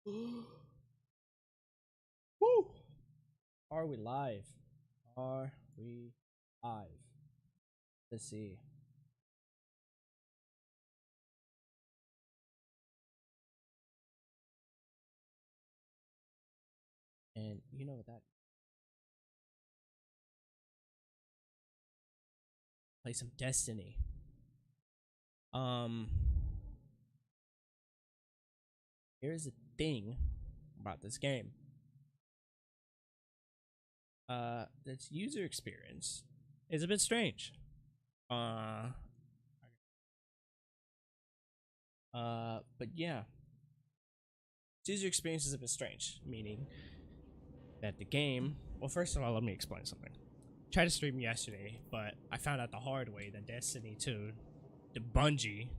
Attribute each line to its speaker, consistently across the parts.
Speaker 1: Woo! Are we live? Are we live? Let's see. And you know what that play some Destiny. Um Here's the thing about this game. Its user experience is a bit strange. Uh but yeah, its user experience is a bit strange, meaning that the game. Well, first of all, let me explain something. I tried to stream yesterday, but I found out the hard way that Destiny 2, the Bungie,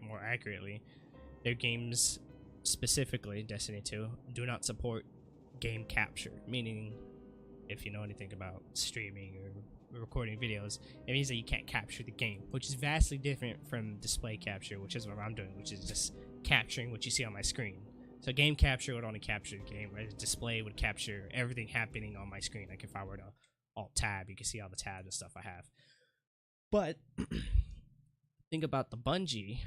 Speaker 1: more accurately, their games, specifically Destiny 2, do not support game capture. Meaning, if you know anything about streaming or recording videos, it means that you can't capture the game, which is vastly different from display capture, which is what I'm doing, which is just capturing what you see on my screen. So game capture would only capture the game, whereas display would capture everything happening on my screen. Like if I were to alt tab, you can see all the tabs and stuff I have. But think about the Bungie.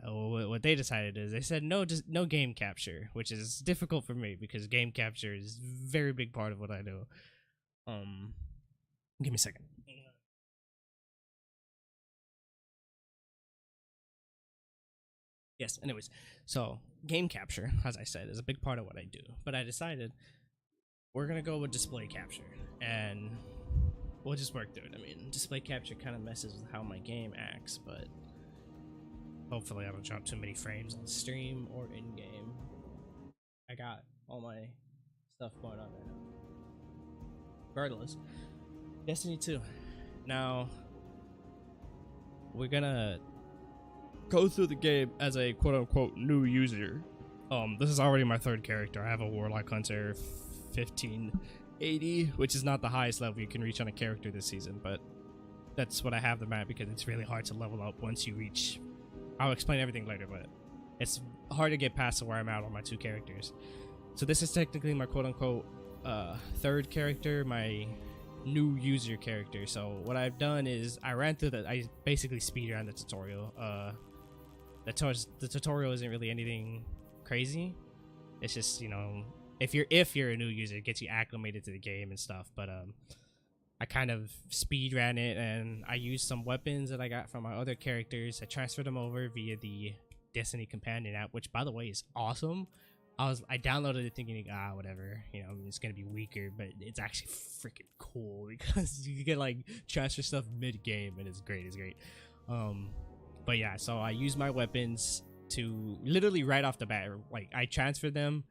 Speaker 1: What they decided is they said no, just no game capture, which is difficult for me because game capture is a very big part of what I do. Give me a second. Yes, anyways, so game capture, as I said, is a big part of what I do. But I decided we're gonna go with display capture, and we'll just work through it. I mean, display capture kind of messes with how my game acts, but hopefully I don't drop too many frames on stream or in game. I got all my stuff going on right now. Regardless, Destiny 2. Now, we're gonna go through the game as a quote unquote new user. This is already my third character. I have a Warlock Hunter 1580, which is not the highest level you can reach on a character this season, but that's what I have them at because it's really hard to level up once you reach. I'll explain everything later, but it's hard to get past where I'm at on my two characters. So this is technically my quote unquote third character, my new user character. So what I've done is I basically speedrun the tutorial. The tutorial isn't really anything crazy. It's just, you know, if you're a new user, it gets you acclimated to the game and stuff. But I kind of speed ran it, and I used some weapons that I got from my other characters. I transferred them over via the Destiny Companion app, which by the way is awesome. I downloaded it thinking, whatever, you know, it's gonna be weaker, but it's actually freaking cool because you can like transfer stuff mid game, and it's great. It's great. But yeah, so I used my weapons to literally right off the bat, like I transferred them.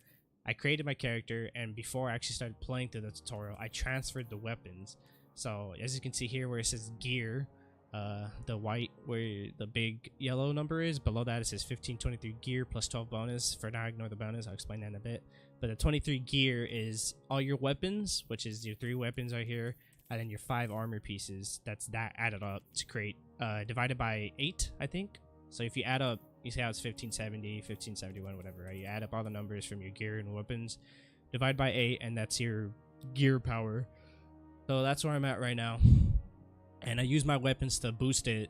Speaker 1: I created my character, and before I actually started playing through the tutorial, I transferred the weapons. So as you can see here where it says gear, the white where the big yellow number is, below that it says 1523 gear plus 12 bonus. For now, ignore the bonus, I'll explain that in a bit. But the 23 gear is all your weapons, which is your 3 weapons right here, and then your 5 armor pieces. That's that added up to create, divided by 8, I think. So if you add up, you see how it's 1570, 1571, whatever, right? You add up all the numbers from your gear and weapons, divide by 8, and that's your gear power. So that's where I'm at right now. And I use my weapons to boost it,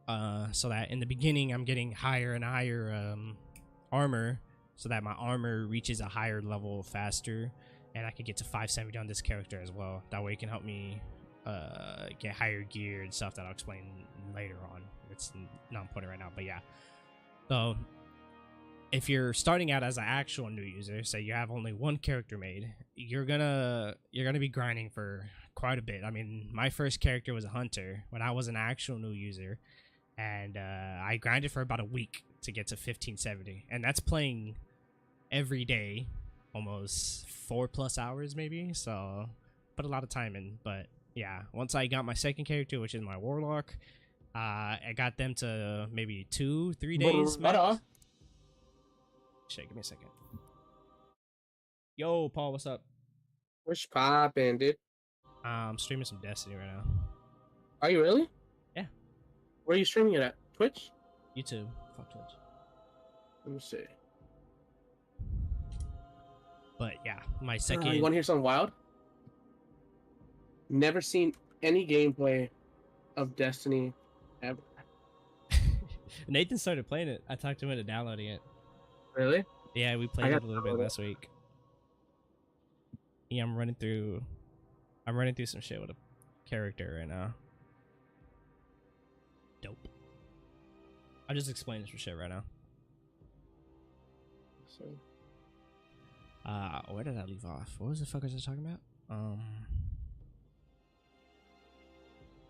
Speaker 1: so that in the beginning I'm getting higher and higher armor, so that my armor reaches a higher level faster, and I can get to 570 on this character as well. That way it can help me get higher gear and stuff that I'll explain later on. It's not important right now, but yeah. So if you're starting out as an actual new user, say you have only one character made, you're gonna be grinding for quite a bit. I mean, my first character was a hunter when I was an actual new user, and I grinded for about a week to get to 1570, and that's playing every day, almost 4+ hours maybe. So put a lot of time in. But yeah, once I got my second character, which is my Warlock, I got them to maybe 2-3 days max. Shit, give me a second. Yo, Paul, what's up?
Speaker 2: What's poppin', dude?
Speaker 1: I'm streaming some Destiny right now.
Speaker 2: Are you really?
Speaker 1: Yeah.
Speaker 2: Where are you streaming it at? Twitch?
Speaker 1: YouTube. Fuck Twitch.
Speaker 2: Let me see.
Speaker 1: But yeah, my
Speaker 2: You
Speaker 1: second.
Speaker 2: want to hear something wild? Never seen any gameplay of Destiny ever.
Speaker 1: Nathan started playing it. I talked him into downloading it.
Speaker 2: Really?
Speaker 1: Yeah, we
Speaker 2: I
Speaker 1: played it
Speaker 2: got
Speaker 1: a little bit
Speaker 2: downloaded.
Speaker 1: last week. Yeah, I'm running through some shit with a character right now. Dope. I'll just explain some shit right now.
Speaker 2: So,
Speaker 1: Where did I leave off? What was the fuck was I talking about?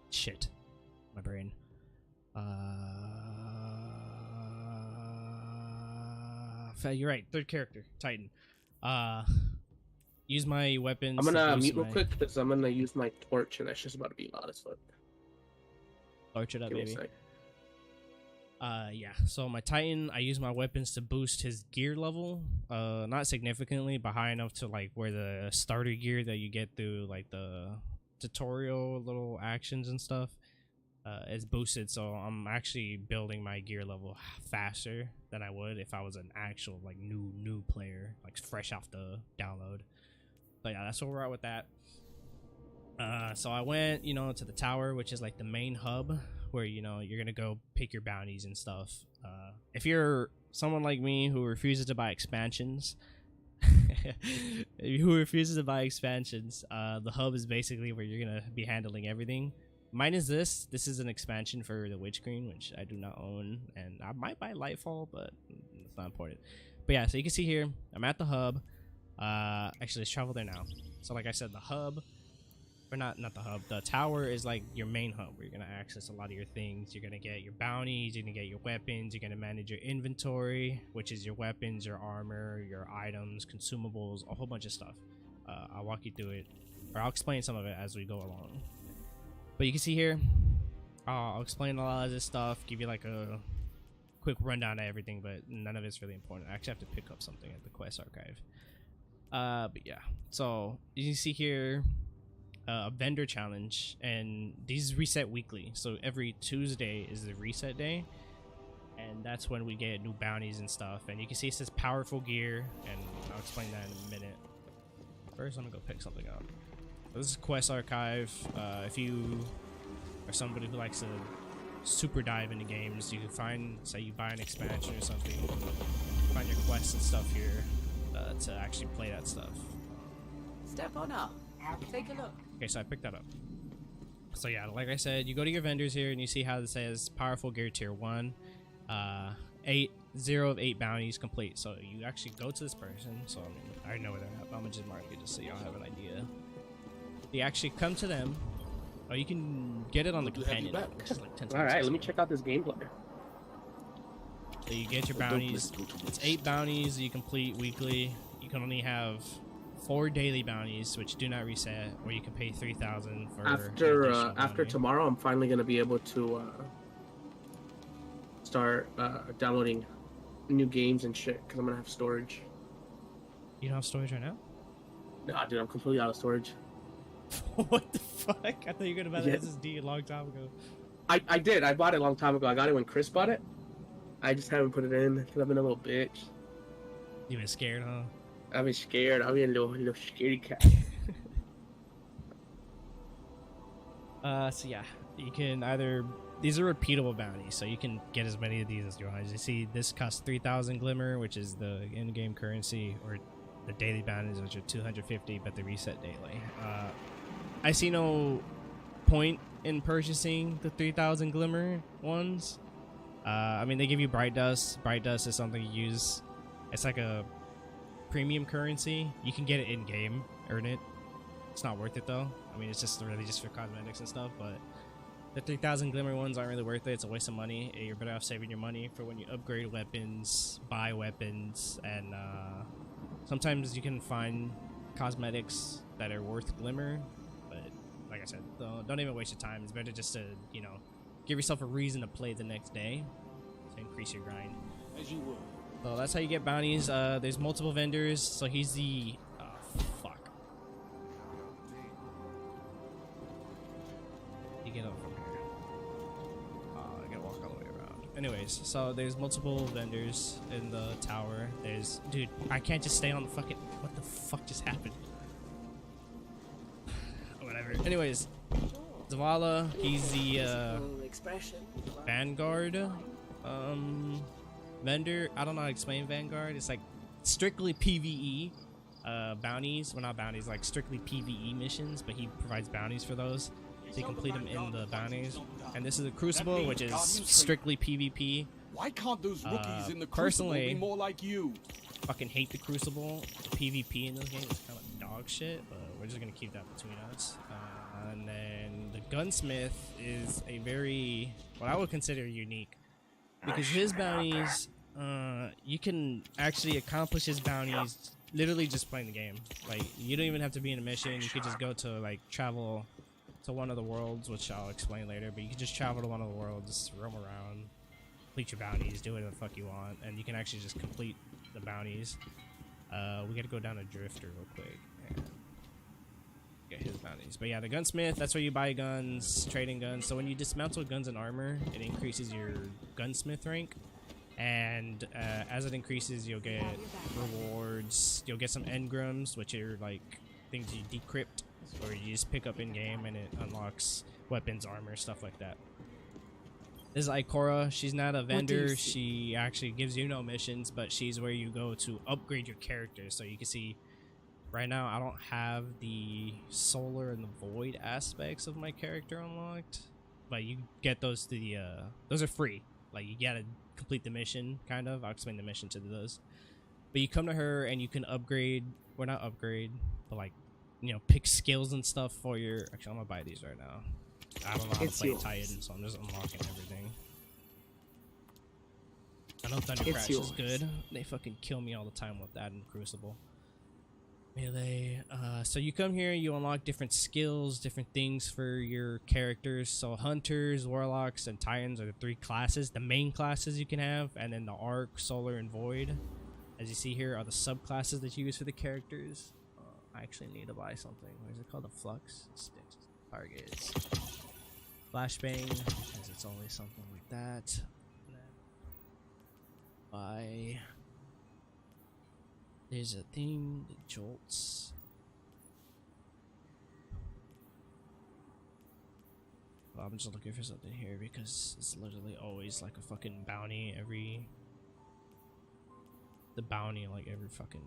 Speaker 1: Shit. My brain. You're right. Third character, Titan. Use my weapons.
Speaker 2: I'm gonna
Speaker 1: to boost
Speaker 2: mute real
Speaker 1: my-
Speaker 2: quick because I'm gonna use my torch and that's just about to be loud as fuck.
Speaker 1: Torch it up,
Speaker 2: Give me a
Speaker 1: baby.
Speaker 2: sec.
Speaker 1: Yeah. So my Titan, I use my weapons to boost his gear level. Not significantly, but high enough to like where the starter gear that you get through like the tutorial little actions and stuff is boosted. So I'm actually building my gear level faster than I would if I was an actual like new player, like fresh off the download. But yeah, that's where we're at with that. So I went, to the tower, which is like the main hub where, you're going to go pick your bounties and stuff. If you're someone like me who refuses to buy expansions, the hub is basically where you're going to be handling everything. Mine is this. This is an expansion for the Witch Queen, which I do not own. And I might buy Lightfall, but it's not important. But yeah, so you can see here, I'm at the hub. Actually, let's travel there now. So like I said, the hub, or not the hub, the tower is like your main hub where you're gonna access a lot of your things. You're gonna get your bounties, you're gonna get your weapons, you're gonna manage your inventory, which is your weapons, your armor, your items, consumables, a whole bunch of stuff. I'll walk you through it, or I'll explain some of it as we go along. But you can see here, I'll explain a lot of this stuff, give you like a quick rundown of everything, but none of it's really important. I actually have to pick up something at the quest archive. But yeah, so you see here a vendor challenge, and these reset weekly. So every Tuesday is the reset day, and that's when we get new bounties and stuff. And you can see it says powerful gear, and I'll explain that in a minute. First, I'm gonna go pick something up. So this is quest archive. If you are somebody who likes to super dive into games, you can find, say you buy an expansion or something, find your quests and stuff here to actually play that stuff.
Speaker 3: Step on up. Take a look.
Speaker 1: Okay, so I picked that up. So yeah, like I said, you go to your vendors here and you see how it says powerful gear tier 1, 0 of 8 bounties complete. So you actually go to this person. So I mean, I know where they're at, but I'm gonna just mark it just so y'all have an idea. You actually come to them. Oh, you can get it on the
Speaker 3: Good to have you
Speaker 1: companion,
Speaker 3: back.
Speaker 1: which is like 10
Speaker 2: All right,
Speaker 1: times
Speaker 2: let me
Speaker 1: easier.
Speaker 2: check out this gameplay.
Speaker 1: So you get your bounties. It's 8 bounties you complete weekly. You can only have 4 daily bounties, which do not reset, or you can pay 3,000 for
Speaker 2: After
Speaker 1: additional
Speaker 2: after
Speaker 1: bounty.
Speaker 2: tomorrow, I'm finally gonna be able to start downloading new games and shit because I'm gonna have storage.
Speaker 1: You don't have storage right now?
Speaker 2: Nah, dude, I'm completely out of storage.
Speaker 1: What the fuck? I thought you were gonna buy the
Speaker 2: Yeah.
Speaker 1: SSD a long time ago.
Speaker 2: I did. I bought it a long time ago. I got it when Chris bought it. I just haven't put it in because I've been a little bitch.
Speaker 1: You been scared, huh?
Speaker 2: I've been scared. I've been a little scaredy cat.
Speaker 1: So yeah, you can either, these are repeatable bounties, so you can get as many of these as you want. As you see, this costs 3,000 glimmer, which is the in-game currency, or the daily bounties, which are 250, but they reset daily. I see no point in purchasing the 3,000 glimmer ones. I mean, they give you bright dust. Bright dust is something you use. It's like a premium currency. You can get it in game, earn it. It's not worth it though. I mean, it's just really just for cosmetics and stuff. But the 3,000 glimmer ones aren't really worth it. It's a waste of money. You're better off saving your money for when you upgrade weapons, buy weapons, and sometimes you can find cosmetics that are worth glimmer. But like I said, don't even waste your time. It's better just to, give yourself a reason to play the next day to increase your grind.
Speaker 3: As you would.
Speaker 1: So that's how you get bounties. There's multiple vendors. So he's the fuck. You get up from here. I gotta walk all the way around. Anyways, so there's multiple vendors in the tower. Dude, I can't just stay on the fucking. What the fuck just happened? Whatever. Anyways, Zavala, he's the
Speaker 3: Full expression.
Speaker 1: Vanguard vendor. I don't know how to explain Vanguard. It's like strictly PvE bounties. Well, not bounties, like strictly PvE missions, but he provides bounties for those. So you complete them in the bounties. And this is a Crucible, which is strictly PvP.
Speaker 4: Why can't those rookies in the Crucible
Speaker 1: personally,
Speaker 4: be more like you?
Speaker 1: Fucking hate the Crucible. The PvP in this game is kind of dog shit, but we're just gonna keep that between us. And then the Gunsmith is a very, what I would consider unique, because his bounties, you can actually accomplish his bounties literally just playing the game. Like, you don't even have to be in a mission. You could just go to, like, travel to one of the worlds, which I'll explain later, but you can just travel to one of the worlds, roam around, complete your bounties, do whatever the fuck you want, and you can actually just complete the bounties. We gotta go down to Drifter real quick and get his bounties. But yeah, the Gunsmith, that's where you buy guns, trading guns. So when you dismantle guns and armor, it increases your Gunsmith rank. And as it increases, you'll get rewards. You'll get some engrams, which are like things you decrypt, or you just pick up in game, and it unlocks weapons, armor, stuff like that. This is Ikora. She's not a vendor. She actually gives you no missions, but she's where you go to upgrade your character. So you can see right now I don't have the solar and the void aspects of my character unlocked, but you get those to the those are free. Like, you gotta complete the mission, kind of. I'll explain the mission to those. But you come to her and you can upgrade, or not upgrade, but like, you know, pick skills and stuff for your. Actually, I'm gonna buy these right now. I don't know how to play Titan, so I'm just unlocking everything. I know Thunder Crash is good. They fucking kill me all the time with that in Crucible. Melee. So you come here, you unlock different skills, different things for your characters. So Hunters, Warlocks, and Titans are the three classes, the main classes you can have, and then the Arc, Solar, and Void, as you see here, are the subclasses that you use for the characters. I actually need to buy something. What is it called? The Flux? Sticks. Targets. Flashbang, because it's always something like that. And then buy. There's a thing that jolts. Well, I'm just looking for something here because it's literally always like a fucking bounty every. The bounty like every fucking.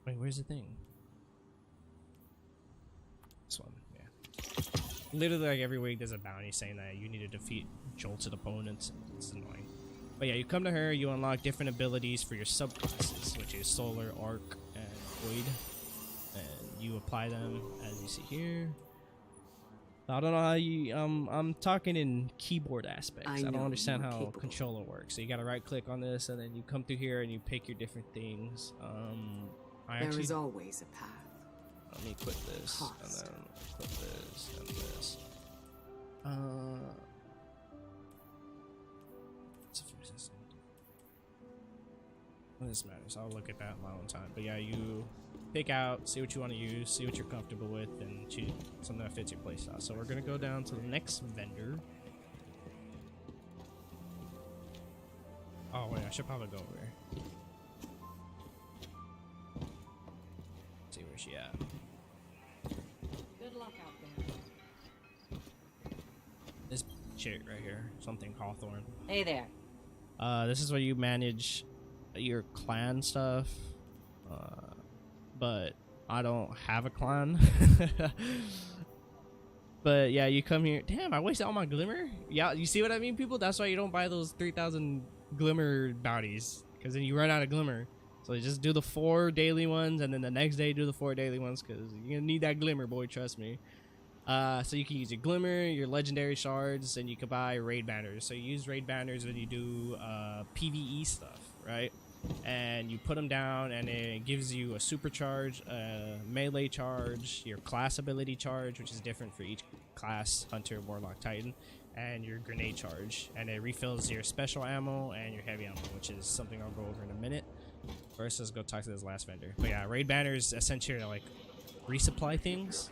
Speaker 1: Wait, where's the thing? This one, yeah. Literally like every week there's a bounty saying that you need to defeat jolted opponents. It's annoying. But yeah, you come to her, you unlock different abilities for your subclasses, which is Solar, Arc, and Void. And you apply them as you see here. I don't know how you, I'm talking in keyboard aspects. I don't understand how controller works. So you gotta right click on this, and then you come through here and you pick your different things.
Speaker 5: There is always a path.
Speaker 1: Let me quit this, and then quit this, and this. Well, this matters. I'll look at that in my own time. But yeah, you pick out, see what you want to use, see what you're comfortable with, and choose something that fits your playstyle. So we're gonna go down to the next vendor. Oh wait, I should probably go over here. See where she at.
Speaker 5: Good luck out there.
Speaker 1: This chick right here, something Hawthorne.
Speaker 5: Hey there.
Speaker 1: This is where you manage your clan stuff, but I don't have a clan. But yeah, you come here. Damn, I wasted all my glimmer. Yeah, you see what I mean, people? That's why you don't buy those 3,000 glimmer bounties, because then you run out of glimmer. So you just do the 4 daily ones, and then the next day do the 4 daily ones, because you're gonna need that glimmer, boy, trust me. So you can use your glimmer, your legendary shards, and you can buy raid banners. So you use raid banners when you do PvE stuff, right? And you put them down, and it gives you a supercharge, a melee charge, your class ability charge, which is different for each class, Hunter, Warlock, Titan, and your grenade charge. And it refills your special ammo and your heavy ammo, which is something I'll go over in a minute. First, let's go talk to this last vendor. But yeah, raid banners essentially are like resupply things.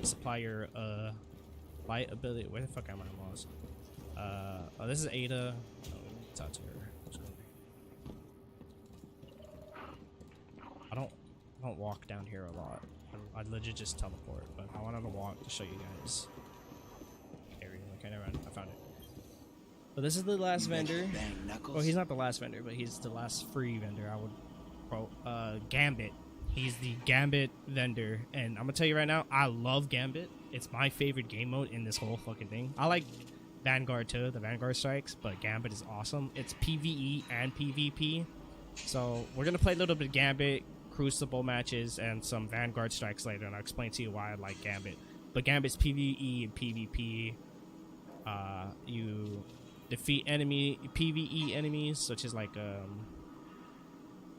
Speaker 1: Supply your light ability. Where the fuck am I lost? Oh, this is Ada. Oh, talk to her. I don't I don't walk down here a lot. I legit just teleport, but I wanted to walk to show you guys. Area. Okay, never mind. I found it. But this is the last vendor. Well, he's not the last vendor, but he's the last free vendor. I would quote Gambit. He's the Gambit vendor, and I'm gonna tell you right now, I love Gambit. It's my favorite game mode in this whole fucking thing. I like Vanguard too, the Vanguard strikes, but Gambit is awesome. It's PvE and PvP. So we're gonna play a little bit of Gambit, Crucible matches, and some Vanguard strikes later, and I'll explain to you why I like Gambit. But Gambit's PvE and PvP. You defeat PvE enemies, such as like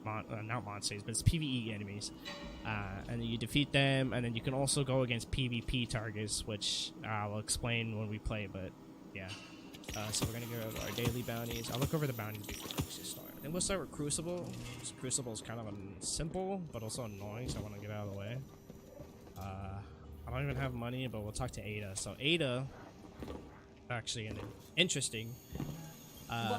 Speaker 1: not monsters, but it's PvE enemies, and you defeat them, and then you can also go against PvP targets, which I'll explain when we play. But yeah, so we're gonna go over our daily bounties. I'll look over the bounties before we just start. I think we'll start with Crucible. Crucible is kind of simple, but also annoying, so I want to get out of the way. I don't even have money, but we'll talk to Ada. So Ada, actually, interesting.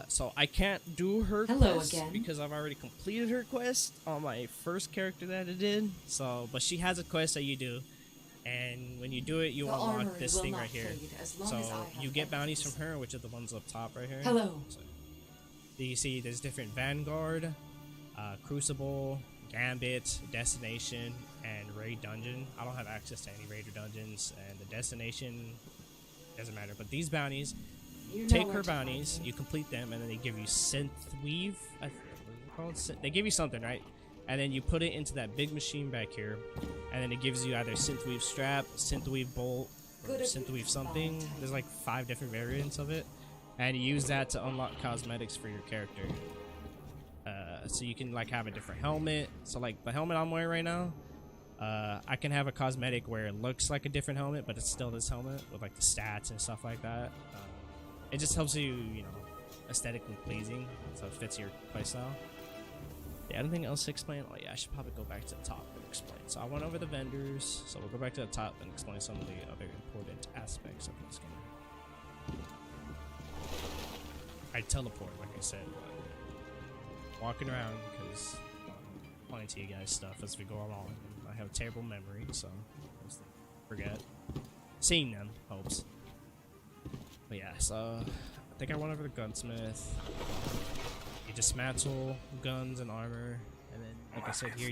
Speaker 1: So I can't do her quest because I've already completed her quest on my first character that I did. So, but she has a quest that you do, and when you do it, you unlock this thing right here. So you get bounties from her, which are the ones up top right here. So you see, there's different Vanguard, Crucible, Gambit, Destination, and Raid Dungeon. I don't have access to any Raider dungeons, and the Destination doesn't matter. But these bounties. Take her bounties, you complete them, and then they give you Synth Weave. They give you something, right? And then you put it into that big machine back here, and then it gives you either Synth Weave Strap, Synth Weave Bolt, or Synth Weave something. There's like 5 different variants of it, and you use that to unlock cosmetics for your character. So you can like have a different helmet. So like the helmet I'm wearing right now, I can have a cosmetic where it looks like a different helmet, but it's still this helmet with like the stats and stuff like that. It just helps you, you know, aesthetically pleasing, so it fits your playstyle. Yeah, anything else to explain? Oh yeah, I should probably go back to the top and explain. So I went over the vendors, so we'll go back to the top and explain some of the other important aspects of this game. I teleport, like I said, but walking around because I'm pointing to you guys stuff as we go along. I have a terrible memory, so I forget. Seeing them helps. But yeah, so I think I went over the gunsmith. You dismantle guns and armor, and then like I said here,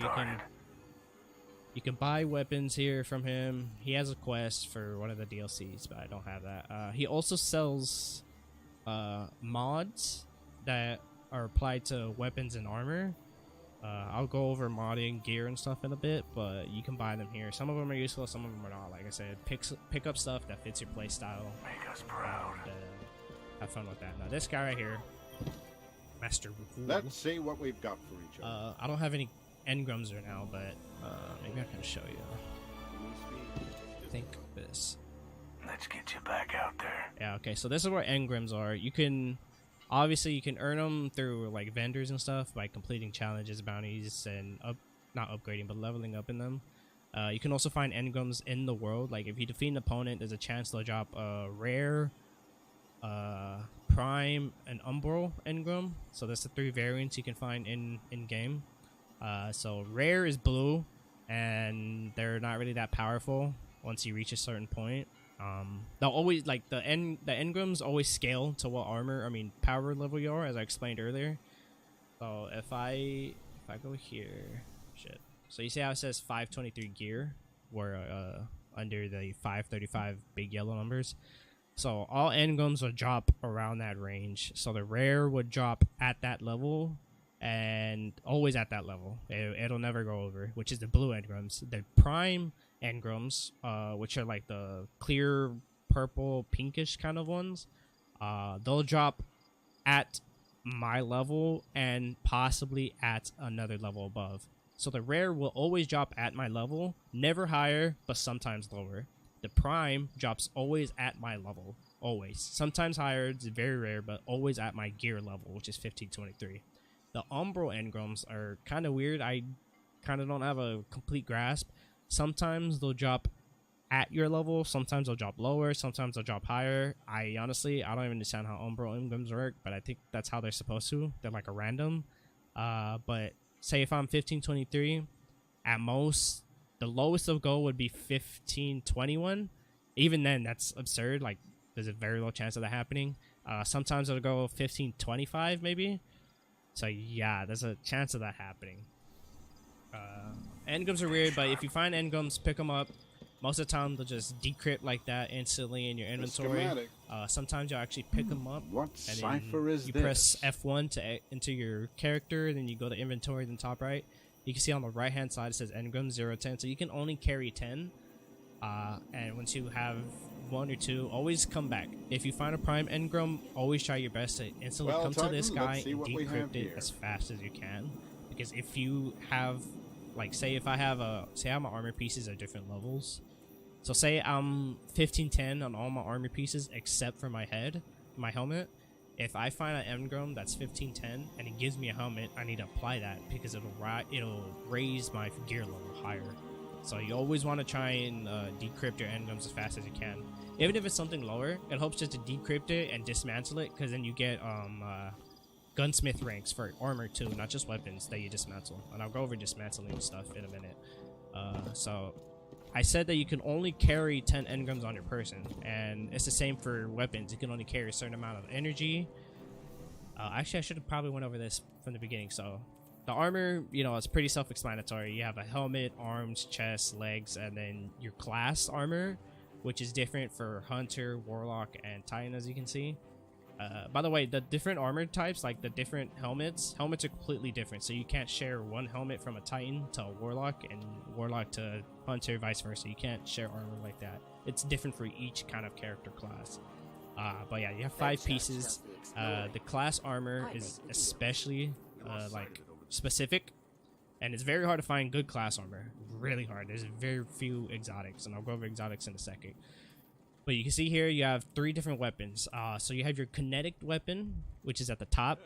Speaker 1: you can buy weapons here from him. He has a quest for one of the DLCs, but I don't have that. He also sells mods that are applied to weapons and armor. I'll go over modding gear and stuff in a bit, but you can buy them here. Some of them are useful, some of them are not. Like I said, pick up stuff that fits your playstyle. Make us proud. And, have fun with that. Now this guy right here, Master Rukul.
Speaker 6: Let's see what we've got for each other.
Speaker 1: I don't have any engrams right now, but maybe I can show you. Think this.
Speaker 7: Let's get you back out there.
Speaker 1: Yeah, okay, so this is where engrams are. You can obviously you can earn them through like vendors and stuff by completing challenges, bounties, and not upgrading but leveling up in them. You can also find engrams in the world. Like if you defeat an opponent, there's a chance they'll drop a rare, prime, and umbral engram. So that's the 3 variants you can find in game. So rare is blue, and they're not really that powerful once you reach a certain point. They'll always like the engrams always scale to what power level you are, as I explained earlier. So if I go here, shit. So you see how it says 523 gear, where under the 535 big yellow numbers. So all engrams will drop around that range. So the rare would drop at that level, and always at that level. It'll never go over, which is the blue engrams. The prime engrams, which are like the clear purple pinkish kind of ones, they'll drop at my level and possibly at another level above. So the rare will always drop at my level, never higher, but sometimes lower. The prime drops always at my level, always. Sometimes higher, it's very rare, but always at my gear level, which is 1523. The umbral engrams are kind of weird. I kind of don't have a complete grasp. Sometimes they'll drop at your level, sometimes they'll drop lower, sometimes they'll drop higher. I don't even understand how umbral engrams work, but I think that's how they're supposed to. They're like a random. But say if I'm 1523, At most, the lowest of gold would be 1521. Even then, that's absurd. Like, there's a very low chance of that happening. Sometimes it'll go 1525 maybe. So yeah, there's a chance of that happening. Engrams are weird, but if you find engrams, pick them up. Most of the time, they'll just decrypt like that instantly in your inventory. Sometimes you'll actually pick them up.
Speaker 6: What
Speaker 1: and
Speaker 6: cipher is
Speaker 1: you
Speaker 6: this?
Speaker 1: press F1 to enter your character, then you go to inventory, then top right. You can see on the right hand side it says engram 010, so you can only carry 10. And once you have 1 or 2, always come back. If you find a prime engram, always try your best to instantly come to this guy and decrypt it as fast as you can. Because if you have, like, say if I have my armor pieces at different levels. So say I'm 1510 on all my armor pieces except for my head, my helmet. If I find an engram that's 1510 and it gives me a helmet, I need to apply that because it'll raise my gear level higher. So you always want to try and decrypt your engrams as fast as you can. Even if it's something lower, it helps just to decrypt it and dismantle it, because then you get gunsmith ranks for armor too, not just weapons that you dismantle. And I'll go over dismantling stuff in a minute. So I said that you can only carry 10 engrams on your person, and it's the same for weapons. You can only carry a certain amount of energy. Actually, I should have probably went over this from the beginning. So the armor, you know, it's pretty self-explanatory. You have a helmet, arms, chest, legs, and then your class armor, which is different for Hunter, Warlock, and Titan, as you can see. By the way, the different armor types, like the different helmets are completely different. So you can't share one helmet from a Titan to a Warlock and Warlock to Hunter, vice versa. You can't share armor like that. It's different for each kind of character class. But yeah, you have 5 pieces. The class armor is especially like specific, and it's very hard to find good class armor. Really hard. There's very few exotics, and I'll go over exotics in a second. But you can see here you have 3 different weapons. So you have your kinetic weapon, which is at the top.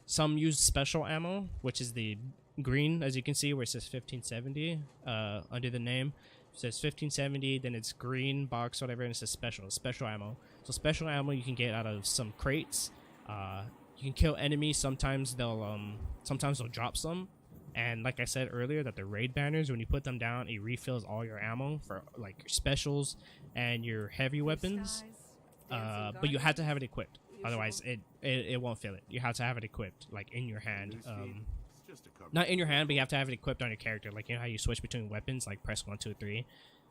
Speaker 1: Some use special ammo, which is the green, as you can see, where it says 1570 under the name. It says 1570, then it's green box, whatever, and it says special ammo. So special ammo you can get out of some crates. You can kill enemies. Sometimes they'll drop some. And like I said earlier, that the raid banners, when you put them down, it refills all your ammo for like your specials and your heavy weapons. But you have to have it equipped, otherwise it won't fill it. You have to have it equipped, like in your hand. Not in your hand, but you have to have it equipped on your character. Like, you know how you switch between weapons, like press 1, 2, 3.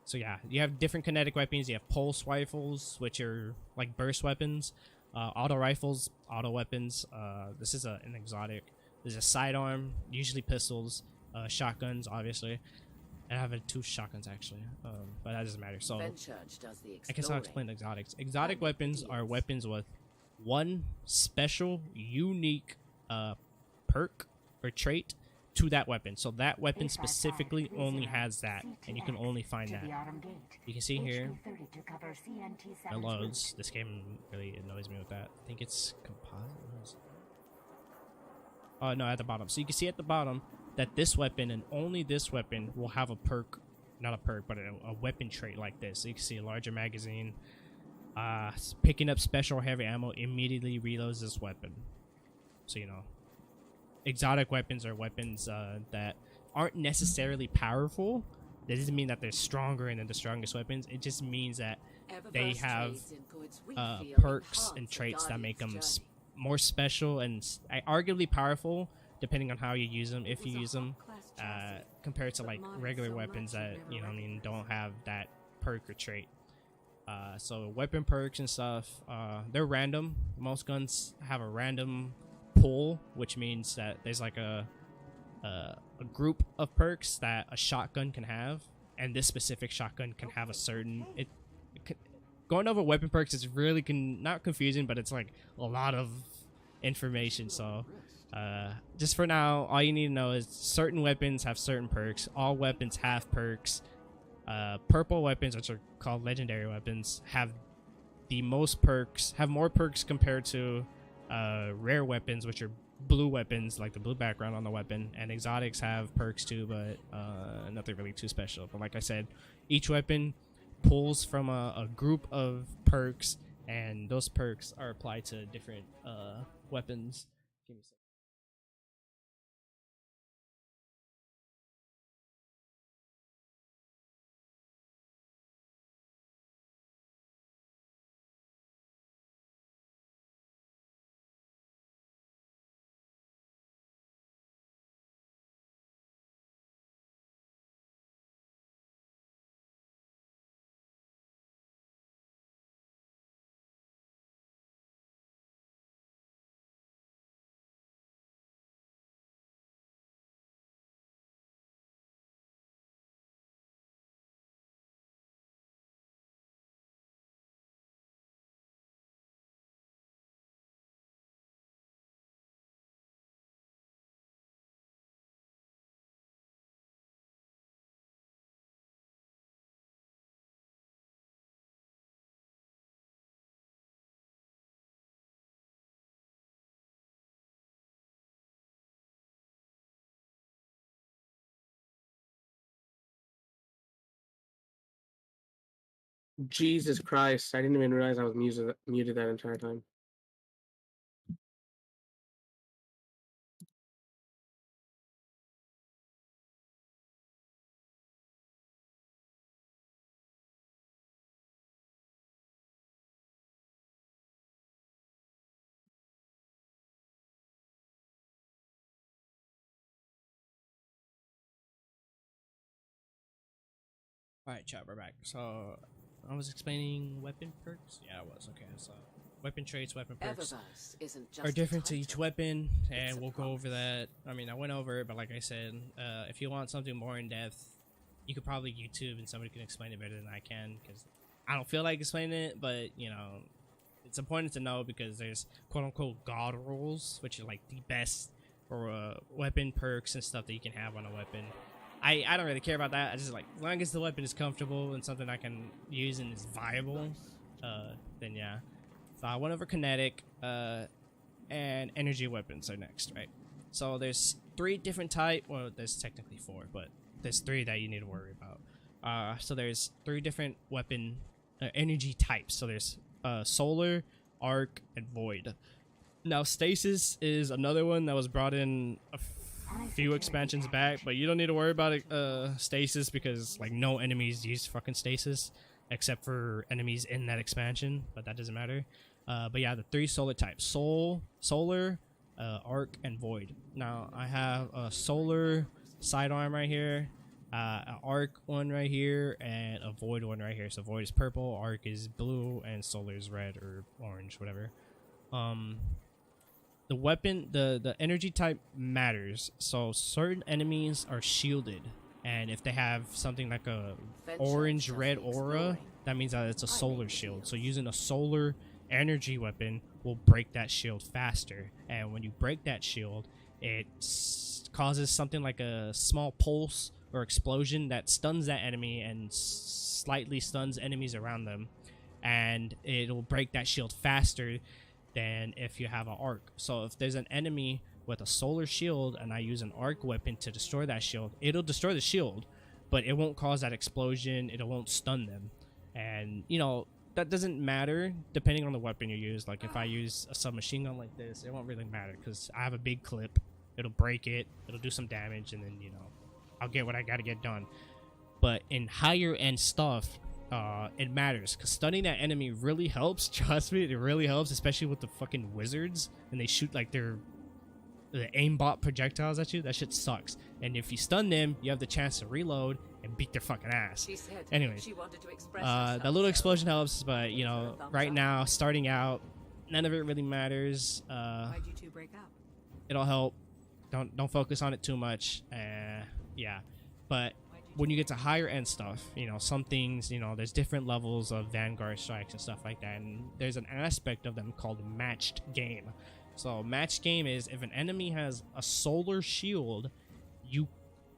Speaker 1: So yeah, you have different kinetic weapons. You have pulse rifles, which are like burst weapons. Auto rifles, auto weapons. This is an exotic. There's a sidearm, usually pistols, shotguns, obviously. And I have 2 shotguns actually, but that doesn't matter. So I guess I'll explain the exotics. Exotic weapons are weapons with 1 special, unique perk or trait to that weapon. So that weapon specifically only has that, and you can only find that. You can see here, it loads. This game really annoys me with that. I think it's composite. Oh no, at the bottom. So you can see at the bottom that this weapon and only this weapon will have a perk, not a perk, but a weapon trait like this. So you can see a larger magazine. Picking up special heavy ammo immediately reloads this weapon. So, you know, exotic weapons are weapons that aren't necessarily powerful. That doesn't mean that they're stronger than the strongest weapons. It just means that they have perks and traits that make them more special and arguably powerful, depending on how you use them, if you use them, compared to like regular weapons that, you know, don't have that perk or trait. So weapon perks and stuff, they're random. Most guns have a random pull, which means that there's like a group of perks that a shotgun can have, and this specific shotgun can have a certain going over weapon perks is really not confusing, but it's like a lot of information. So just for now, all you need to know is certain weapons have certain perks. All weapons have perks. Purple weapons, which are called legendary weapons, have the most perks, have more perks compared to rare weapons, which are blue weapons, like the blue background on the weapon. And exotics have perks too, but nothing really too special. But like I said, each weapon pulls from a group of perks, and those perks are applied to different weapons. Give me a second.
Speaker 2: Jesus Christ! I didn't even realize I was muted that entire time.
Speaker 1: Alright, chat, we're back. So, I was explaining weapon perks? Yeah, I was. Okay, so weapon traits, weapon perks
Speaker 3: Eververse isn't just
Speaker 1: are
Speaker 3: a
Speaker 1: different to each
Speaker 3: title.
Speaker 1: weapon, and
Speaker 3: It's a
Speaker 1: we'll go over
Speaker 3: promise.
Speaker 1: that. I mean, I went over it, but like I said, if you want something more in depth, you could probably YouTube and somebody can explain it better than I can, because I don't feel like explaining it, but, you know, it's important to know because there's quote-unquote god rules, which are like the best for weapon perks and stuff that you can have on a weapon. I don't really care about that. I just like, as long as the weapon is comfortable and something I can use and is viable, then yeah. So I went over kinetic, and energy weapons are next, right? So there's 3 different type. Well, there's technically 4, but there's 3 that you need to worry about. So there's 3 different weapon energy types. So there's solar, arc, and void. Now stasis is another one that was brought in a few expansions back, but you don't need to worry about it, stasis, because like no enemies use fucking stasis except for enemies in that expansion, but that doesn't matter. But yeah, the 3 solar types: solar, arc, and void. Now I have a solar sidearm right here, an arc one right here, and a void one right here. So void is purple, arc is blue, and solar is red or orange, whatever. The weapon, the energy type matters. So certain enemies are shielded, and if they have something like a orange red aura, that means that it's a solar shield. So using a solar energy weapon will break that shield faster, and when you break that shield, it causes something like a small pulse or explosion that stuns that enemy and slightly stuns enemies around them, and it'll break that shield faster than if you have an arc. So if there's an enemy with a solar shield and I use an arc weapon to destroy that shield, it'll destroy the shield, but it won't cause that explosion, it won't stun them. And you know, that doesn't matter depending on the weapon you use. Like if I use a submachine gun like this, it won't really matter because I have a big clip, it'll break it, it'll do some damage, and then, you know, I'll get what I gotta get done. But in higher end stuff, it matters, because stunning that enemy really helps. Trust me, it really helps, especially with the fucking wizards, and they shoot like the aimbot projectiles at you. That shit sucks. And if you stun them, you have the chance to reload and beat their fucking ass.
Speaker 3: She said
Speaker 1: Anyways,
Speaker 3: she wanted to express
Speaker 1: that little explosion helps, but you know, right now, starting out, none of it really matters.
Speaker 5: Why'd you 2 break up?
Speaker 1: It'll help. Don't focus on it too much. Yeah, but when you get to higher end stuff, you know, some things, you know, there's different levels of Vanguard strikes and stuff like that, and there's an aspect of them called matched game. So matched game is if an enemy has a solar shield, you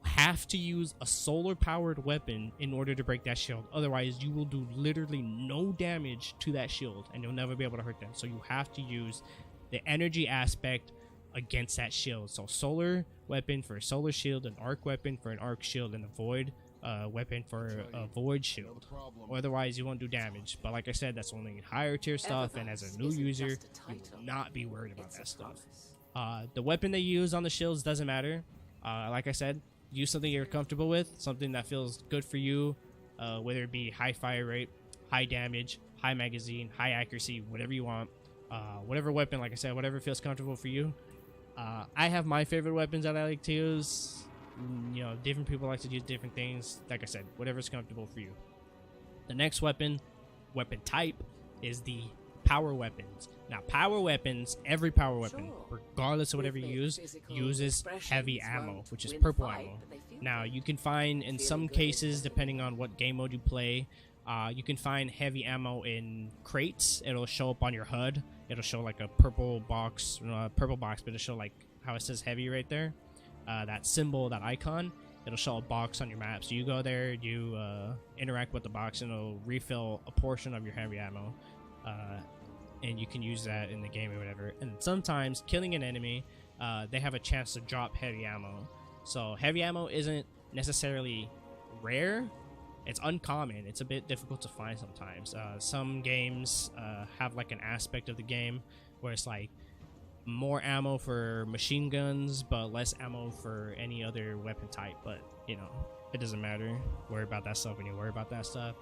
Speaker 1: have to use a solar powered weapon in order to break that shield. Otherwise you will do literally no damage to that shield and you'll never be able to hurt them. So you have to use the energy aspect against that shield. So solar weapon for a solar shield, an arc weapon for an arc shield, and a void weapon for a void shield. Otherwise you won't do damage. But like I said, that's only higher tier stuff, and as a new user, you will not be worried about that stuff. The weapon they use on the shields doesn't matter. Like I said, use something you're comfortable with, something that feels good for you, whether it be high fire rate, high damage, high magazine, high accuracy, whatever you want. Whatever weapon, like I said, whatever feels comfortable for you. I have my favorite weapons that I like to use. You know, different people like to use different things. Like I said, whatever's comfortable for you. The next weapon type, is the power weapons. Now, power weapons, every power weapon, regardless of whatever you use, uses heavy ammo, which is purple ammo. Now, you can find, in some cases, depending on what game mode you play, you can find heavy ammo in crates. It'll show up on your HUD. It'll show like a purple box, but it'll show like how it says heavy right there. That symbol, that icon, it'll show a box on your map. So you go there, you interact with the box, and it'll refill a portion of your heavy ammo. And you can use that in the game or whatever. And sometimes killing an enemy, they have a chance to drop heavy ammo. So heavy ammo isn't necessarily rare, it's uncommon. It's a bit difficult to find sometimes. Some games have like an aspect of the game where it's like more ammo for machine guns but less ammo for any other weapon type, but you know, it doesn't matter. Worry about that stuff when you worry about that stuff.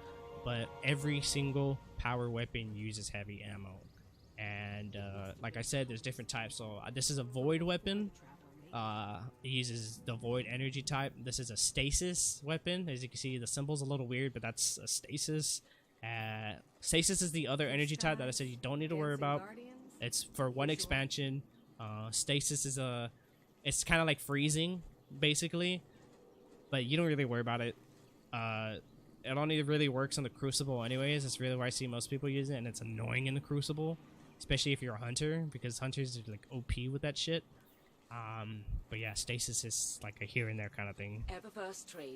Speaker 1: But every single power weapon uses heavy ammo, and like I said, there's different types. So this is a void weapon. It uses the void energy type. This is a stasis weapon. As you can see, the symbol's a little weird, but that's a stasis. Stasis is the other energy type that I said you don't need to worry about. It's for one expansion. Stasis is it's kind of like freezing basically, but you don't really worry about it. It only really works on the Crucible anyways. That's really why I see most people use it, and it's annoying in the Crucible, especially if you're a hunter, because hunters are like OP with that shit. But yeah, stasis is like a here and there kind of thing.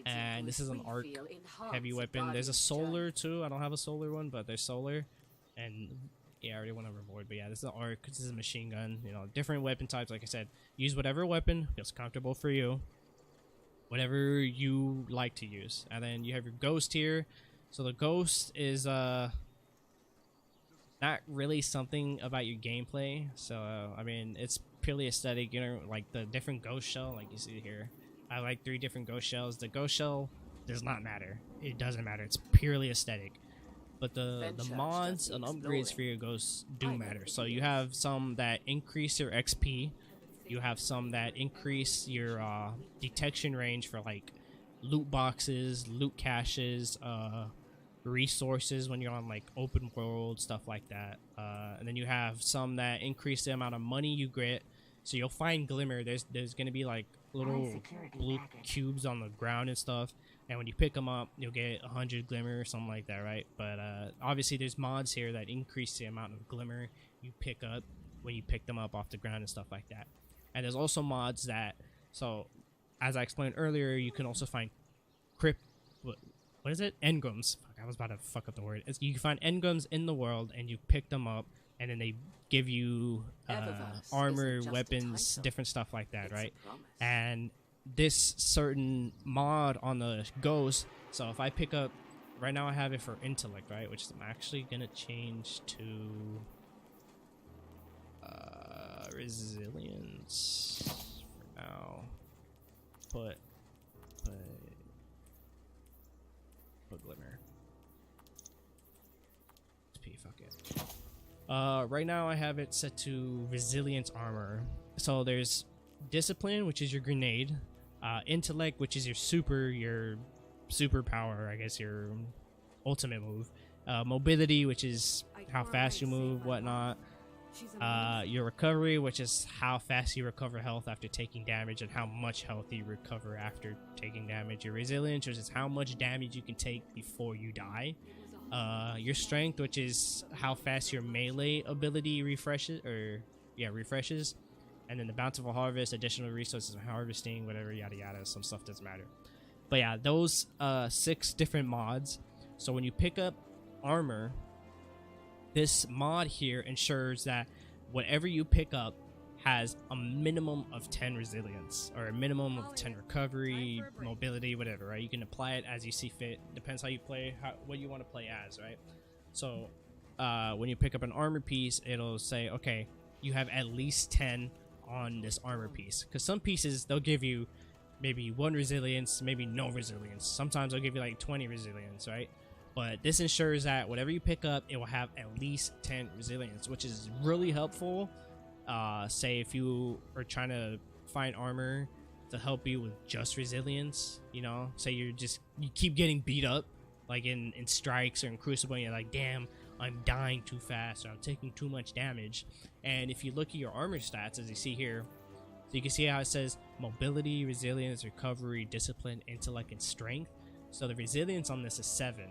Speaker 1: And this is an arc heavy weapon. There's a solar too. I don't have a solar one, but there's solar. And yeah, I already went over void, but yeah, this is an arc. This is a machine gun. You know, different weapon types. Like I said, use whatever weapon feels comfortable for you, whatever you like to use. And then you have your ghost here. So the ghost is not really something about your gameplay. So I mean, it's purely aesthetic. You know, like the different ghost shell, like you see here. I like 3 different ghost shells. The ghost shell does not matter. It doesn't matter. It's purely aesthetic. But the mods and upgrades for your ghosts do matter. So you have some that increase your XP. You have some that increase your detection range for like loot boxes, loot caches, resources when you're on like open world, stuff like that. And then you have some that increase the amount of money you get. So you'll find glimmer. There's gonna be like little blue cubes on the ground and stuff. And when you pick them up, you'll get 100 glimmer or something like that, right? But obviously there's mods here that increase the amount of glimmer you pick up when you pick them up off the ground and stuff like that. And there's also mods that, so as I explained earlier, you can also find what is it? Engrams. Fuck, I was about to fuck up the word. You can find engrams in the world, and you pick them up, and then they give you armor, weapons, different stuff like that, right? And this certain mod on the ghost, so if I pick up, right now I have it for intellect, right? Which I'm actually gonna change to resilience for now. Put glimmer. Fuck it. Right now I have it set to resilience armor. So there's discipline, which is your grenade, intellect, which is your superpower, I guess your ultimate move, mobility, which is how fast you move, whatnot, your recovery, which is how fast you recover health after taking damage and how much health you recover after taking damage, your resilience, which is how much damage you can take before you die, your strength, which is how fast your melee ability refreshes, and then the bountiful harvest, additional resources for harvesting, whatever, yada yada. Some stuff doesn't matter, but yeah, those 6 different mods. So when you pick up armor, this mod here ensures that whatever you pick up has a minimum of 10 resilience or a minimum of 10 recovery, mobility, whatever, right? You can apply it as you see fit. Depends how you play, what you want to play as, right? So when you pick up an armor piece, it'll say, okay, you have at least 10 on this armor piece, because some pieces they'll give you maybe 1 resilience, maybe no resilience. Sometimes they'll give you like 20 resilience, right? But this ensures that whatever you pick up, it will have at least 10 resilience, which is really helpful. Say if you are trying to find armor to help you with just resilience, you know, say you keep getting beat up, like in strikes or in Crucible, and you're like, damn, I'm dying too fast, or I'm taking too much damage. And if you look at your armor stats, as you see here, so you can see how it says mobility, resilience, recovery, discipline, intellect, and strength. So the resilience on this is 7.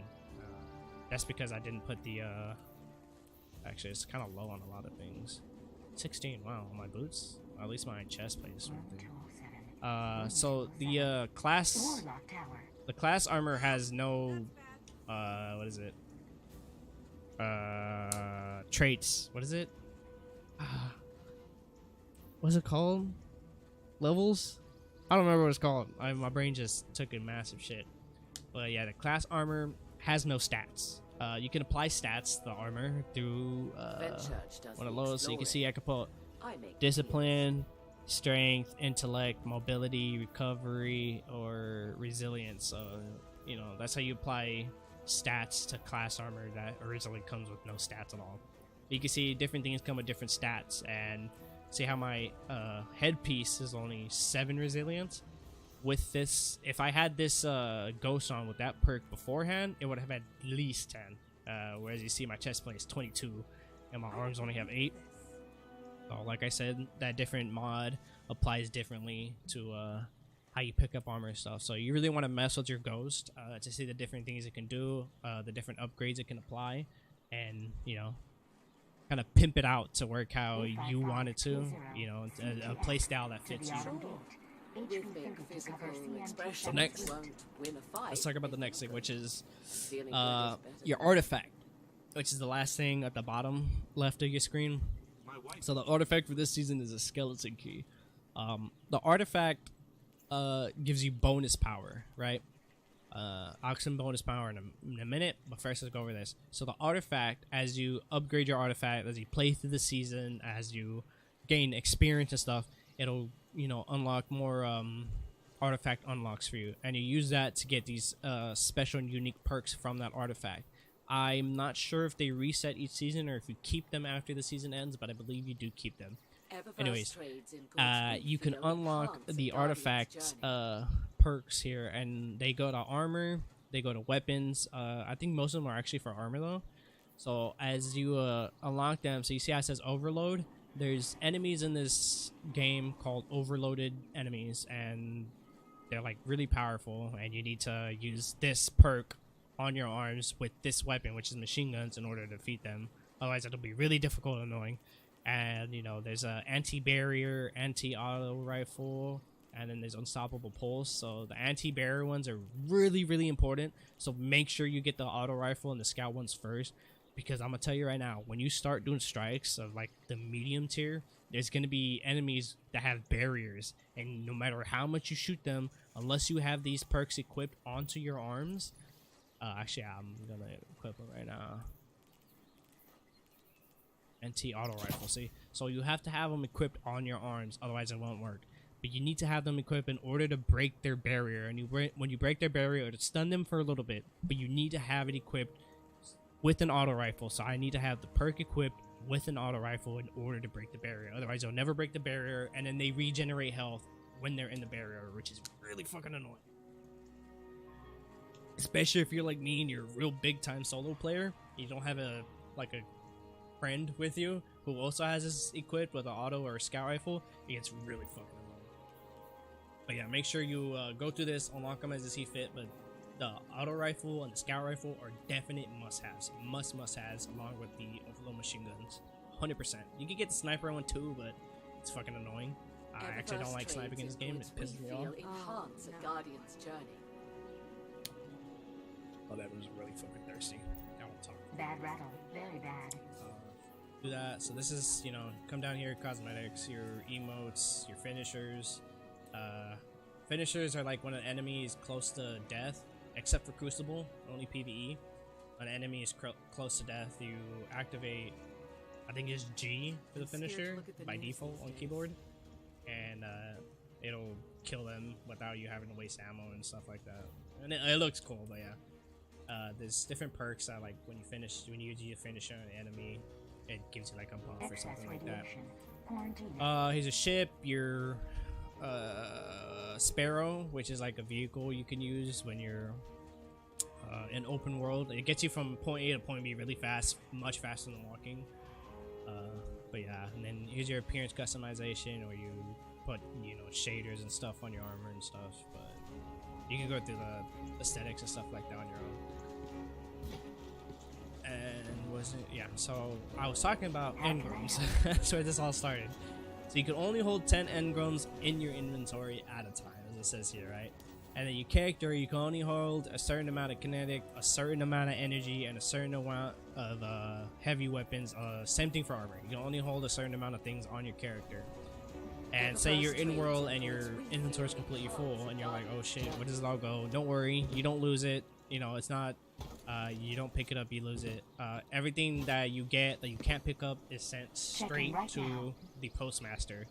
Speaker 1: That's because I didn't put the actually it's kind of low on a lot of things. 16. Wow, on my boots, at least my chest plate is so the class armor has no what is it, traits. What is it? What's it called? Levels? I don't remember what it's called. My brain just took a massive shit. But yeah, the class armor has no stats. You can apply stats to the armor through
Speaker 3: Fenchurch does
Speaker 1: one of
Speaker 3: the
Speaker 1: those. So you can see I can put
Speaker 3: I make
Speaker 1: discipline, strength, intellect, mobility, recovery, or resilience. So you know that's how you apply stats to class armor that originally comes with no stats at all. You can see different things come with different stats, and see how my headpiece is only 7 resilience. With this, if I had this ghost on with that perk beforehand, it would have had at least 10. Whereas you see my chest plate is 22, and my arms only have 8. So like I said, that different mod applies differently to how you pick up armor and stuff. So you really want to mess with your ghost to see the different things it can do, the different upgrades it can apply, and you know, kind of pimp it out to work how you want it to. You know, a play style that fits you.
Speaker 3: So
Speaker 1: next,
Speaker 3: won't win a fight.
Speaker 1: Let's talk about the next thing, which is
Speaker 3: Feeling good is better.
Speaker 1: your artifact, which is the last thing at the bottom left of your screen. So the artifact for this season is a skeleton key. The artifact gives you bonus power, right? I'll explain bonus power in a minute, but first let's go over this. So the artifact, as you upgrade your artifact, as you play through the season, as you gain experience and stuff, it'll, you know, unlock more artifact unlocks for you, and you use that to get these special and unique perks from that artifact. I'm not sure if they reset each season or if you keep them after the season ends, but I believe you do keep them.
Speaker 3: Eververse
Speaker 1: Anyways,
Speaker 3: trades in goods
Speaker 1: you can
Speaker 3: infinitely
Speaker 1: unlock
Speaker 3: enhance
Speaker 1: the
Speaker 3: a guardian's
Speaker 1: artifacts
Speaker 3: journey.
Speaker 1: perks here, and they go to armor, they go to weapons. I think most of them are actually for armor though. So as you unlock them, so you see how it says overload. There's enemies in this game called overloaded enemies, and they're like really powerful, and you need to use this perk on your arms with this weapon, which is machine guns, in order to defeat them. Otherwise it'll be really difficult and annoying. And you know, there's a anti-barrier, anti-auto rifle, and then there's unstoppable pulse. So the anti-barrier ones are really important, so make sure you get the auto rifle and the scout ones first, because I'm gonna tell you right now, when you start doing strikes of like the medium tier, there's gonna be enemies that have barriers, and no matter how much you shoot them, unless you have these perks equipped onto your arms, actually I'm gonna equip them right now. Anti-auto rifle, see? So you have to have them equipped on your arms, otherwise it won't work. But you need to have them equipped in order to break their barrier, and when you break their barrier, it'll stun them for a little bit, but you need to have it equipped with an auto rifle. So I need to have the perk equipped with an auto rifle in order to break the barrier. Otherwise they'll never break the barrier, and then they regenerate health when they're in the barrier, which is really fucking annoying. Especially if you're like me and you're a real big time solo player, you don't have a friend with you who also has this equipped with an auto or a scout rifle, it gets really fucking annoying. But yeah, make sure you go through this, unlock them as you see fit, but the auto rifle and the scout rifle are definite must-haves, must-haves, along with the overload machine guns. 100%. You can get the sniper one too, but it's fucking annoying. I actually don't like sniping in this game. It pisses me off.
Speaker 3: Enhance a guardian's journey.
Speaker 1: Oh, that was really fucking thirsty. I won't talk.
Speaker 8: Bad rattle. Very bad.
Speaker 1: Do that. So this is, you know, come down here, cosmetics, your emotes, your finishers. Finishers are like when an enemy is close to death, except for Crucible, only PvE. When an enemy is close to death, you activate, I think it's G for the finisher by default on keyboard, and it'll kill them without you having to waste ammo and stuff like that. And it looks cool, but yeah. There's different perks that, like, when you use your finisher on an enemy, it gives you like a buff or something like that. Here's a ship, your Sparrow, which is like a vehicle you can use when you're in open world. It gets you from point A to point B really fast, much faster than walking. But yeah, and then here's your appearance customization, where you put, you know, shaders and stuff on your armor and stuff. But you can go through the aesthetics and stuff like that on your own. And was it? Yeah. So I was talking about engrams. That's where this all started. So you can only hold 10 engrams in your inventory at a time, as it says here, right? And then your character, you can only hold a certain amount of kinetic, a certain amount of energy, and a certain amount of heavy weapons. Same thing for armor. You can only hold a certain amount of things on your character. And say you're in world and your inventory is completely full, and you're like, oh shit, where does it all go? Don't worry, you don't lose it. You know, it's not. You don't pick it up, you lose it. Everything that you get that you can't pick up is sent straight to the postmaster.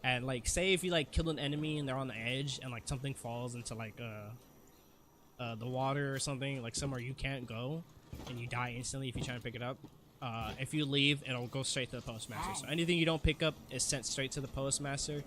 Speaker 1: And like, say if you like kill an enemy and they're on the edge, and like something falls into like the water or something, like somewhere you can't go, and you die instantly if you try to pick it up. If you leave, it'll go straight to the postmaster. So anything you don't pick up is sent straight to the postmaster,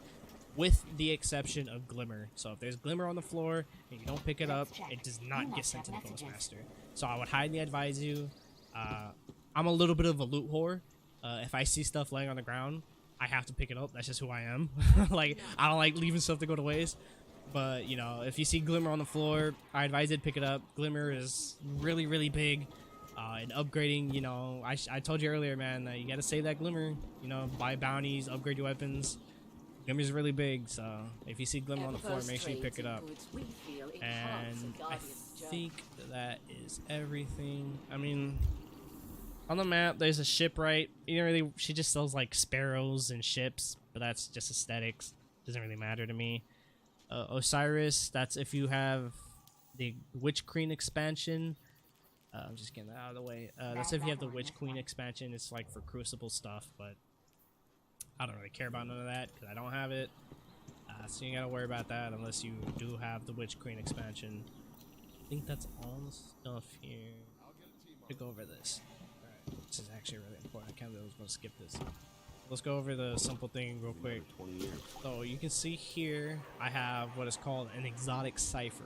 Speaker 1: with the exception of Glimmer. So if there's Glimmer on the floor and you don't pick it up, it does not get sent to the postmaster. So I would highly advise you. I'm a little bit of a loot whore. If I see stuff laying on the ground, I have to pick it up. That's just who I am. Like, I don't like leaving stuff to go to waste. But, you know, if you see Glimmer on the floor, I advise you to pick it up. Glimmer is really, really big. And upgrading, you know, I told you earlier, man, that you gotta save that Glimmer. You know, buy bounties, upgrade your weapons. Glimmer's really big, so if you see Glimmer on the floor, make sure you pick it up. And I think that is everything. I mean, on the map, there's a shipwright. You know, really, she just sells like sparrows and ships, but that's just aesthetics. Doesn't really matter to me. Osiris, that's if you have the Witch Queen expansion. I'm just getting that out of the way. That's if you have the Witch Queen expansion. It's like for Crucible stuff, but I don't really care about none of that because I don't have it. So you gotta worry about that unless you do have the Witch Queen expansion. I think that's all the stuff here. To go over this. Alright, this is actually really important. I can't believe I was gonna skip this. Let's go over the simple thing real quick. So you can see here I have what is called an exotic cipher.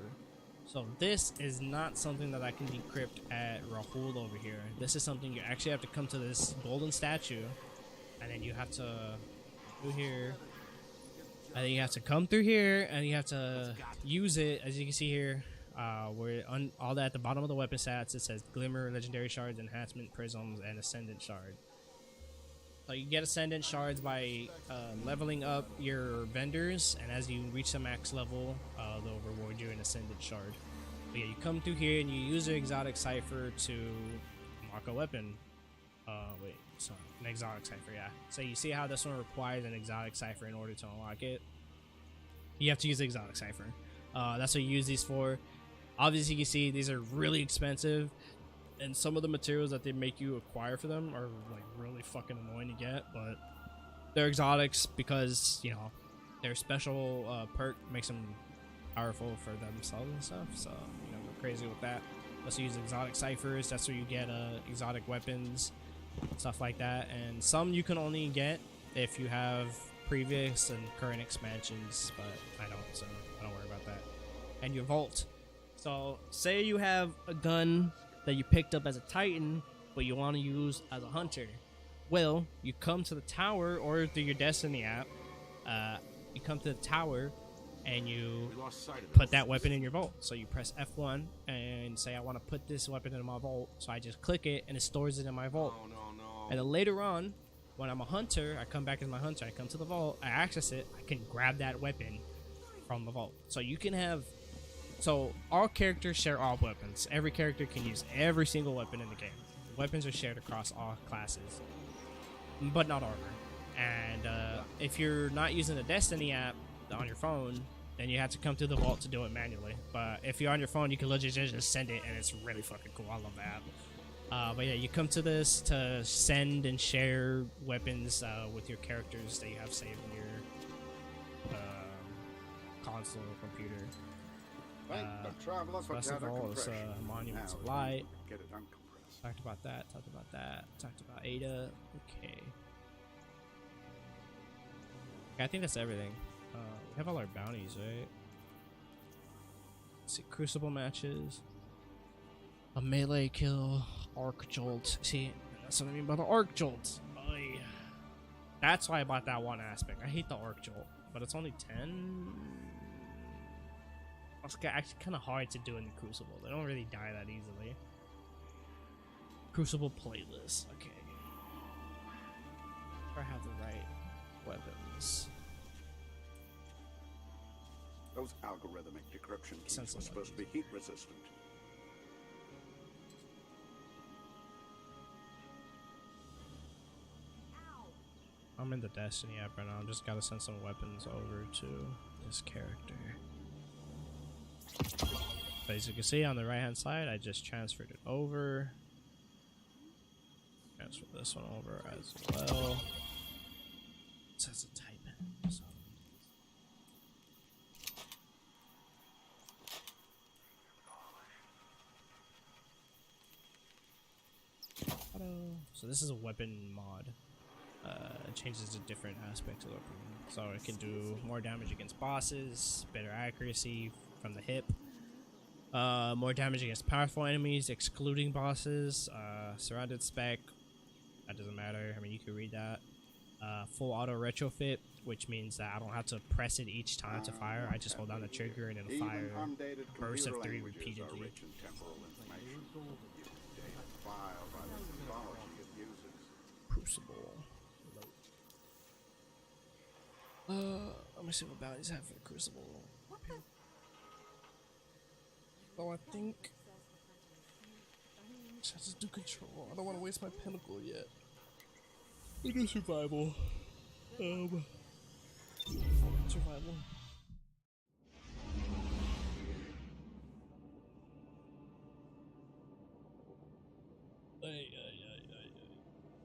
Speaker 1: So this is not something that I can decrypt at Rahul over here. This is something you actually have to come to this golden statue, and then you have to go here, and then you have to come through here, and you have to use it. As you can see here, where all that at the bottom of the weapon stats, it says Glimmer, Legendary Shards, Enhancement, Prisms, and Ascendant Shard. So you get Ascendant Shards by leveling up your vendors, and as you reach the max level, they'll reward you an Ascendant Shard. But yeah, you come through here and you use your exotic cipher to unlock a weapon. Wait, sorry, an exotic cipher, yeah. So you see how this one requires an exotic cipher in order to unlock it? You have to use the exotic cipher. That's what you use these for. Obviously, you can see these are really expensive. And some of the materials that they make you acquire for them are like really fucking annoying to get, but they're exotics because, you know, their special perk makes them powerful for themselves and stuff. So, you know, we're crazy with that. Also use exotic ciphers. That's where you get exotic weapons, stuff like that. And some you can only get if you have previous and current expansions, but I don't, so I don't worry about that. And your vault. So say you have a gun that you picked up as a Titan, but you want to use as a hunter. Well, you come to the tower, or through your Destiny app, you come to the tower, and you put that weapon in your vault. So you press F1 and say, I want to put this weapon in my vault. So I just click it, and it stores it in my vault. And then later on, when I'm a hunter, I come back as my hunter, I come to the vault, I access it, I can grab that weapon from the vault. So you can have... So, all characters share all weapons. Every character can use every single weapon in the game. Weapons are shared across all classes, but not armor. And if you're not using the Destiny app on your phone, then you have to come to the vault to do it manually. But if you're on your phone, you can literally just send it, and it's really fucking cool. I love that. But yeah, you come to this to send and share weapons with your characters that you have saved in your console or computer. First of all, it's Monuments of Light.
Speaker 6: Get it uncompressed.
Speaker 1: Talked about that. Talked about Ada. Okay. I think that's everything. We have all our bounties, right? Let's see, Crucible matches. A melee kill. Arc Jolt. See, that's what I mean by the Arc Jolt. Oy. That's why I bought that one aspect. I hate the Arc Jolt, but it's only 10. It's actually kind of hard to do in the Crucible. They don't really die that easily. Crucible playlist. Okay. I have the right weapons.
Speaker 6: Those algorithmic decryption keys were supposed to be heat resistant.
Speaker 1: I'm in the Destiny app right now. I just gotta send some weapons over to this character. But as you can see on the right hand side, I just transferred it over. Transfer this one over as well. It says a type. So. So this is a weapon mod. It changes the different aspects of the weapon. So it can do more damage against bosses, better accuracy from the hip, more damage against powerful enemies, excluding bosses, surrounded spec. That doesn't matter. I mean, you can read that. Full auto retrofit, which means that I don't have to press it each time to fire. I just hold down the trigger and it'll fire a burst of 3 repeatedly. Crucible. Let me see what bounties I have for the Crucible. Oh, I think I just do control. I don't want to waste my pinnacle yet. We do survival. Survival.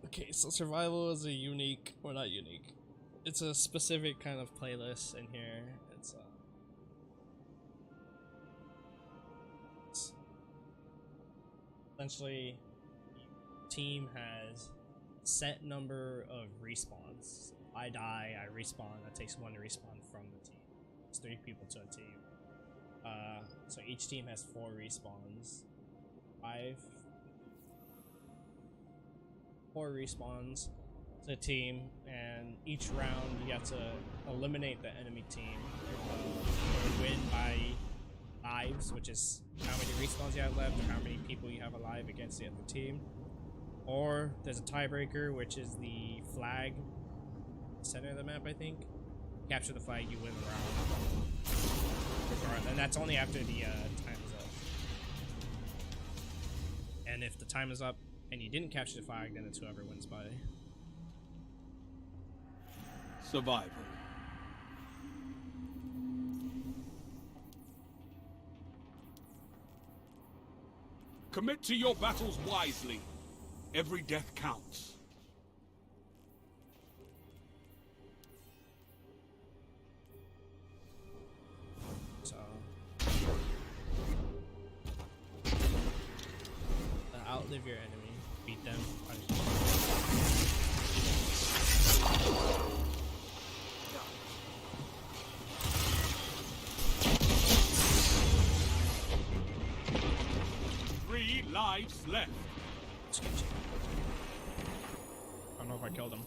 Speaker 1: Okay, so survival is a unique, or not unique. It's a specific kind of playlist in here. It's essentially team has set number of respawns. I die, I respawn. That takes 1 to respawn from the team. It's 3 people to a team. So each team has 4 respawns. 4 respawns to a team, and each round you have to eliminate the enemy team. Or win by lives, which is how many respawns you have left, or how many people you have alive against the other team. Or there's a tiebreaker, which is the flag center of the map, I think. Capture the flag, you win the round. And that's only after the time is up. And if the time is up and you didn't capture the flag, then it's whoever wins by.
Speaker 4: Survival. Commit to your battles wisely. Every death counts.
Speaker 1: So outlive your enemy, beat them.
Speaker 4: Three lives left.
Speaker 1: I don't know if I killed him.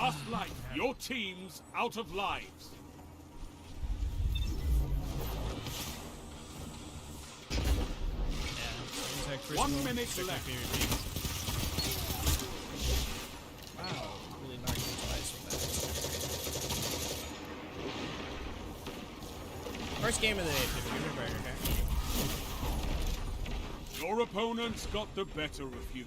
Speaker 4: Last life. Your team's out of lives.
Speaker 1: Yeah,
Speaker 4: 1 minute left.
Speaker 1: Wow, really knocked me twice with that. First game of the day, people. Give me a break, okay?
Speaker 4: Your opponents got the better of you.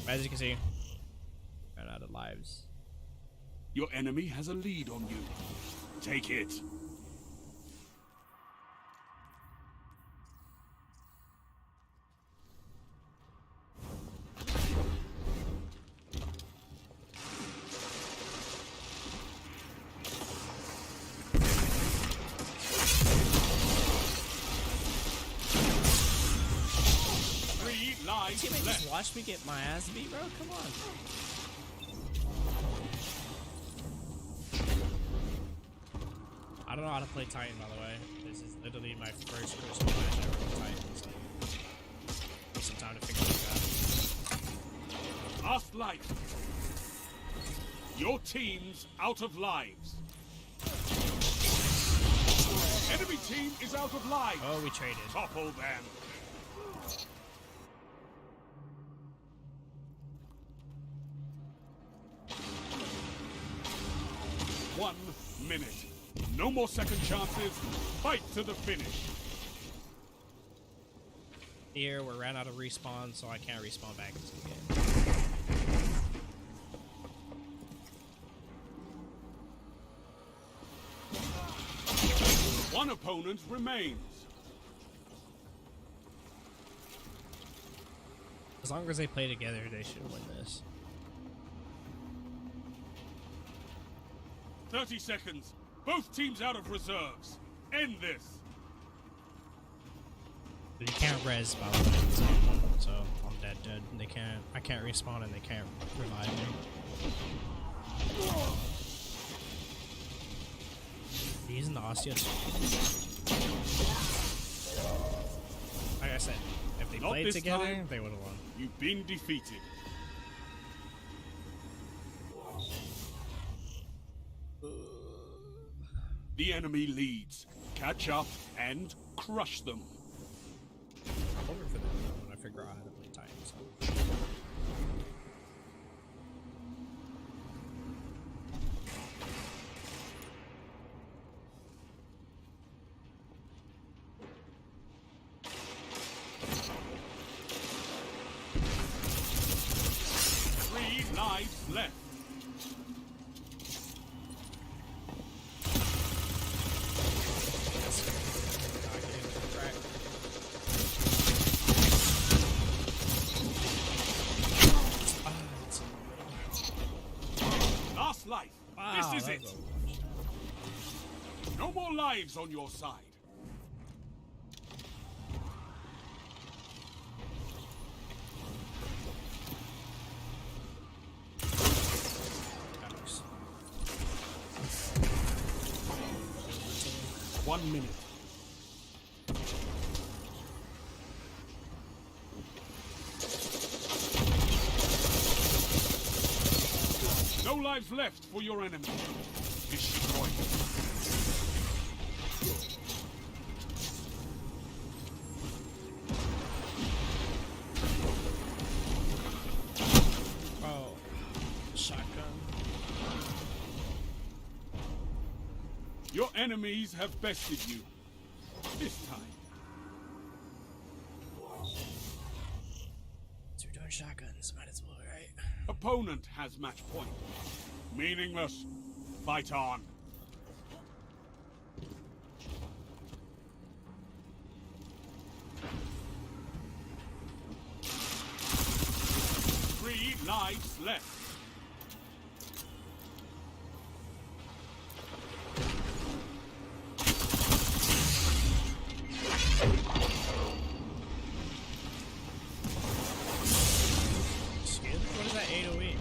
Speaker 1: As you can see, ran out of lives.
Speaker 4: Your enemy has a lead on you. Take it.
Speaker 1: Teammate just watched me get my ass beat, bro. Come on. I don't know how to play Titan, by the way. This is literally my first Crucible match ever with Titan, so need some time to figure this out.
Speaker 4: Last life. Your team's out of lives. Enemy team is out of lives.
Speaker 1: Oh, we traded.
Speaker 4: Topple them. 1 minute. No more second chances. Fight to the finish.
Speaker 1: Here, we ran out of respawn, so I can't respawn back into the game.
Speaker 4: One opponent remains.
Speaker 1: As long as they play together, they should win this.
Speaker 4: 30 seconds. Both teams out of reserves. End this.
Speaker 1: But you can't res by the way, so I'm dead. They can't. I can't respawn and they can't revive me. He's in the Osteos. Like I said, if they
Speaker 4: Not
Speaker 1: played
Speaker 4: this
Speaker 1: together,
Speaker 4: time.
Speaker 1: they would have won.
Speaker 4: You've been defeated. The enemy leads. Catch up and crush them.
Speaker 1: I'm hoping for them when I figure out how to play Titans. So.
Speaker 4: Three lives left. Last life.
Speaker 1: Wow,
Speaker 4: This is
Speaker 1: that was
Speaker 4: it.
Speaker 1: a-
Speaker 4: No more lives on your side.
Speaker 1: that was-
Speaker 4: 1 minute. No lives left for your enemy. Destroy it.
Speaker 1: Oh, shotgun.
Speaker 4: Your enemies have bested you. This time.
Speaker 1: So we're doing shotguns. Might as well, right?
Speaker 4: Opponent has match point. Meaningless. Fight on. Three lives left.
Speaker 1: Excuse me? What is that 808?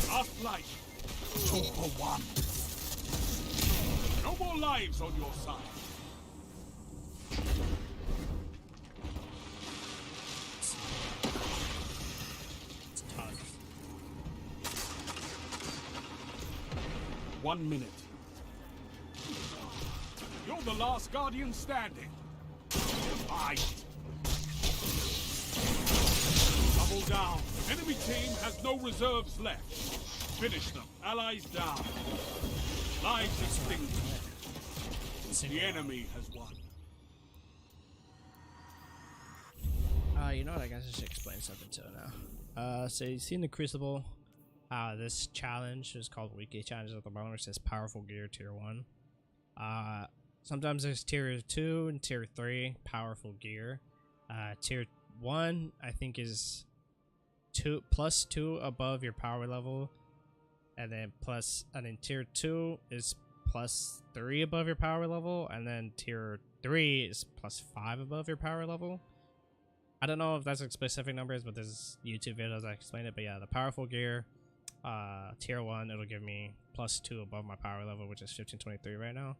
Speaker 4: Last life. 2 for 1. No more lives on your side.
Speaker 1: It's tough.
Speaker 4: 1 minute. You're the last Guardian standing. Fight. Double down. Enemy team has no reserves left. Finish them. Allies down. Lives extinguished. The enemy has won.
Speaker 1: You know what? I guess I should explain something to it now. So you see in the Crucible, this challenge is called Weekly Challenge at the bottom. It says Powerful Gear Tier 1. Sometimes there's Tier 2 and Tier 3 Powerful Gear. Tier 1, I think, is +2 above your power level. And then Tier 2 is +3 above your power level. And then Tier 3 is +5 above your power level. I don't know if that's like specific numbers, but there's YouTube videos that explain it. But yeah, the powerful gear, tier 1, it'll give me +2 above my power level, which is 1523 right now.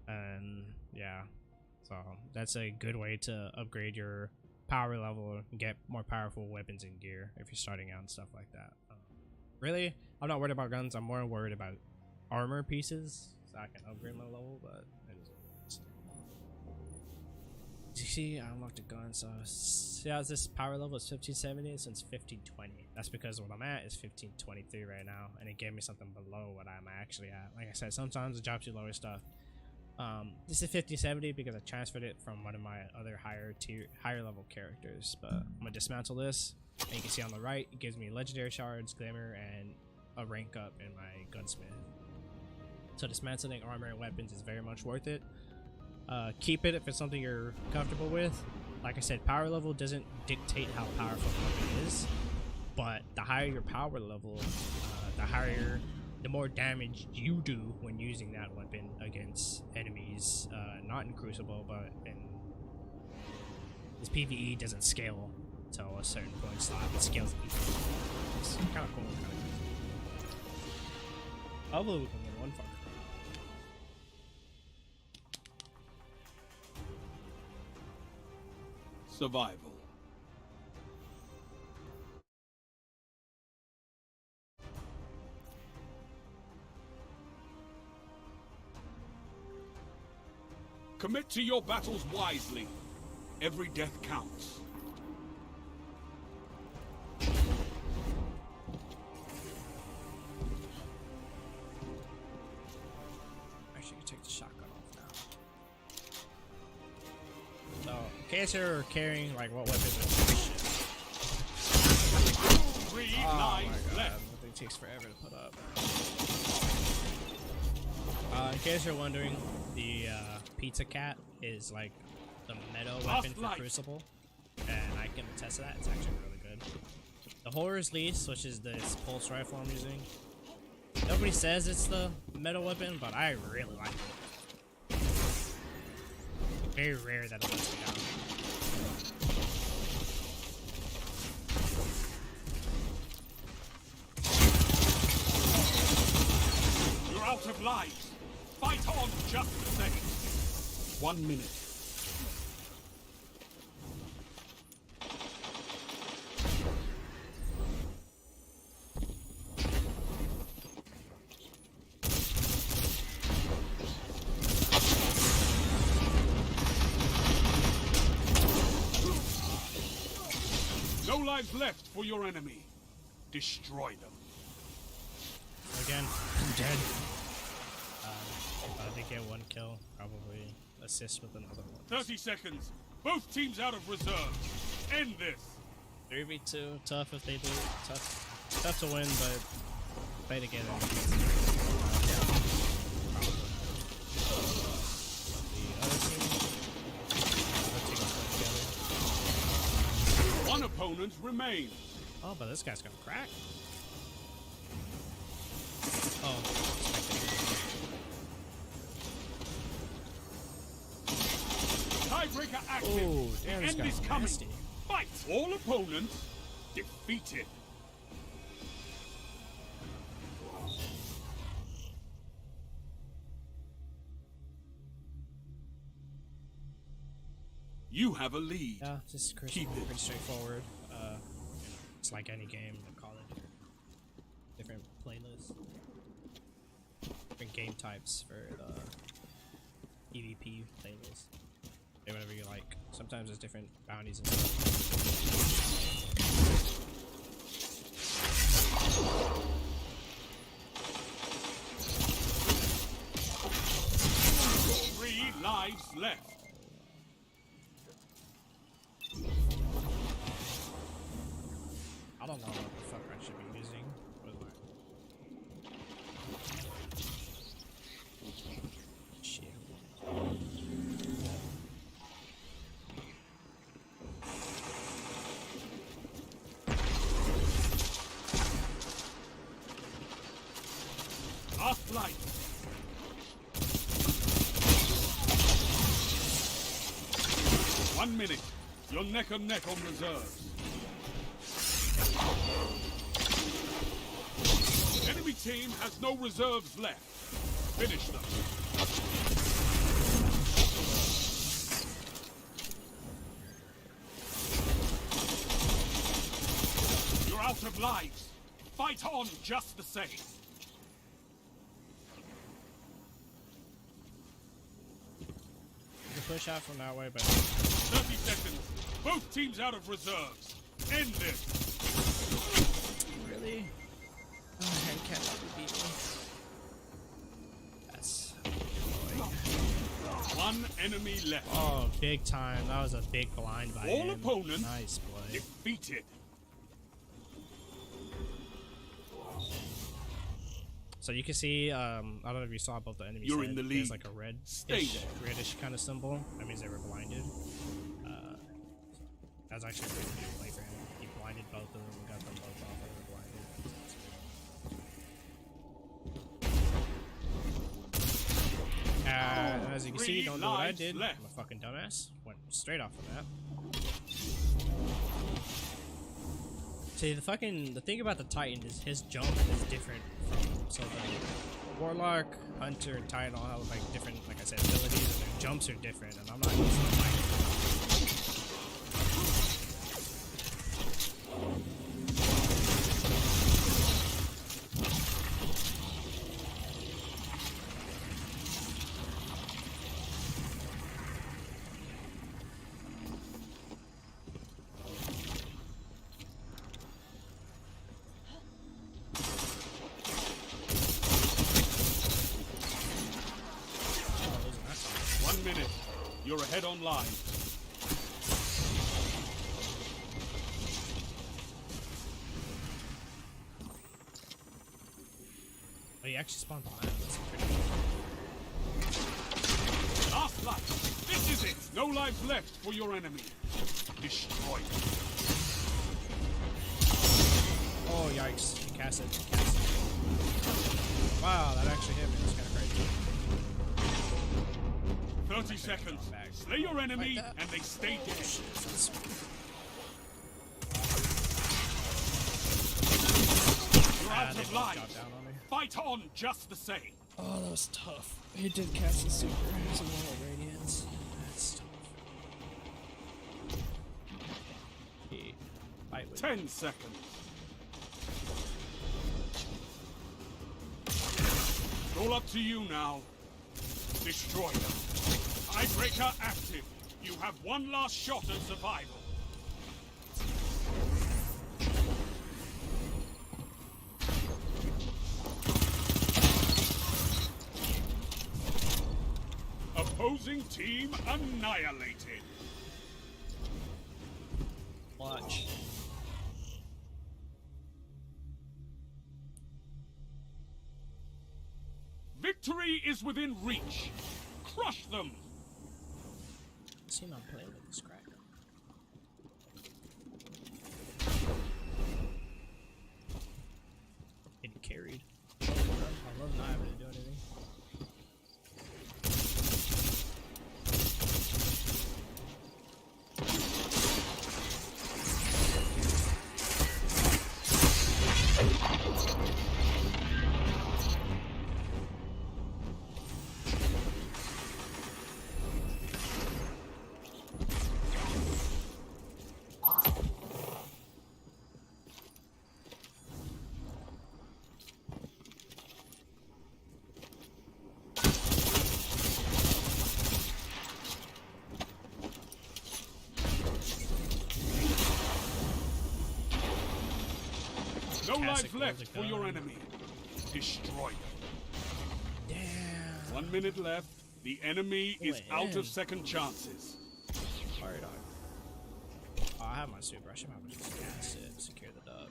Speaker 1: And yeah, so that's a good way to upgrade your power level and get more powerful weapons and gear if you're starting out and stuff like that. Really, I'm not worried about guns. I'm more worried about armor pieces, so I can upgrade my level. But You see, I unlocked a gun, so see how this power level is 1570 since 1520. That's because what I'm at is 1523 right now, and it gave me something below what I'm actually at. Like I said, sometimes it drops you lower stuff. This is 1570 because I transferred it from one of my other higher level characters. But I'm gonna dismantle this, and you can see on the right, it gives me legendary shards, glamour, and a rank up in my gunsmith. So dismantling armor and weapons is very much worth it. Keep it if it's something you're comfortable with. Like I said, power level doesn't dictate how powerful a weapon is, but the higher your power level, the more damage you do when using that weapon against enemies. Not in Crucible, but in this PvE doesn't scale to a certain point slot. It scales easily. It's kind of cool, kind of crazy. Although we can get one far.
Speaker 4: Survival. Commit to your battles wisely. Every death counts.
Speaker 1: Actually, you take the shotgun off now. So, in case you're carrying, like, what weapons are shit.
Speaker 4: 3
Speaker 1: Oh my
Speaker 4: lives
Speaker 1: god,
Speaker 4: left.
Speaker 1: it takes forever to put up. In case you're wondering, the Pizza Cat is like the meta weapon for Crucible, and I can attest to that. It's actually really good. The Horror's Lease, which is this pulse rifle I'm using, nobody says it's the meta weapon, but I really like it. Very rare that it lets me down.
Speaker 4: You're out of lives. Fight on just the same. 1 minute. No lives left for your enemy. Destroy them.
Speaker 1: Again, I'm dead. If I did get one kill, probably assist with another one.
Speaker 4: 30 seconds. Both teams out of reserve. End this.
Speaker 1: 3v2, tough if they do. Tough to win, but play together. The other team, play together.
Speaker 4: One opponent remains.
Speaker 1: Oh, but this guy's gonna crack. Oh,
Speaker 4: Tiebreaker active.
Speaker 1: oh, damn,
Speaker 4: the
Speaker 1: this
Speaker 4: end is
Speaker 1: guy's
Speaker 4: coming.
Speaker 1: nasty.
Speaker 4: Fight. All opponents defeated. You have a lead.
Speaker 1: Yeah, this is
Speaker 4: Keep it.
Speaker 1: pretty straightforward. It's like any game in college. Different playlists, different game types for the EVP playlist. Do whatever you like. Sometimes there's different bounties and stuff.
Speaker 4: 3 lives left.
Speaker 1: I don't know what the fuck I should be using. Shit.
Speaker 4: Last flight. One minute. You're neck and neck on reserves. Enemy team has no reserves left. Finish them. You're out of lives. Fight on just the same.
Speaker 1: You can push out from that way, but
Speaker 4: 30 seconds. Both teams out of reserves. End it.
Speaker 1: Really? Oh, handicap beat me. That's
Speaker 4: One enemy left.
Speaker 1: oh, big time. That was a big blind by
Speaker 4: All
Speaker 1: him.
Speaker 4: opponents
Speaker 1: Nice play.
Speaker 4: defeated.
Speaker 1: So you can see, I don't know if you saw both the enemies.
Speaker 4: You're in the
Speaker 1: There's
Speaker 4: lead.
Speaker 1: like a
Speaker 4: Stay there.
Speaker 1: reddish kind of symbol. That means they were blinded. That's actually a pretty good play for him. He blinded both of them and got them both off. They were blinded. As you can see, don't know what I
Speaker 4: lives
Speaker 1: did.
Speaker 4: left.
Speaker 1: I'm a fucking dumbass. Went straight off of that. See, the thing about the Titan is his jump is different from so the Warlock, Hunter, and Titan all have like different, like I said, abilities, and their jumps are different, and I'm not used to the Titan.
Speaker 4: You're ahead on line.
Speaker 1: Oh, he actually spawned on that. That's pretty cool.
Speaker 4: Last life. This is it. No lives left for your enemy. Destroy it.
Speaker 1: Oh, yikes. He cast it. Wow, that actually hit me. That's kind of crazy.
Speaker 4: 30 seconds. Slay your enemy and they stay dead. You're out of lives. Fight on just the same.
Speaker 1: Oh, that was tough. He did cast the super. It's a lot of radiance. That's tough. He fight with
Speaker 4: 10 seconds. It's all up to you now. Destroy them. Tiebreaker active. You have one last shot at survival. Opposing team annihilated.
Speaker 1: Watch.
Speaker 4: Victory is within reach. Crush them.
Speaker 1: See, I'm playing with this cracker. Getting carried. I love not having to do anything.
Speaker 4: No lives left for your enemy. Destroy them.
Speaker 1: Damn.
Speaker 4: 1 minute left. The enemy is out of second chances.
Speaker 1: Alright, dog. Oh, I have my super. I should have just cast it. Secure the dub.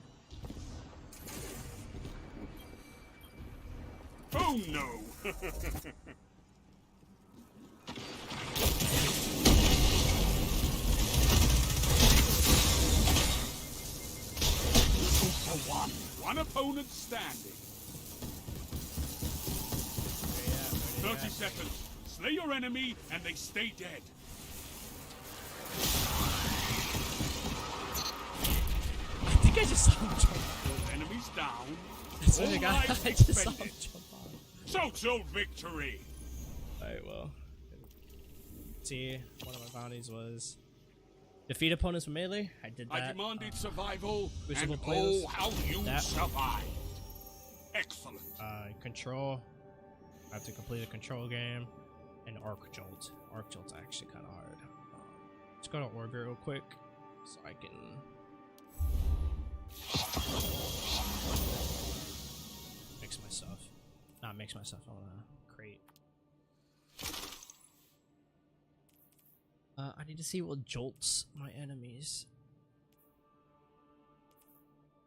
Speaker 4: Oh no! One opponent standing. 30 seconds. Slay your enemy and they stay dead.
Speaker 1: I think I just saw him jump.
Speaker 4: Both enemies down.
Speaker 1: I swear to
Speaker 4: All
Speaker 1: God,
Speaker 4: lives
Speaker 1: I just saw him
Speaker 4: expended.
Speaker 1: jump on.
Speaker 4: Total victory.
Speaker 1: Alright, well. See, one of my bounties was defeat opponents with melee. I did that.
Speaker 4: I demanded survival,
Speaker 1: Crucible
Speaker 4: and
Speaker 1: playlist.
Speaker 4: oh, how you
Speaker 1: That.
Speaker 4: survived. Excellent.
Speaker 1: Control. I have to complete a control game. And Arc Jolt. Arc Jolt's actually kind of hard. Let's go to orbit real quick so I can mix my stuff. Not mix my stuff, I wanna crate. I need to see what jolts my enemies.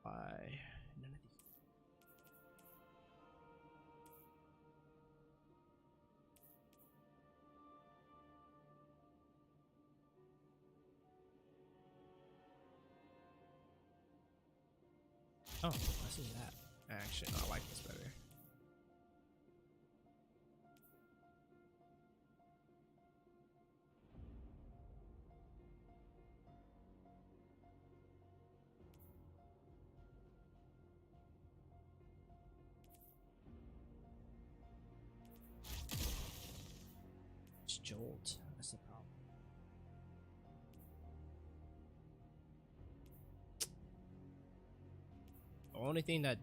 Speaker 1: By none of these. Oh, I see that. Actually, no, I like this better. It's Jolt. That's the problem. The only thing that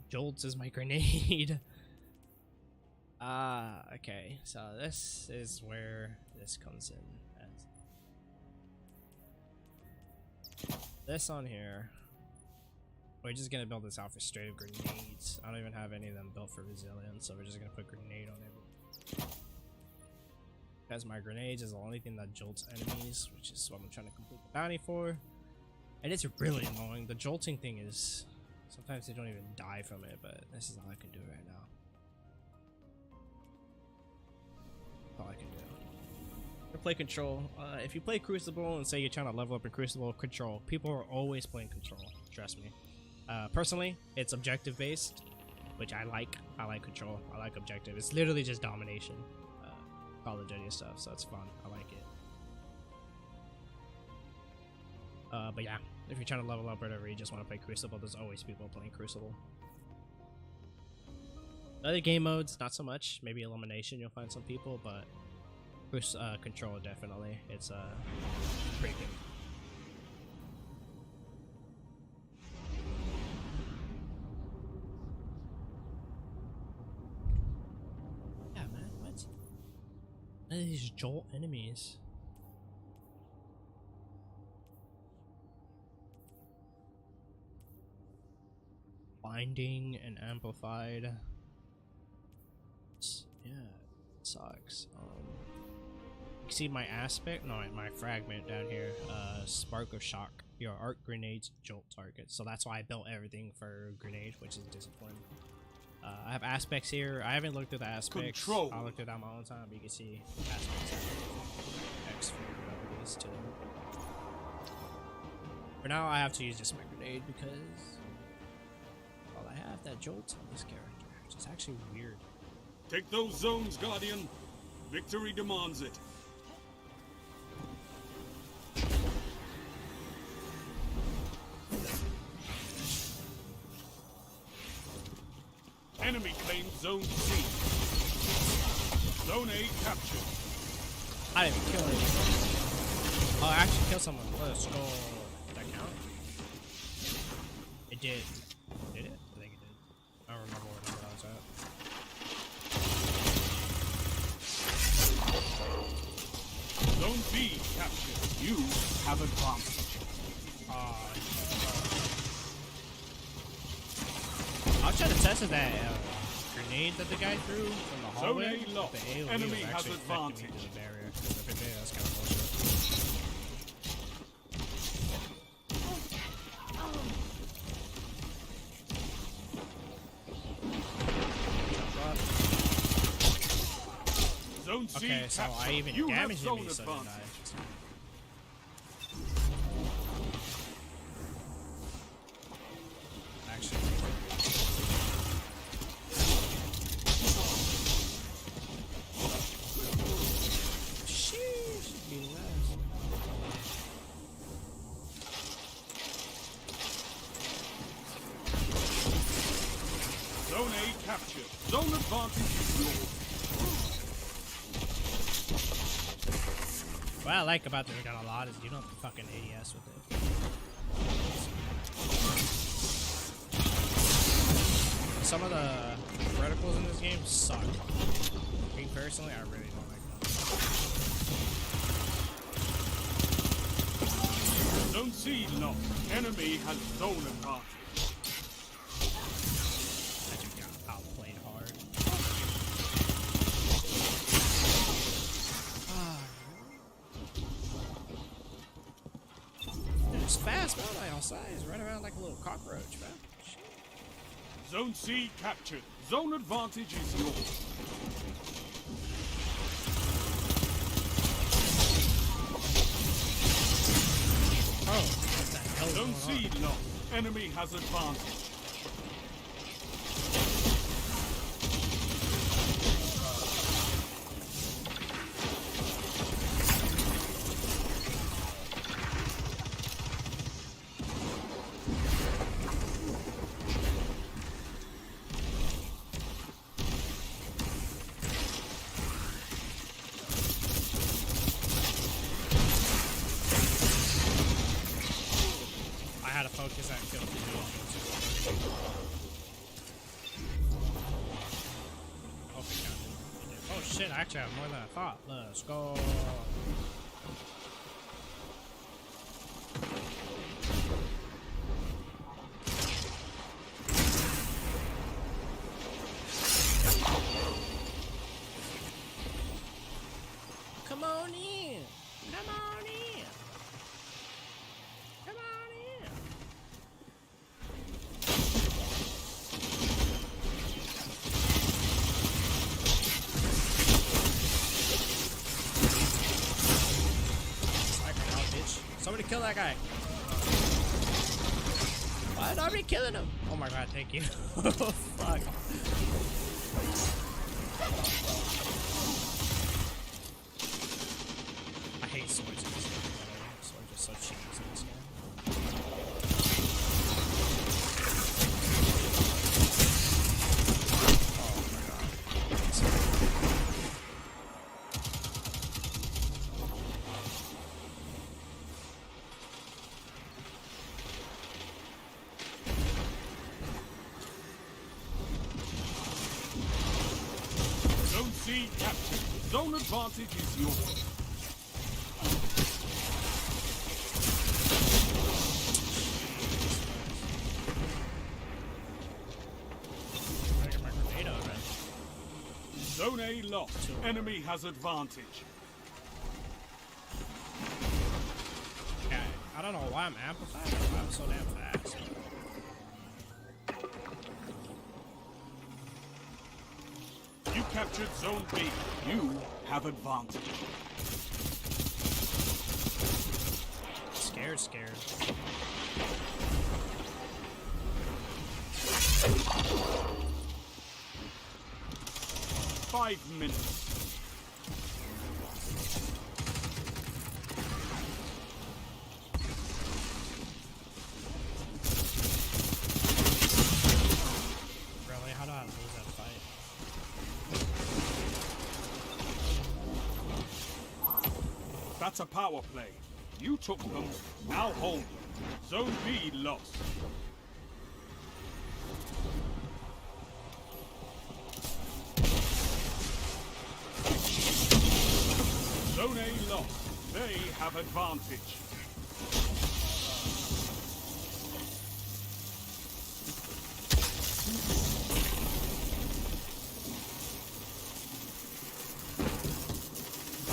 Speaker 1: jolts is my grenade. Okay. So this is where this comes in. This on here. We're just gonna build this out for straight up grenades. I don't even have any of them built for resilience, so we're just gonna put grenade on everything. Because my grenades is the only thing that jolts enemies, which is what I'm trying to complete the bounty for. And it's really annoying. The jolting thing is... sometimes they don't even die from it, but this is all I can do right now. All I can do. To play Control, if you play Crucible and say you're trying to level up in Crucible Control, people are always playing Control, trust me. Personally, it's objective based, which I like. I like Control. I like objective. It's literally just domination. Call of Duty stuff, so it's fun. I like it. But yeah, if you're trying to level up or whatever, you just want to play Crucible, there's always people playing Crucible. Other game modes, not so much. Maybe Elimination, you'll find some people, but Control definitely. It's pretty good. Yeah, man, what? None of these jolt enemies. Binding and amplified. Yeah, it sucks. You see my aspect? No, my fragment down here. Spark of shock. Your arc grenades jolt targets. So that's why I built everything for grenade, which is discipline. I have aspects here. I haven't looked at the aspects.
Speaker 4: Control.
Speaker 1: I'll look at that my own time, but you can see aspects. X for whatever it is too. For now, I have to use just my grenade because I have that jolt on this character, which is actually weird.
Speaker 4: Take those zones, Guardian. Victory demands it. Enemy claimed Zone C. Zone A captured.
Speaker 1: I didn't even kill anyone. Oh, I actually killed someone. Let's go. Did that count? It did. Did it? I think it did. I don't remember what number I was at.
Speaker 4: Zone B captured. You have advanced.
Speaker 1: I was trying to test that grenade that the guy threw from the hallway.
Speaker 4: Zone A locked.
Speaker 1: The AoE
Speaker 4: Enemy
Speaker 1: was
Speaker 4: has
Speaker 1: actually affecting me
Speaker 4: advantage.
Speaker 1: through the barrier. If it did, that's kind of bullshit.
Speaker 4: Zone C
Speaker 1: Okay, so
Speaker 4: captured.
Speaker 1: I even
Speaker 4: You have
Speaker 1: damaged
Speaker 4: zone
Speaker 1: him, so didn't I?
Speaker 4: advantage.
Speaker 1: Actually. Sheesh, beating ass.
Speaker 4: Zone A captured. Zone advantage is yours.
Speaker 1: What I like about this gun a lot is you don't fucking ADS with it. Some of the reticles in this game suck. Me personally, I really don't like them.
Speaker 4: Zone C lost. Enemy has zone advantage.
Speaker 1: I just got outplayed hard. It's fast, man. Like outside, he's running around like a little cockroach, man. Shit.
Speaker 4: Zone C captured. Zone advantage is yours.
Speaker 1: Oh, what the hell is
Speaker 4: Zone
Speaker 1: going
Speaker 4: C
Speaker 1: on?
Speaker 4: lost. Enemy has advantage.
Speaker 1: I had to focus and kill the Oh shit, I actually have more than I thought. Let's go. Come on in. Come on in. Come on in. Somebody kill that guy. Why is nobody killing him? Oh my god, thank you. Fuck. I hate swords in this game, by the way. Swords are so cheap in this game. Oh my god.
Speaker 4: Zone C captured. Zone advantage is yours.
Speaker 1: I get my grenade out, man.
Speaker 4: Zone A lost. Enemy has advantage.
Speaker 1: Okay, I don't know why I'm amplifying, but why I'm so damn fast.
Speaker 4: You captured Zone B. You have advantage.
Speaker 1: Scared.
Speaker 4: 5 minutes.
Speaker 1: Really? How do I lose that fight?
Speaker 4: That's a power play. You took them, now hold them. Zone B lost. Zone A lost. They have advantage.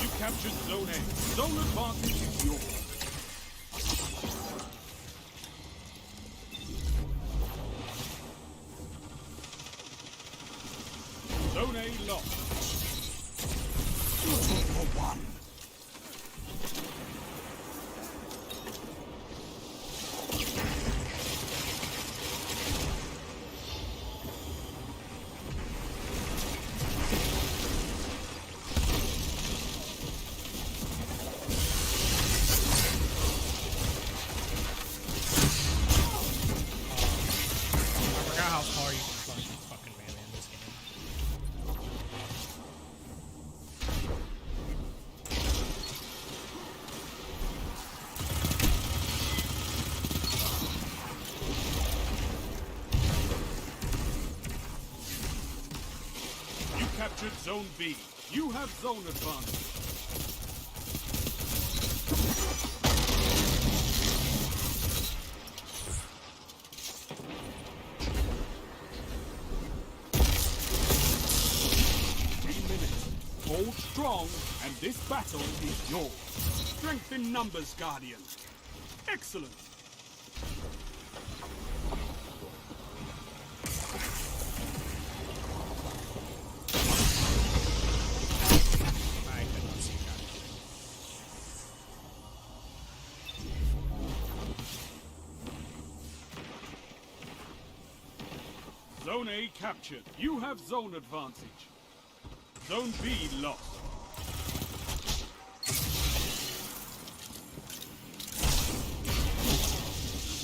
Speaker 4: You captured Zone A. Zone advantage is yours. Zone A lost. 2 for 1.
Speaker 1: I forgot how far you can punch with fucking melee in this game.
Speaker 4: You captured Zone B. You have zone advantage. strong, and this battle is yours. Strength in numbers, Guardian. Excellent.
Speaker 1: I could not see that.
Speaker 4: Zone A captured. You have zone advantage. Zone B lost.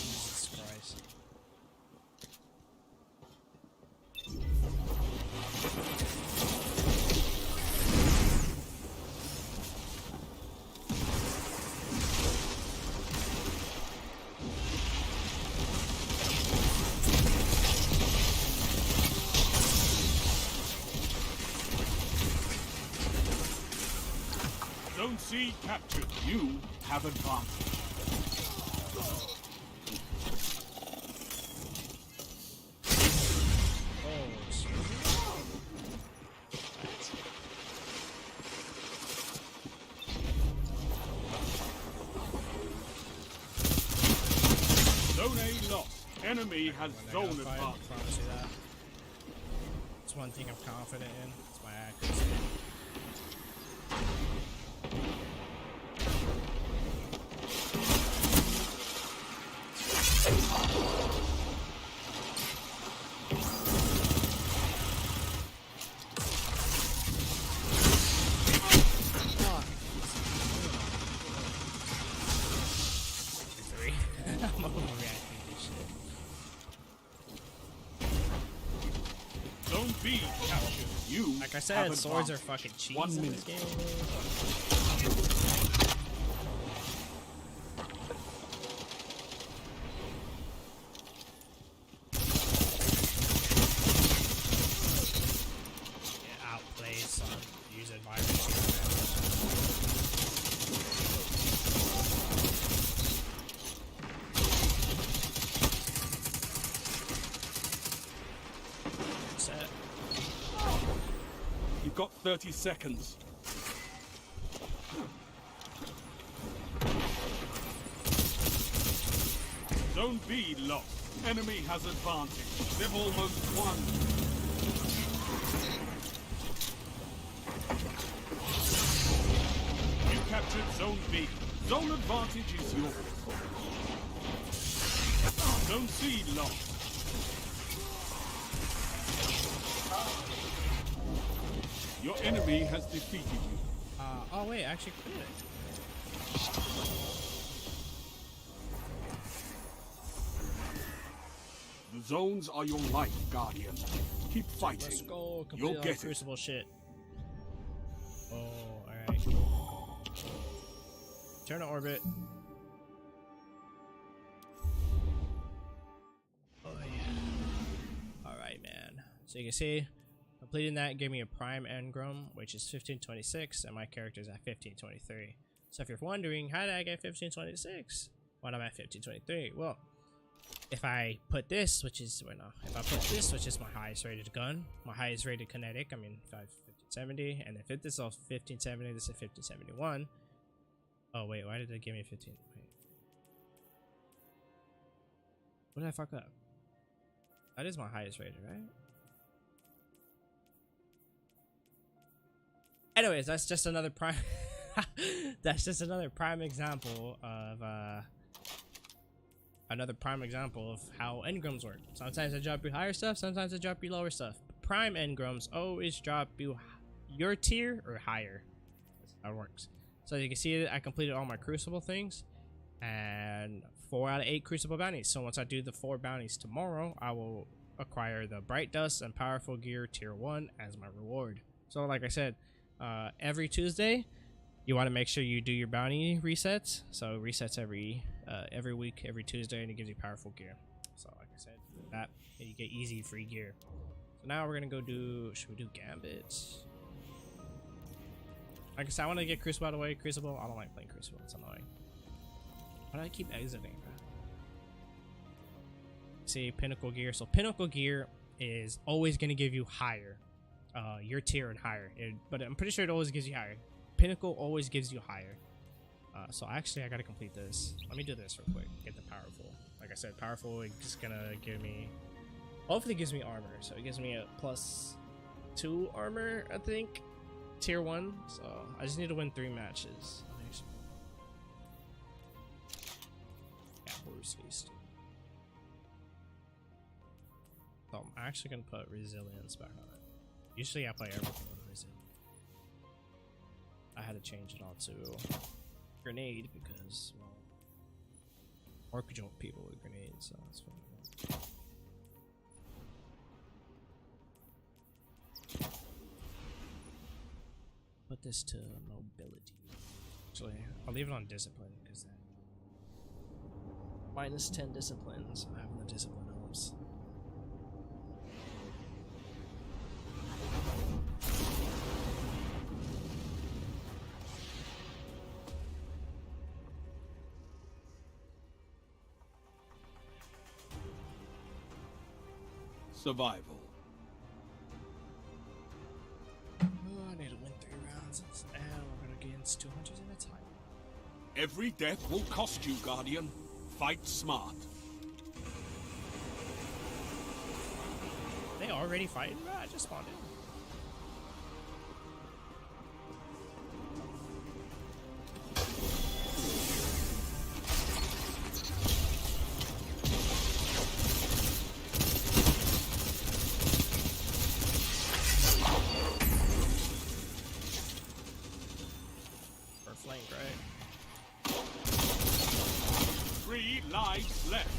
Speaker 1: Jesus Christ.
Speaker 4: Zone C captured. You have advantage.
Speaker 1: Oh, shit.
Speaker 4: Zone A lost. Enemy has zone
Speaker 1: I
Speaker 4: advantage.
Speaker 1: promise you that. It's one thing I'm confident in. It's my accuracy. Victory. I'm overreacting to this shit.
Speaker 4: Zone B captured. You
Speaker 1: Like I said,
Speaker 4: have
Speaker 1: swords are
Speaker 4: advantage.
Speaker 1: fucking cheese
Speaker 4: 1
Speaker 1: in
Speaker 4: minute.
Speaker 1: this game. Get outplayed, son. Use environment. Set.
Speaker 4: You've got 30 seconds. Zone B lost. Enemy has advantage. They've almost won. You captured Zone B. Zone advantage is yours. Zone C lost. Your enemy has defeated you.
Speaker 1: Oh wait, I actually could.
Speaker 4: The zones are your life, Guardian. Keep fighting.
Speaker 1: Let's go. Complete
Speaker 4: You'll
Speaker 1: all
Speaker 4: get it.
Speaker 1: Crucible shit. Oh, alright. Turn to orbit. Oh yeah. Alright, man. So you can see, completing that gave me a prime engram, which is 1526, and my character's at 1523. So if you're wondering, how did I get 1526 when I'm at 1523? Well, if I put this, which is, well, no, if I put this, which is my highest rated gun, my highest rated kinetic, I mean, 1570, and if this is also 1570, this is 1571. Oh, wait, why did it give me 15? Wait. What did I fuck up? That is my highest rated, right? Anyways, that's just another prime. That's just another prime example of how engrams work. Sometimes I drop you higher stuff, sometimes I drop you lower stuff. Prime engrams always drop you your tier or higher. That's how it works. So you can see I completed all my crucible things and 4 out of 8 crucible bounties. So once I do the 4 bounties tomorrow, I will acquire the bright dust and powerful gear tier 1 as my reward. So like I said, every Tuesday you want to make sure you do your bounty resets. So it resets every week, every Tuesday, and it gives you powerful gear. So like I said, that and you get easy free gear. So now we're gonna go do, should we do gambits? Like I said, I want to get Crucible out of the way. Crucible, I don't like playing Crucible, it's annoying. Why do I keep exiting, bro? See, pinnacle gear. So pinnacle gear is always gonna give you higher. your tier and higher. But I'm pretty sure it always gives you higher. Pinnacle always gives you higher. So actually, I gotta complete this. Let me do this real quick. Get the powerful. Like I said, powerful is just gonna give me. Hopefully, it gives me armor. So it gives me a +2 armor, I think. Tier 1. So I just need to win 3 matches. Yeah, horse feast. So I'm actually gonna put resilience back on it. Usually I play everything with resilience. I had to change it all to grenade because, well, or could jump people with grenades, so that's fine. Put this to mobility. Actually, I'll leave it on discipline because that -10 disciplines. Having the discipline helps.
Speaker 4: Survival.
Speaker 1: Oh, I need to win 3 rounds. And we're gonna get into 200 in a time.
Speaker 4: Every death will cost you, Guardian. Fight smart.
Speaker 1: They already fighting? Bro, I just spawned in. For flank, right?
Speaker 4: 3 lives left.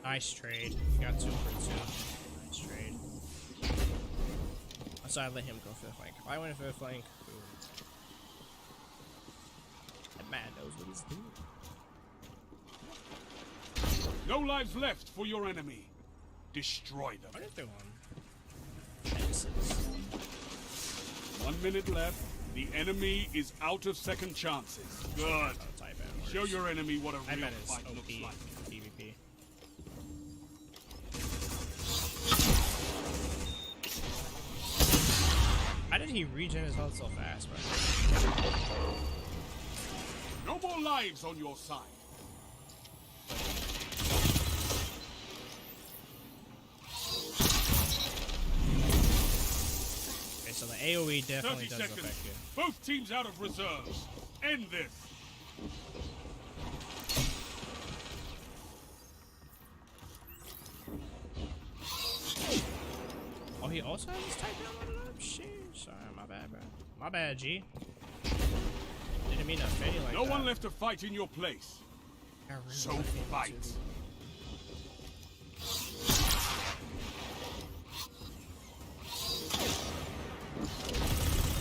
Speaker 1: Nice trade. You got 2 for 2. Nice trade. So I let him go 5th flank. If I went 5th flank, that man knows what he's doing.
Speaker 4: No lives left for your enemy. Destroy them.
Speaker 1: What if they're on? Nemesis.
Speaker 4: 1 minute left. The enemy is out of second chances. Good.
Speaker 1: Oh, Taipan
Speaker 4: Show
Speaker 1: works.
Speaker 4: your enemy what a real
Speaker 1: Taipan is
Speaker 4: fight
Speaker 1: OP
Speaker 4: looks like.
Speaker 1: PvP. How did he regen his health so fast, bro?
Speaker 4: No more lives on your side.
Speaker 1: Okay, so the AoE definitely
Speaker 4: 30
Speaker 1: does
Speaker 4: seconds.
Speaker 1: affect you.
Speaker 4: Both teams out of reserves. End this.
Speaker 1: Oh, he also has his type down loaded up? Sheesh. Sorry, my bad, bro. My bad, G. Didn't mean to offend you like
Speaker 4: No
Speaker 1: that.
Speaker 4: one left to fight in your place.
Speaker 1: I really
Speaker 4: So
Speaker 1: love him,
Speaker 4: fight.
Speaker 1: too.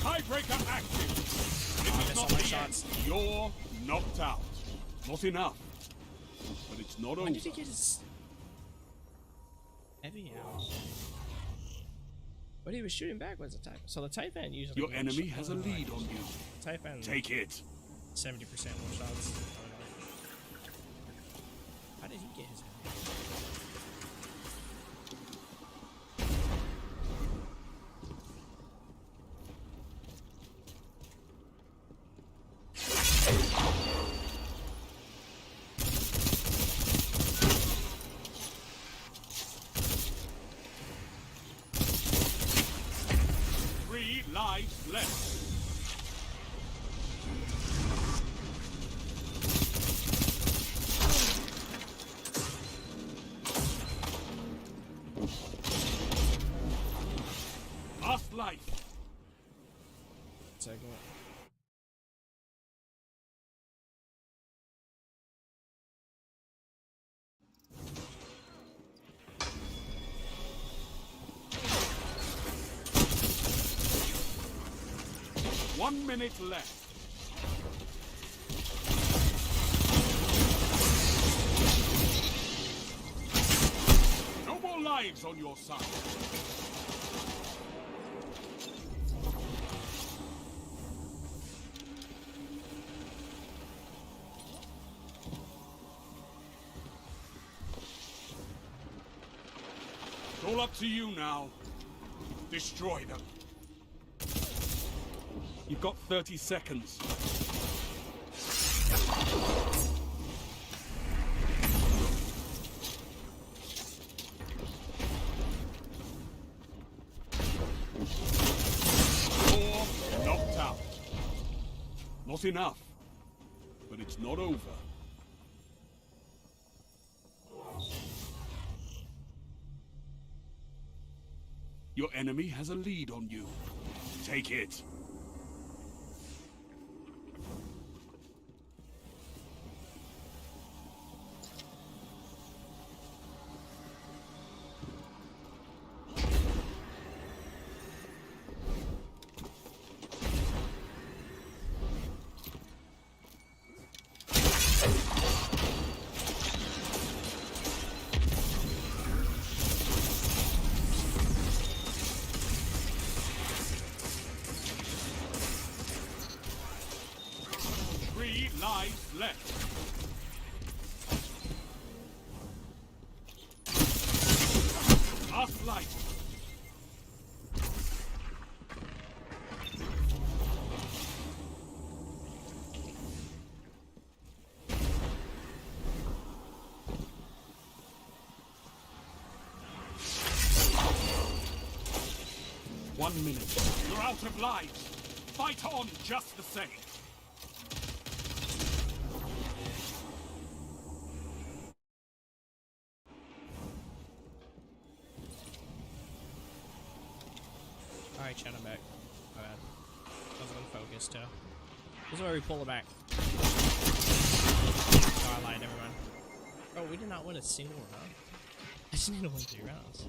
Speaker 4: Tiebreaker active. This
Speaker 1: missed
Speaker 4: is
Speaker 1: all
Speaker 4: not
Speaker 1: my
Speaker 4: the
Speaker 1: shots.
Speaker 4: end. You're knocked out. Not enough. But it's not
Speaker 1: When
Speaker 4: over.
Speaker 1: did he get his heavy out? But he was shooting back was the type. So the Typhon usually.
Speaker 4: Your
Speaker 1: gets
Speaker 4: enemy
Speaker 1: shot-
Speaker 4: has a lead on you.
Speaker 1: Typhon
Speaker 4: Take it.
Speaker 1: 70% more shots. How did he get his heavy?
Speaker 4: Three lives left. Last life.
Speaker 1: Second.
Speaker 4: One minute left. No more lives on your side. all up to you now. Destroy them. You've got 30 seconds. Four knocked out. Not enough, but it's not over. Your enemy has a lead on you. Take it. Lives left. Last light. One minute. You're out of lives. Fight on just the same.
Speaker 1: Alright, chat, I'm back. My bad. I was unfocused too. This is where we pull it back. Oh, I lied, never mind. Oh, we did not win a single round. I just need to win 3 rounds.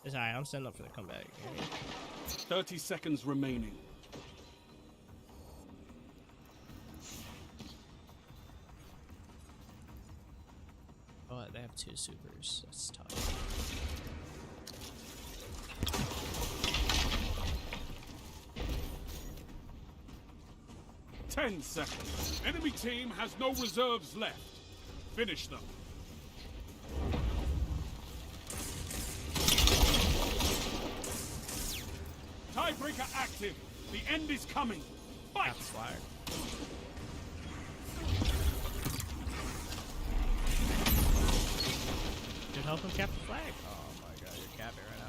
Speaker 1: It's alright, I'm setting up for the comeback.
Speaker 4: 30 seconds remaining.
Speaker 1: Oh, they have 2 supers. That's tough.
Speaker 4: Ten seconds. Enemy team has no reserves left. Finish them. Tiebreaker active. The end is coming. Fight!
Speaker 1: Half flag. Dude, help him cap the flag. Oh my god, you're capping right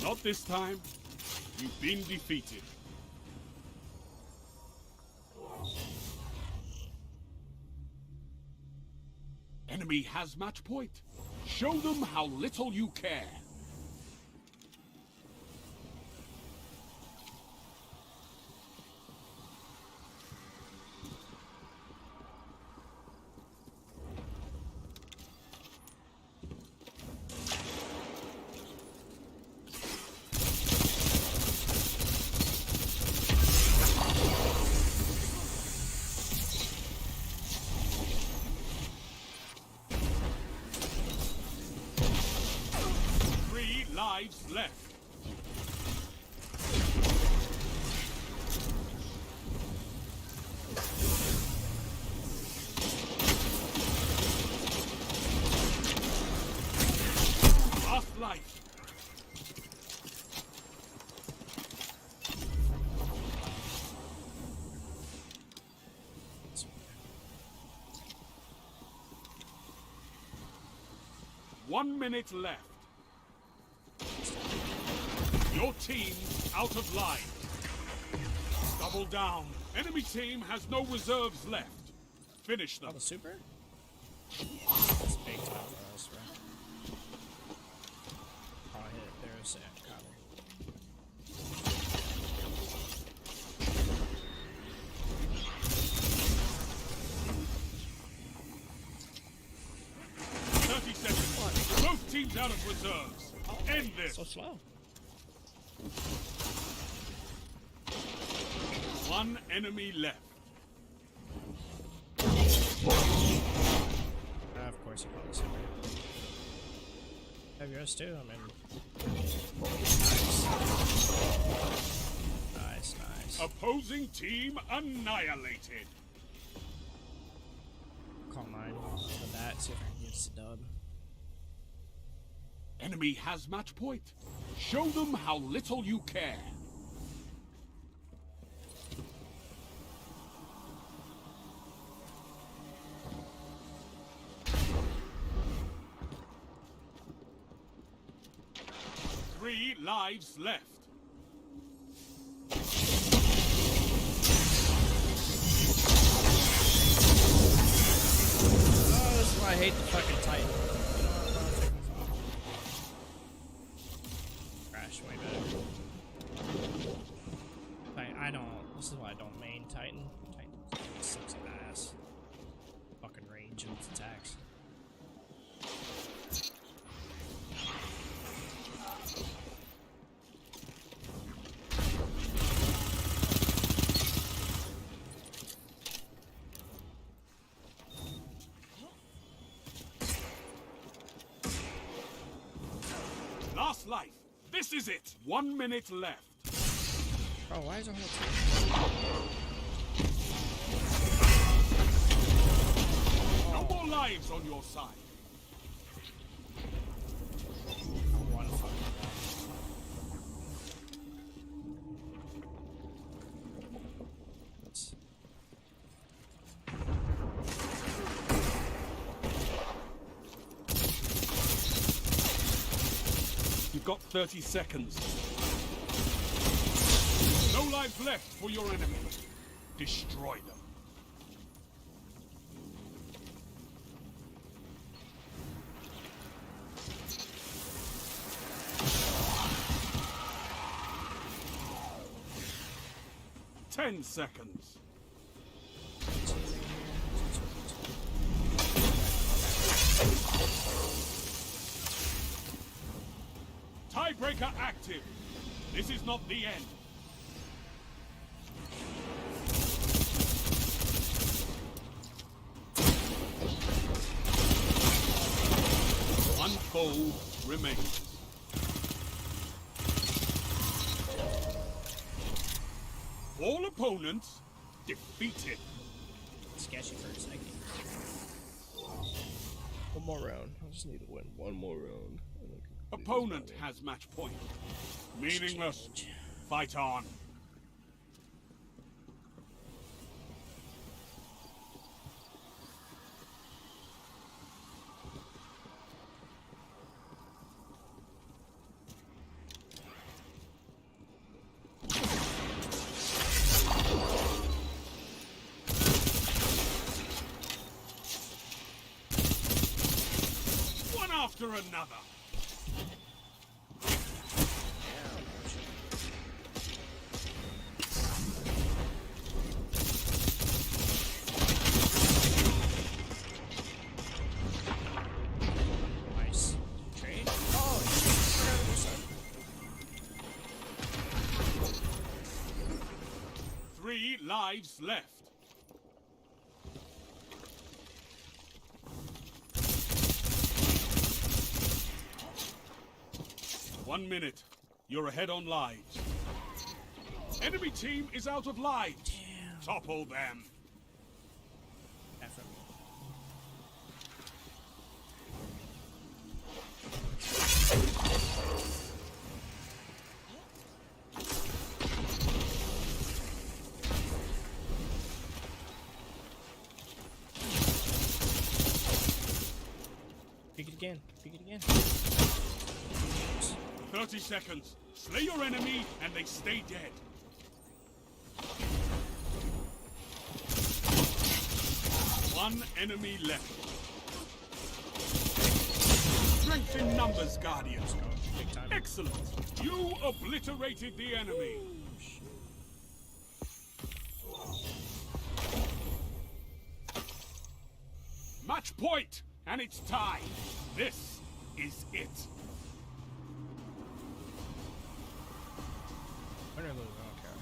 Speaker 1: now.
Speaker 4: Not this time. You've been defeated. Enemy has match point. Show them how little you care. Lives left. Last life. One minute left. Your team's out of line. Double down. Enemy team has no reserves left. Finish them.
Speaker 1: Oh, the super? That's big time for us, right? Oh, I hit it. There's that. Got
Speaker 4: it. 30 seconds. Both teams out of reserves. End this.
Speaker 1: So slow.
Speaker 4: One enemy left.
Speaker 1: Of course you call this super. Have yours too? I mean... Nice, nice.
Speaker 4: Opposing team annihilated.
Speaker 1: Call mine for that. chat, see if I can get this done.
Speaker 4: Enemy has match point. Show them how little you care. Three lives left.
Speaker 1: Oh, this is why I hate the fucking Titan. You know what? I'll take this off. Crash way better. I don't. This is why I don't main Titan. Titan sucks ass. Fucking range of its attacks.
Speaker 4: Last life. This is it. 1 minute left.
Speaker 1: Bro, why is the whole team?
Speaker 4: No more lives on your side.
Speaker 1: One fucking Let's-
Speaker 4: You've got 30 seconds. No lives left for your enemy. Destroy them. Ten seconds. Tiebreaker active. This is not the end. One foe remains. All opponents defeated.
Speaker 1: Sketchy for a second. One more round. I just need to win one more round.
Speaker 4: Opponent has match point. Meaningless. Fight on. One after another.
Speaker 1: Nice. Trade. Oh,
Speaker 4: Three lives left. One minute. You're ahead on lives. Enemy team is out of lives.
Speaker 1: damn.
Speaker 4: Topple them.
Speaker 1: Effort. Pick it again. Pick it again.
Speaker 4: 30 seconds. Slay your enemy and they stay dead. One enemy left. Strength in numbers, Guardians.
Speaker 1: Big time.
Speaker 4: Excellent. You obliterated the enemy. Match point, and it's tied. This is it.
Speaker 1: Win or lose, I don't care.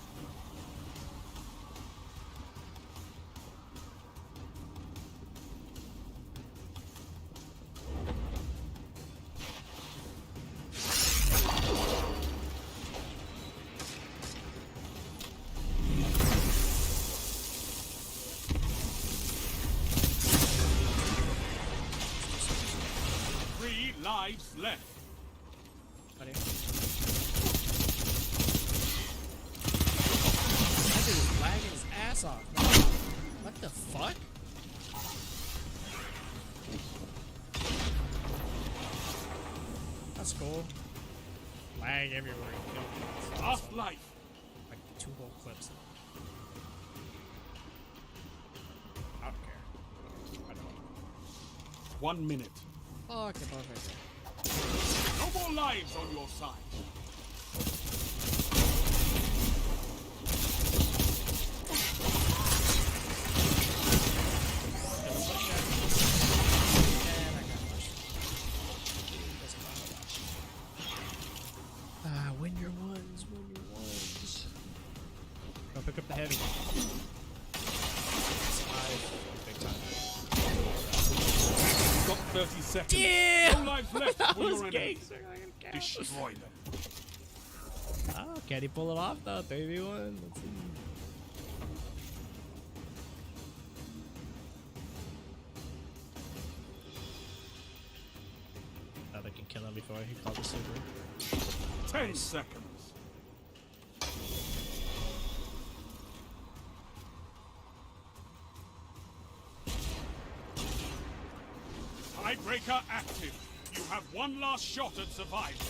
Speaker 4: lives left.
Speaker 1: Buddy. That dude is lagging his ass off. What the fuck? That's cool. Lag everywhere.
Speaker 4: Last life.
Speaker 1: Like 2 whole clips. I don't care. I don't.
Speaker 4: 1 minute.
Speaker 1: Oh, okay, perfect.
Speaker 4: No more lives on your side.
Speaker 1: Win your ones, win your ones. Go pick up the heavy. Big time.
Speaker 4: Got 30 seconds.
Speaker 1: Yeah!
Speaker 4: No lives left for your enemy.
Speaker 1: Gangs are gonna count.
Speaker 4: Destroy them.
Speaker 1: Oh, can he pull it off though? 3v1. Let's see. Oh, they can kill him before he called the super.
Speaker 4: 10 seconds. Tiebreaker active. You have one last shot at survival.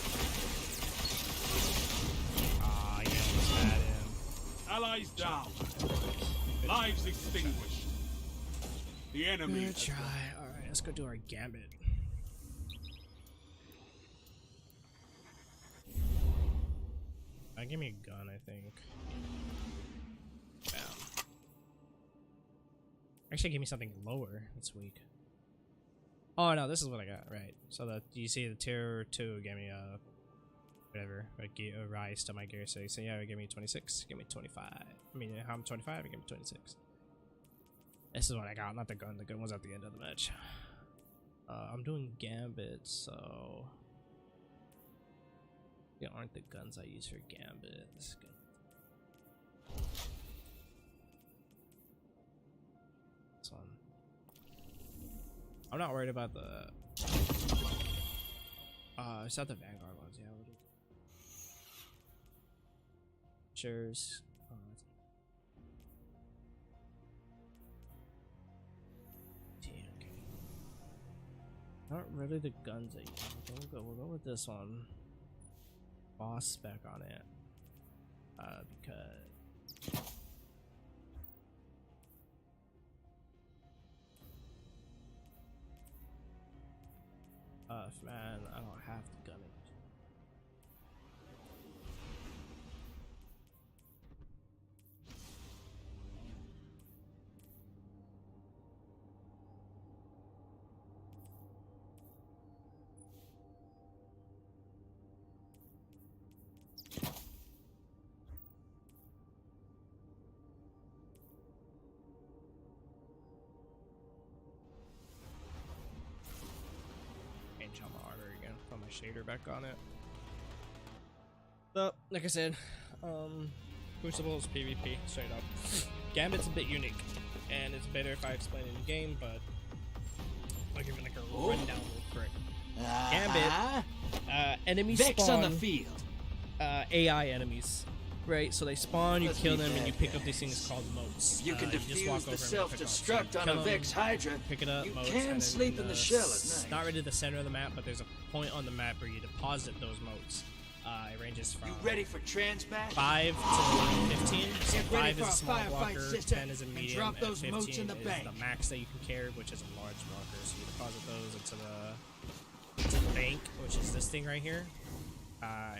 Speaker 1: Ah, yeah, almost had him.
Speaker 4: Allies down. Lives extinguished. The enemy.
Speaker 1: Good try. Alright, let's go do our gambit. Give me a gun, I think. Bam. Actually, give me something lower. That's weak. Oh no, this is what I got. Right. So the you see the tier 2 gave me whatever, like a rise to my gear 6. So yeah, it gave me 26. Give me 25. I mean, how I'm 25. It gave me 26. This is what I got, not the gun. The gun was at the end of the match. I'm doing gambit, so. They aren't the guns I use for gambit. This is good. This one. I'm not worried about the. It's not the Vanguard ones. Yeah, we'll do. Cheers. Okay. Not really the guns I use. We'll go with this one. Boss spec on it because man, I don't have the gun. On my armor again. Put my shader back on it. So, like I said, Crucible's PvP straight up. Gambit's a bit unique, and it's better if I explain it in game, but I'll give it like a rundown real quick. Gambit, enemies
Speaker 9: Vex
Speaker 1: spawn
Speaker 9: on the field.
Speaker 1: AI enemies. Right, so they spawn, you kill them, and you pick up these things called motes.
Speaker 9: You can
Speaker 1: just walk
Speaker 9: defuse
Speaker 1: over
Speaker 9: the
Speaker 1: and pick up.
Speaker 9: self-destruct on a Vex Hydra.
Speaker 1: Pick it up,
Speaker 9: You
Speaker 1: motes,
Speaker 9: can
Speaker 1: and then
Speaker 9: sleep in the shell at night.
Speaker 1: Not really the center of the map, but there's a point on the map where you deposit those motes. It ranges from
Speaker 9: You ready for transmat?
Speaker 1: 5 to 15. So
Speaker 9: Get ready
Speaker 1: 5
Speaker 9: for
Speaker 1: is a
Speaker 9: a
Speaker 1: small
Speaker 9: firefight,
Speaker 1: blocker,
Speaker 9: sister,
Speaker 1: 10 is a
Speaker 9: and
Speaker 1: medium,
Speaker 9: drop
Speaker 1: and
Speaker 9: those
Speaker 1: 15
Speaker 9: motes in the
Speaker 1: is
Speaker 9: bank.
Speaker 1: the max that you can carry, which is a large blocker. So you deposit those into the bank, which is this thing right here.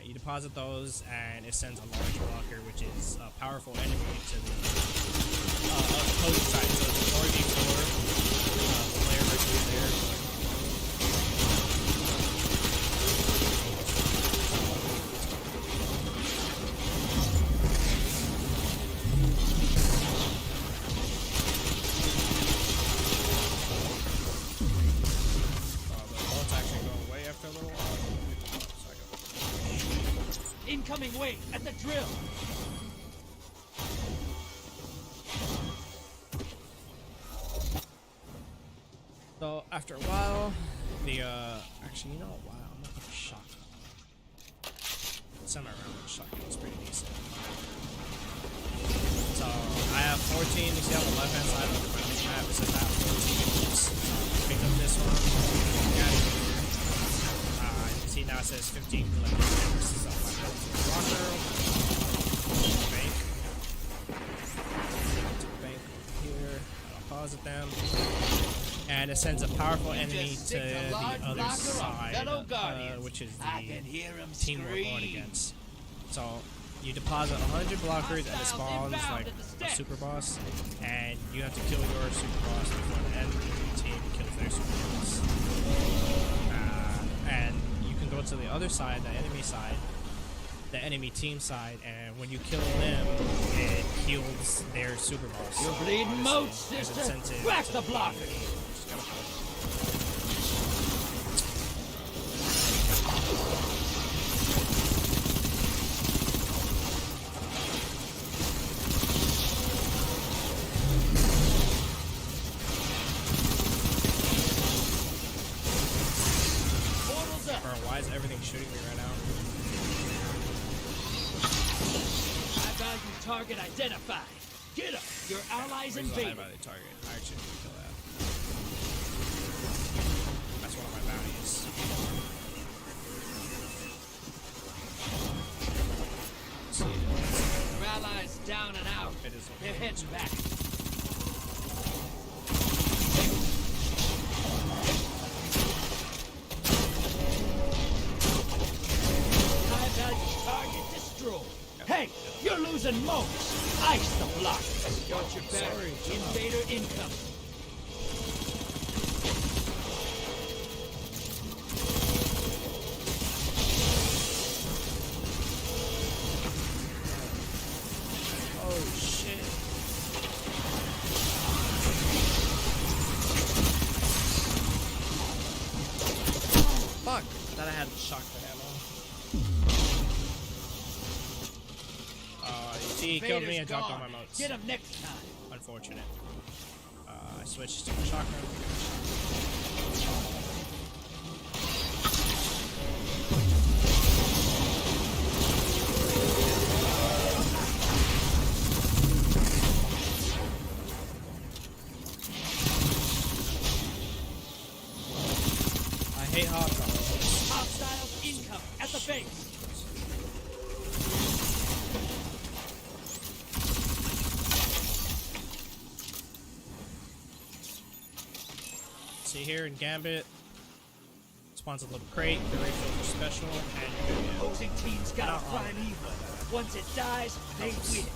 Speaker 1: You deposit those, and it sends a large blocker, which is a powerful enemy to the opposing side. So it's 4v4 player versus player. The bolt's actually going away after a little while.
Speaker 9: Incoming wave at the drill.
Speaker 1: So after a while, the actually, you know, wow. semi-round shotgun is pretty decent. So I have 14. You see on the left hand side of the map, it says I have 14 units. Pick up this one. You see now it says 15 collected. This is a blocker. Bank. Bank here. I'll pause it down. And it sends a powerful enemy to the other side, which is the team we're going against. So you deposit 100 blockers and it spawns like a super boss, and you have to kill your super boss before the enemy team kills their super boss. And you can go to the other side, the enemy team side, and when you kill them, it heals their super boss.
Speaker 9: You're bleeding moat, sister. Crack the blockers.
Speaker 1: Why is everything shooting me right now?
Speaker 9: High value target identified. Get up. Your allies invaded.
Speaker 1: High value target. I actually need to kill that. That's one of my bounties. See,
Speaker 9: Your allies down and out.
Speaker 1: it is
Speaker 9: They're heading back. High value target destroyed. Hey, you're losing moats. Ice the block. Got your back. Invader incoming.
Speaker 1: oh shit. Fuck. Thought I had shotgun ammo. You see, he killed me and dropped all my motes.
Speaker 9: Get him next time.
Speaker 1: Unfortunate. I switched to my shotgun. I hate hostiles.
Speaker 9: Hostiles incoming at the base.
Speaker 1: See here in Gambit, spawns a little crate, the ratio for special, and you're gonna get
Speaker 9: Opposing team's got a prime evil. Once it dies, they win.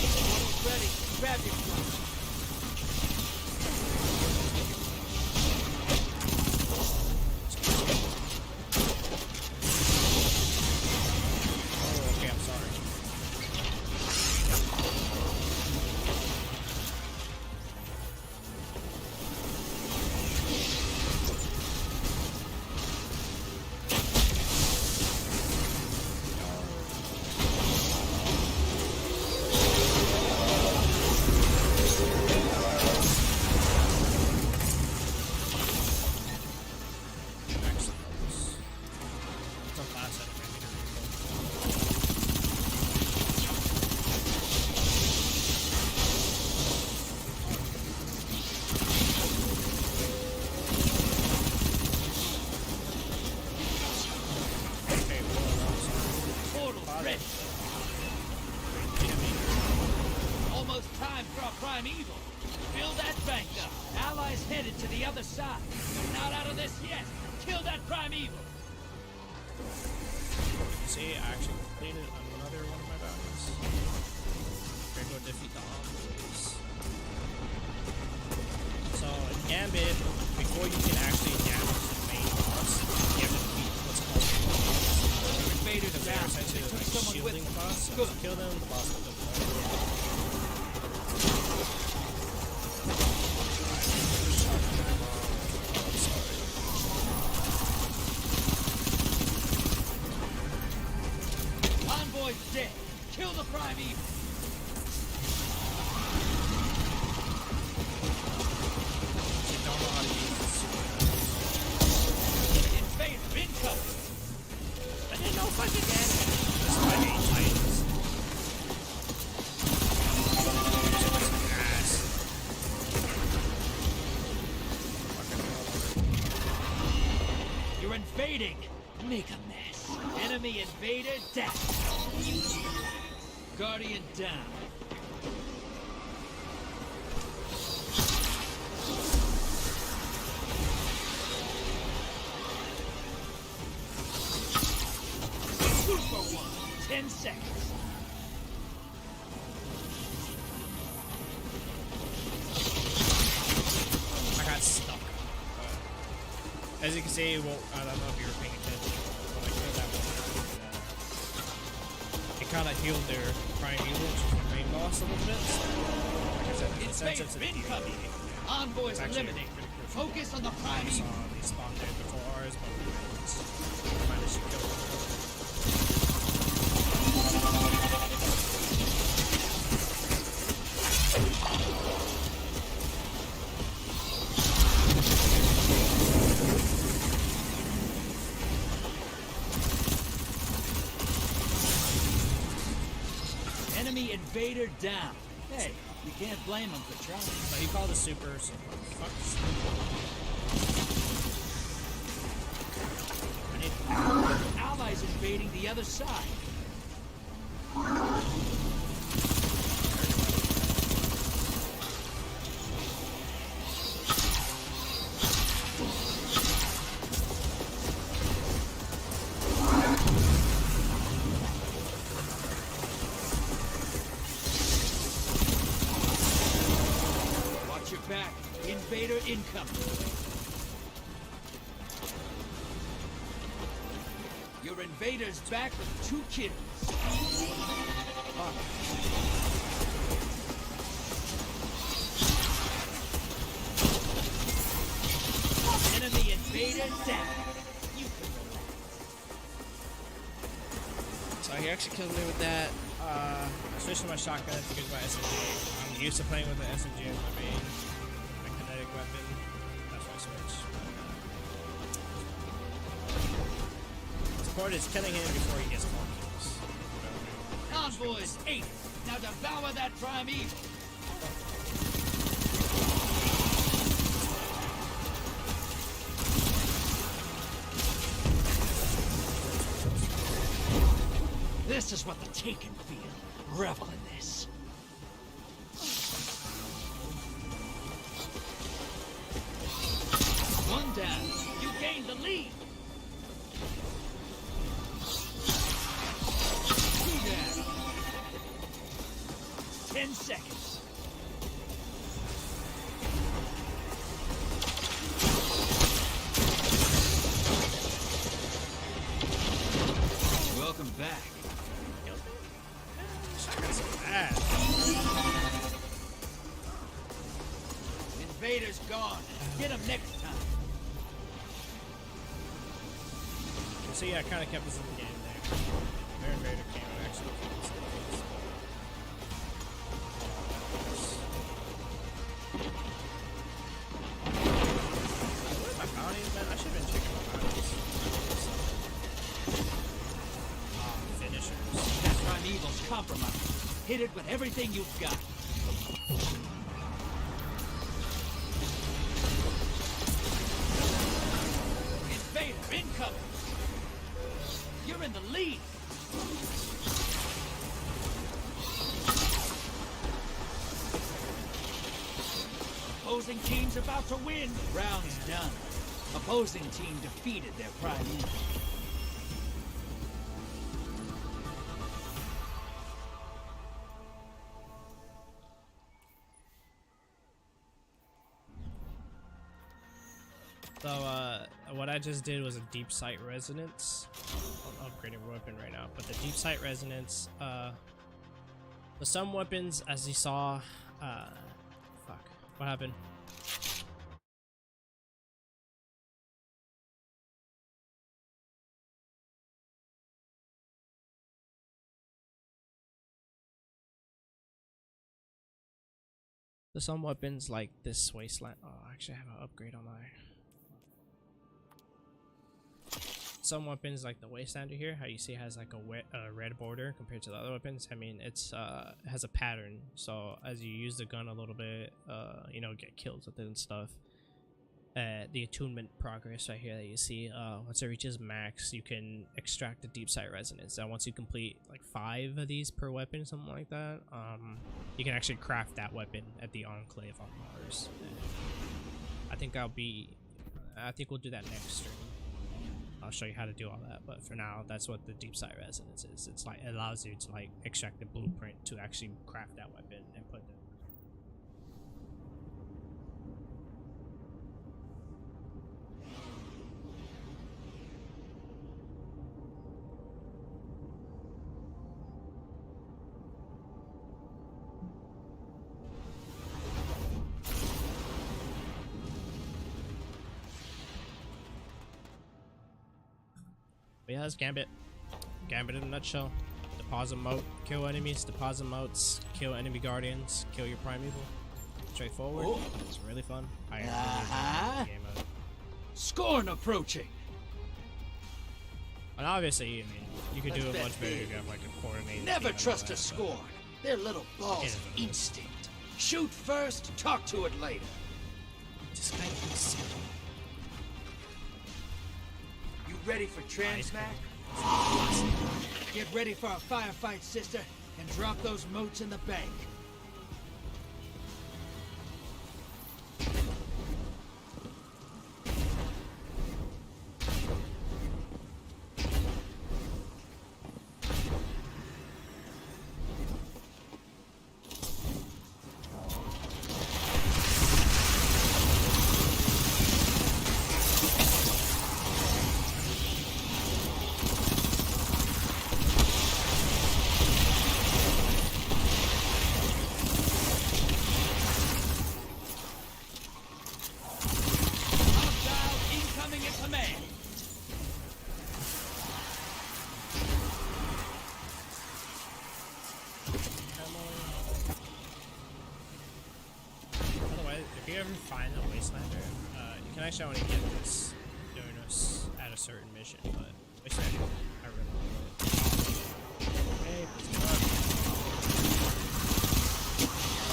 Speaker 9: Almost ready. Grab your gun.
Speaker 1: Oh, okay, I'm sorry.
Speaker 9: Almost time for a prime evil. Fill that bank up. Allies headed to the other side. Not out of this yet. Kill that prime evil.
Speaker 1: See, I actually completed another one of my bounties. We're going to defeat the envoys. So, in Gambit, before you can actually damage the main boss, you have to defeat what's called
Speaker 9: Invaders
Speaker 1: because they're
Speaker 9: down.
Speaker 1: essentially
Speaker 9: Took
Speaker 1: like
Speaker 9: someone with
Speaker 1: shielding
Speaker 9: them.
Speaker 1: the boss. So
Speaker 9: Good.
Speaker 1: if you kill them, the boss will kill them.
Speaker 9: Envoy's dead. Kill the prime evil.
Speaker 1: They don't know how to use this.
Speaker 9: Invader incoming.
Speaker 1: didn't know fucking get it. This is why I hate Titans.
Speaker 9: You're invading. Make a mess. Enemy invader down. Guardian down. Super one. 10 seconds.
Speaker 1: I got stuck. As you can see, well, I don't know if you were paying attention. When I killed that one, it kind of healed their prime evil, which is the main boss a little bit. Like I said,
Speaker 9: It's
Speaker 1: sensitive
Speaker 9: incoming. Envoys
Speaker 1: It's actually
Speaker 9: eliminated.
Speaker 1: pretty crucial.
Speaker 9: Focus on the prime
Speaker 1: I saw
Speaker 9: evil.
Speaker 1: they spawned there before ours, but we managed to kill them.
Speaker 9: Enemy invader down. Hey, you can't blame him for trying.
Speaker 1: But he called a super, so fuck this.
Speaker 9: Allies invading the other side. Watch your back. Invader incoming. Your invader's back with 2 kills. Enemy invader down. You can relax.
Speaker 1: So he actually killed me with that. I switched to my shotgun to get my SMG. I'm used to playing with the SMG as my main, my kinetic weapon. That's why I switched. The point is killing him before he gets more kills.
Speaker 9: Envoys 8. Now devour that prime evil. This is what the Taken feel. Revel in this. One down. You gained the lead. 2 down. 10 seconds. Welcome back.
Speaker 1: Shotgun's so bad.
Speaker 9: Invader's gone. Get him next time.
Speaker 1: So yeah, I kind of kept us in the game there. Their invader came and actually kept us in the game. Where's my bounties, man? I should have been checking my bounties. Finishers.
Speaker 9: That primeval's compromised. Hit it with everything you've got. Invader incoming. You're in the lead. Opposing team's about to win. Round's done. Opposing team defeated their prime evil.
Speaker 1: So, what I just did was a deep sight resonance. I'm upgrading weapon right now, but the deep sight resonance, with some weapons, as you saw, fuck, what happened? So some weapons like this wasteland. Oh, actually I have an upgrade on my. some weapons like the Wastelander here, how you see it has like a red border compared to the other weapons. I mean, it's has a pattern, so as you use the gun a little bit, you know, get kills with it and stuff. The attunement progress right here that you see, once it reaches max, you can extract the deep sight resonance. And once you complete like 5 of these per weapon, something like that, you can actually craft that weapon at the Enclave on Mars. And I think we'll do that next stream. I'll show you how to do all that, but for now, that's what the deep sight resonance is. It's like, it allows you to like extract the blueprint to actually craft that weapon and put it. But yeah, that's Gambit. Gambit in a nutshell. Deposit moat, kill enemies, deposit moats, kill enemy guardians, kill your primeval. Straightforward.
Speaker 9: Oh.
Speaker 1: It's really fun. I really
Speaker 9: Uh-huh.
Speaker 1: enjoyed the game mode.
Speaker 9: Scorn approaching.
Speaker 1: And obviously, I mean, you could do it
Speaker 9: Let's
Speaker 1: much
Speaker 9: bet
Speaker 1: better
Speaker 9: big.
Speaker 1: if you have like a coordinated
Speaker 9: Never
Speaker 1: team and all
Speaker 9: trust
Speaker 1: that,
Speaker 9: a
Speaker 1: but
Speaker 9: Scorn. They're little balls
Speaker 1: It is
Speaker 9: of
Speaker 1: what it is.
Speaker 9: instinct. Shoot first, talk to it later.
Speaker 1: Just kind of sick.
Speaker 9: You ready for Transmac? Get ready for a firefight, sister, and drop those moats in the bank. Hostile incoming at command.
Speaker 1: By the way, if you ever find a Wastelander, you can actually only get this doing this at a certain mission, but Wastelander, I really like it. Hey, what's going on?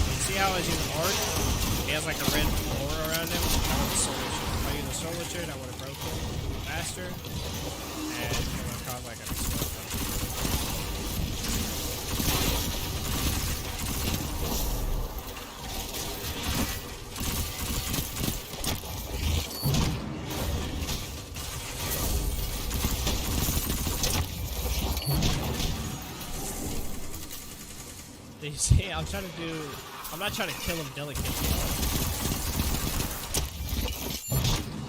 Speaker 1: You see how I was using Arc? He has like a red aura around him. I want the Soul Witcher. If I use the Soul Witcher, I would have broke him faster, and it would have caused like an explosion. You see, I'm not trying to kill him delicately.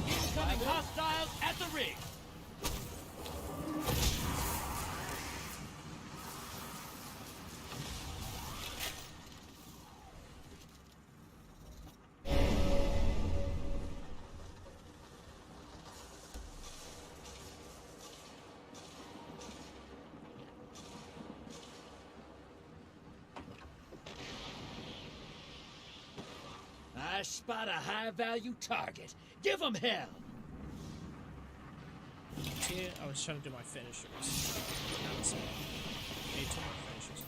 Speaker 9: Incoming hostiles at the ring. I spot a high-value target. Give him hell.
Speaker 1: See, I was trying to do my finishers. That's it. Need two more finishers.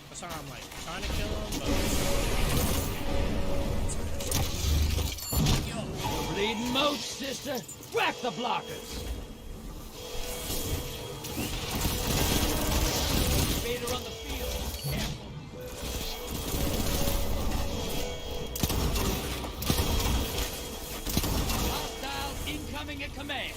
Speaker 1: That's how I'm like trying to kill him, but
Speaker 9: Bleeding moat, sister. Whack the blockers. Vader on the field. Careful. Hostiles incoming at command.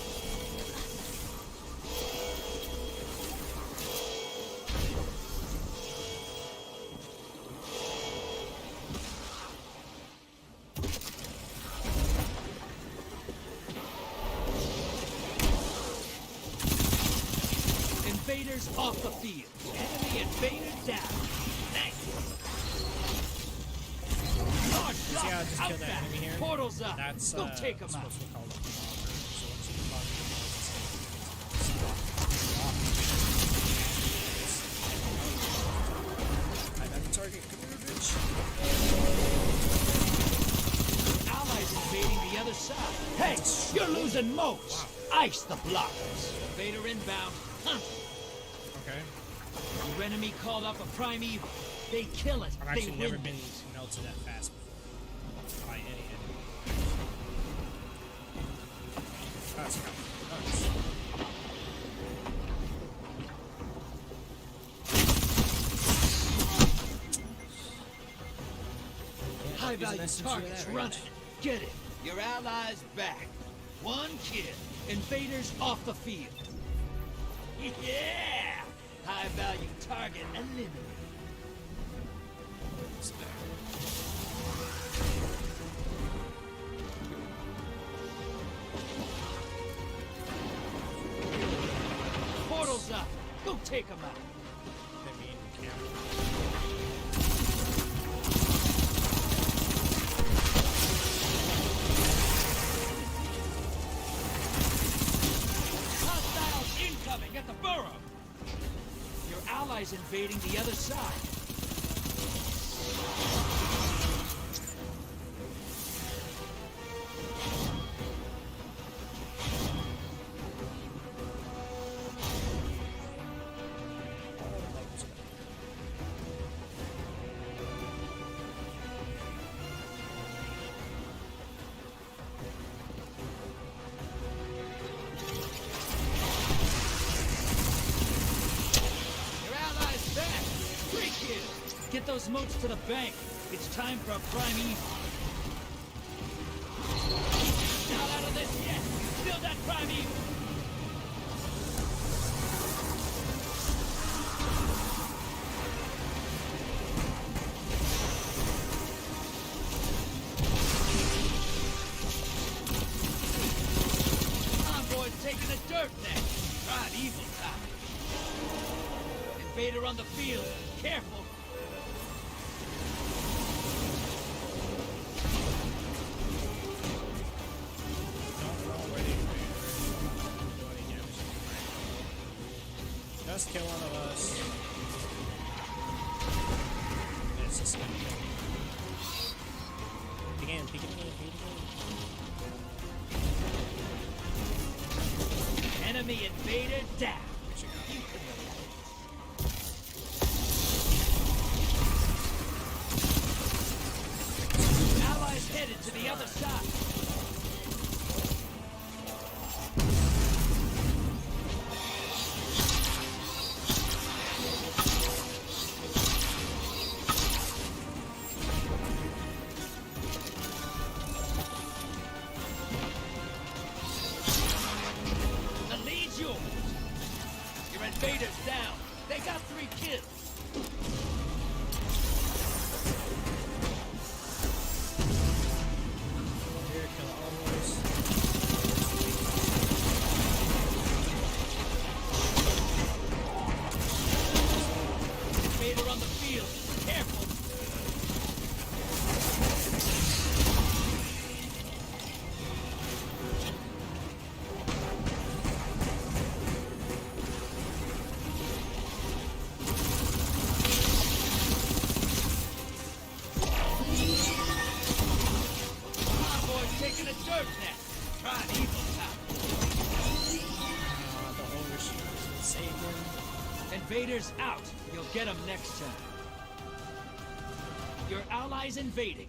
Speaker 9: Invaders off the field. Enemy invader down. Thanks. Large
Speaker 1: see how I just
Speaker 9: block
Speaker 1: killed that
Speaker 9: outback.
Speaker 1: enemy here?
Speaker 9: Portals up.
Speaker 1: That's
Speaker 9: Go take them
Speaker 1: that's
Speaker 9: out.
Speaker 1: what we call it. So once you block it, I got the target. Come here, bitch.
Speaker 9: Allies invading the other side. Hey! losing moats. Ice the blockers. Invader inbound. Huh.
Speaker 1: Okay.
Speaker 9: Your enemy called up a primeval. They kill it.
Speaker 1: I've
Speaker 9: They
Speaker 1: actually
Speaker 9: win.
Speaker 1: never been melted that fast by any enemy. That's kind of nice.
Speaker 9: High value targets running. Get it. Your allies back. One kill. Invaders off the field. Yeah! High value target eliminated. Portal's up. Go take them out. Hostiles incoming at the burrow. Your allies invading the other side. Your allies back. Great kill. Get those moats to the bank. It's time for a primeval. Not out of this yet. Still that primeval. Envoy's taking a dirt net. Right, evil time. Invader on the field. Careful.
Speaker 1: Just kill one of us. It's just gonna kill me. Again, peek it again, peek it again.
Speaker 9: Enemy invader down. Allies headed to the other side. The lead's yours. Your invaders down. They got 3 kills.
Speaker 1: Here, kill all boys.
Speaker 9: Invader on the field. Careful. Envoy's taking a dirt net. Try an evil time.
Speaker 1: The overshoot is insane.
Speaker 9: Invaders out. You'll get them next time. Your allies invading.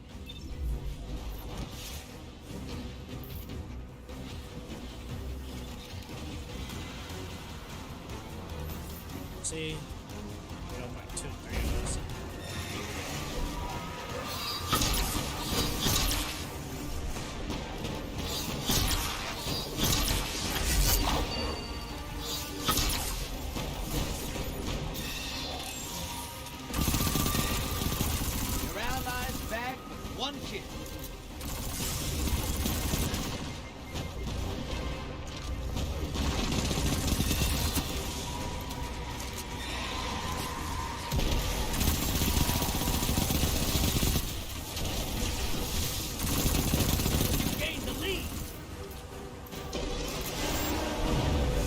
Speaker 1: See? We don't mind 2, 3 of us.
Speaker 9: Your allies back with 1 kill. You gained the lead.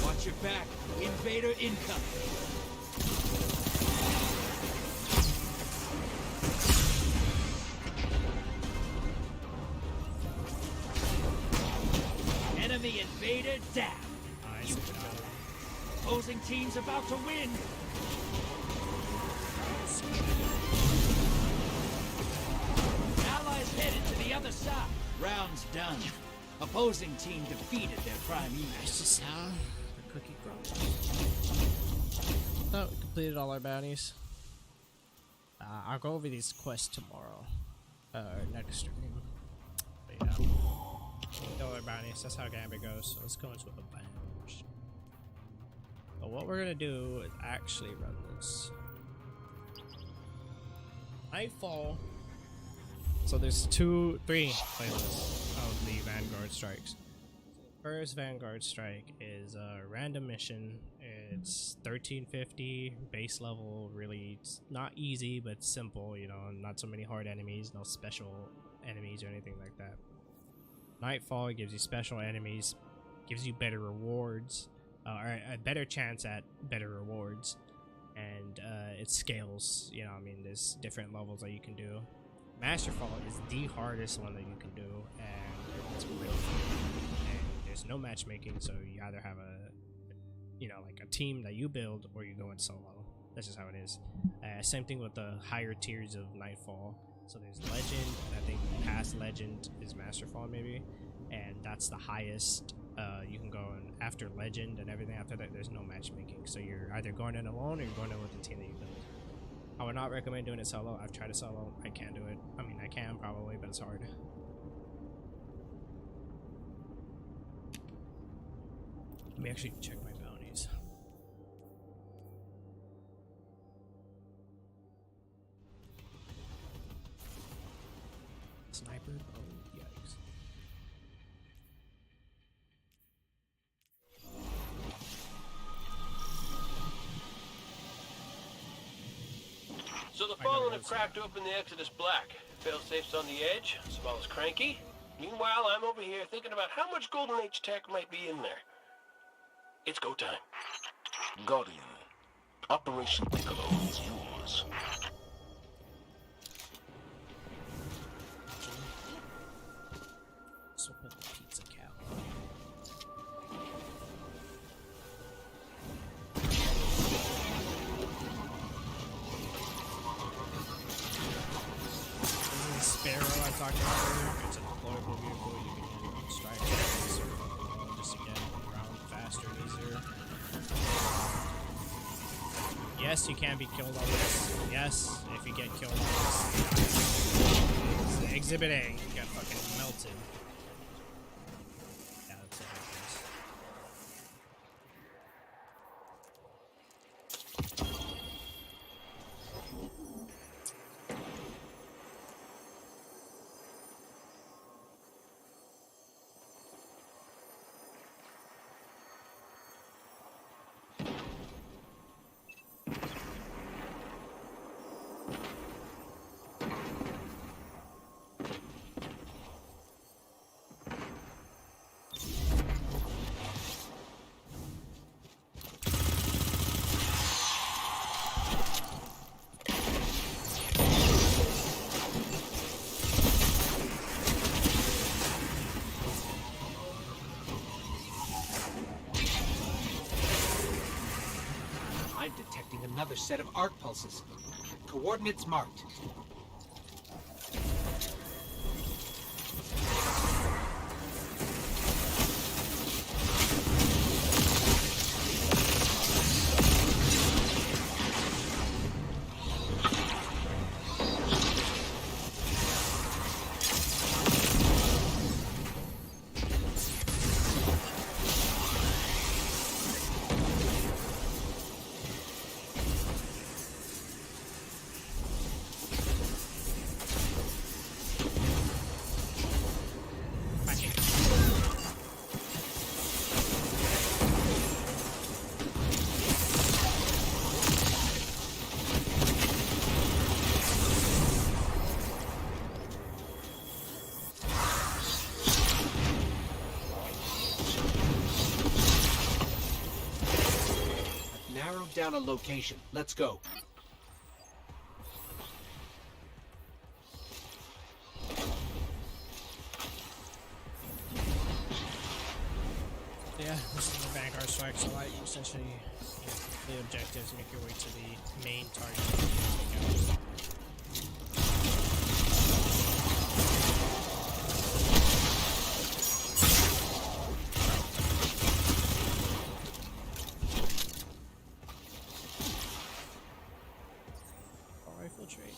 Speaker 9: Watch your back. Invader incoming. Enemy invader. Opposing team's about to win. Allies headed to the other side. Round's done. Opposing team defeated their prime evil.
Speaker 1: That's just how the cookie crumbles. Oh, we completed all our bounties. I'll go over these quests tomorrow. Next stream. But yeah. All our bounties. That's how Gambit goes. So let's go into the bounties. But what we're gonna do is actually run this. Nightfall. So there's 3 playlists of the Vanguard strikes. First Vanguard strike is a random mission. It's 1350 base level, really it's not easy but simple, you know, not so many hard enemies, no special enemies or anything like that. Nightfall gives you special enemies, gives you better rewards, or a better chance at better rewards, and it scales, you know, I mean there's different levels that you can do. Masterfall is the hardest one that you can do, and it's really fun. And there's no matchmaking, so you either have like a team that you build or you go in solo. That's just how it is. Same thing with the higher tiers of Nightfall. So there's Legend, and I think past Legend is Masterfall maybe, and that's the highest you can go in. After Legend and everything after that, there's no matchmaking. So you're either going in alone or you're going in with the team that you build. I would not recommend doing it solo. I've tried it solo. I can't do it. I mean, I can probably, but it's hard. Let me actually check my bounties. Sniper? Oh, yikes.
Speaker 10: So the Fallen have cracked open the Exodus Black. Failsafe's on the edge, Small's cranky. Meanwhile, I'm over here thinking about how much Golden Age tech might be in there. It's go time.
Speaker 7: Guardian, Operation Piccolo is yours.
Speaker 1: So put the pizza cow. Sparrow I talked about earlier. It's a deployable vehicle. You can strike just to get around faster and easier. Yes, you can be killed on this. Yes, if you get killed on this. Exhibit A. You got fucking melted. Yeah, that's it.
Speaker 9: Another set of arc pulses. Coordinates marked. Down a location. Let's go.
Speaker 1: Yeah, this is the Vanguard Strike, so like essentially the objective is make your way to the main target. Rifle trait.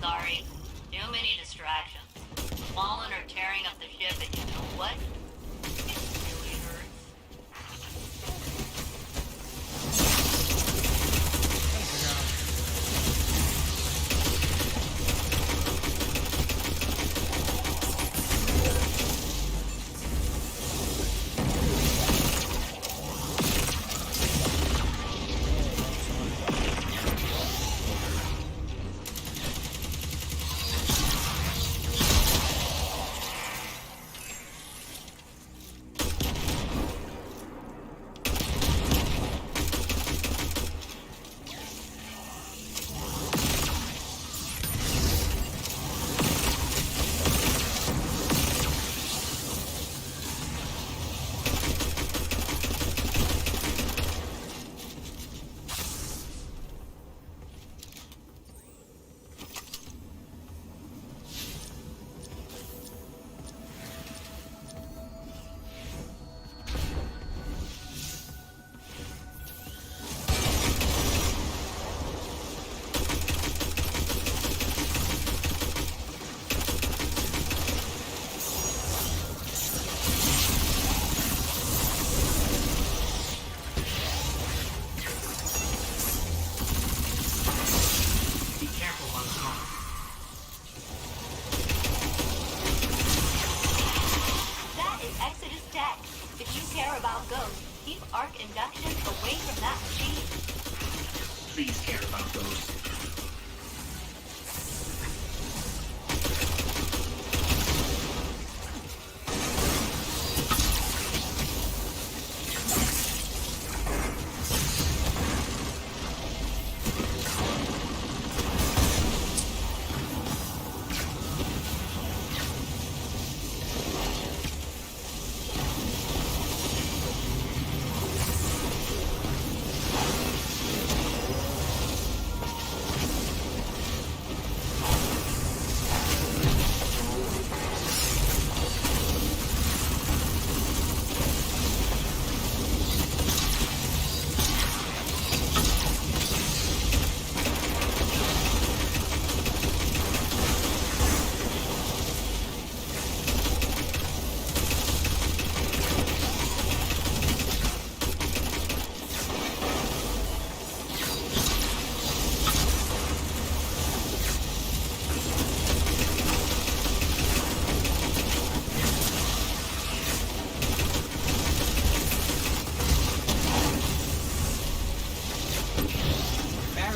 Speaker 8: Sorry. Too many distractions. Fallen or tearing up the ship, and you know what? It really hurts.
Speaker 11: Please care about those.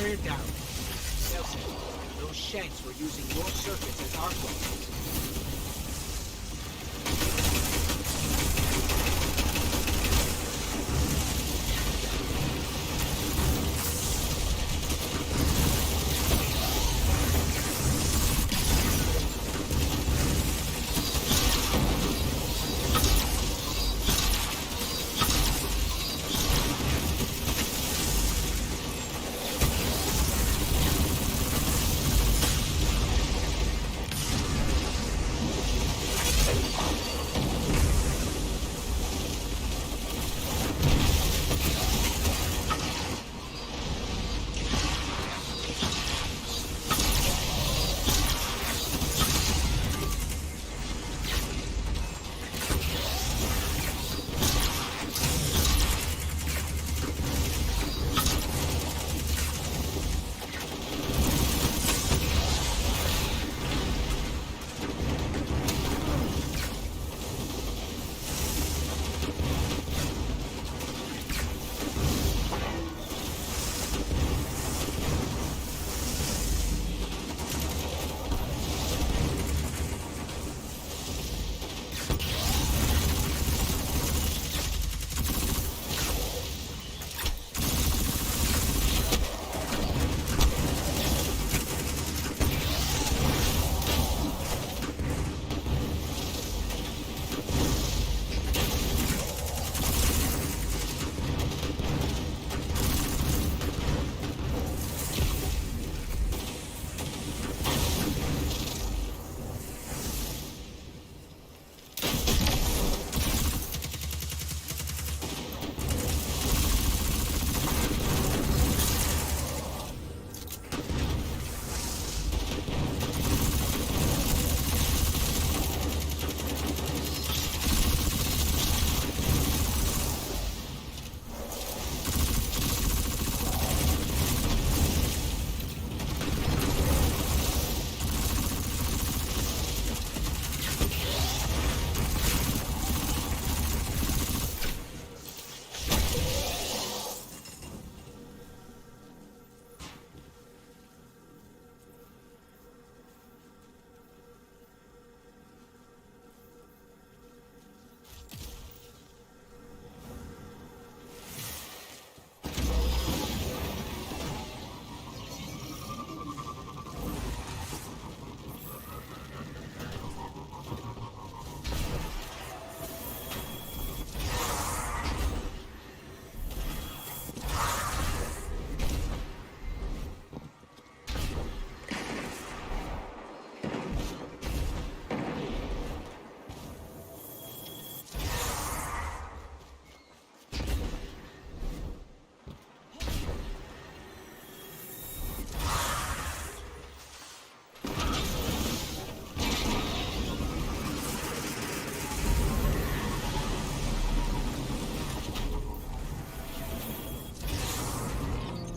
Speaker 9: Down. Nelson, those Shanks were using your circuits as arc weapons.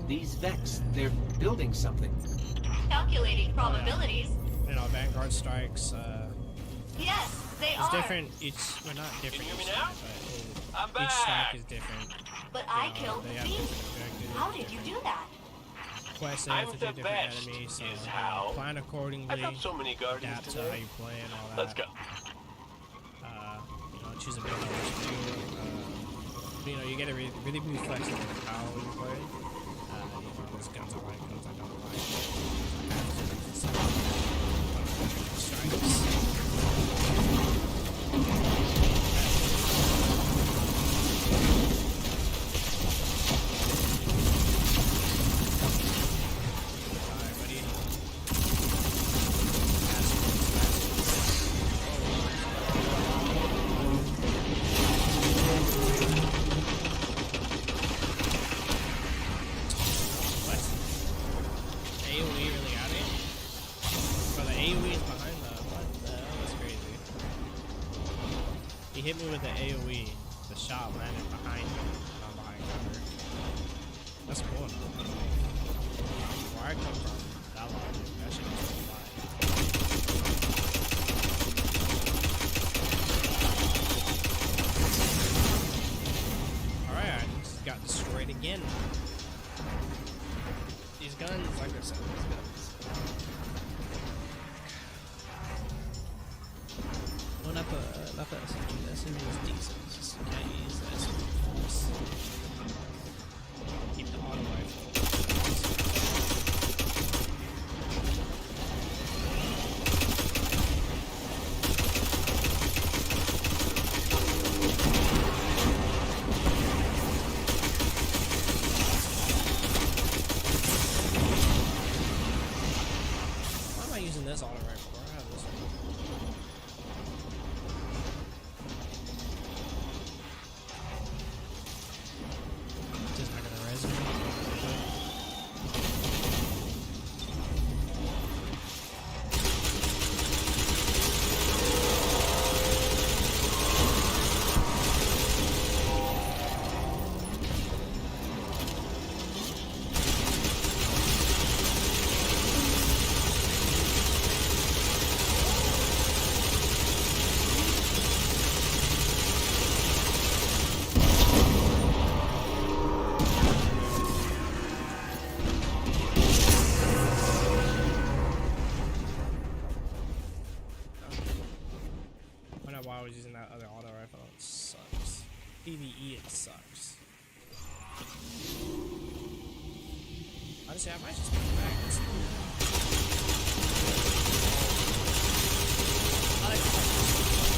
Speaker 9: These Vex, they're building something.
Speaker 8: Calculating probabilities.
Speaker 1: You know, Vanguard strikes.
Speaker 8: Yes, they
Speaker 1: It's
Speaker 8: are.
Speaker 1: different. Each, well, not different.
Speaker 10: Can you hear me
Speaker 1: each
Speaker 10: now?
Speaker 1: strike, but
Speaker 10: I'm
Speaker 1: each strike
Speaker 10: back.
Speaker 1: is different.
Speaker 8: But I killed
Speaker 1: they
Speaker 8: the
Speaker 1: have
Speaker 8: beast.
Speaker 1: different objectives,
Speaker 8: How did you do that?
Speaker 1: quests
Speaker 10: I'm
Speaker 1: to do
Speaker 10: the
Speaker 1: different
Speaker 10: best,
Speaker 1: enemies, so
Speaker 10: is how.
Speaker 1: plan accordingly.
Speaker 10: I've got so many guardians
Speaker 1: Adapt to how
Speaker 10: today.
Speaker 1: you play and all that.
Speaker 10: Let's go.
Speaker 1: You know, choose a build that works for you. You know, you get to really be flexible with how you play. You know, those guns I like, guns I don't like. Strikes. Hit me with the AoE. The shot landed behind me. I'm behind cover. That's cool enough. Where I come from, that logic, that shit is so fly. Alright, I just got destroyed again. These guns, like I said, these guns. Well, not the SMG. The SMG is decent. It's just you can't use the SMG force. Keep the auto rifle. Why am I using this auto rifle? I have this one. Just not gonna resonate. I don't know why I was using that other auto rifle. It sucks. PvE, it sucks. Honestly, I might just put it back. I like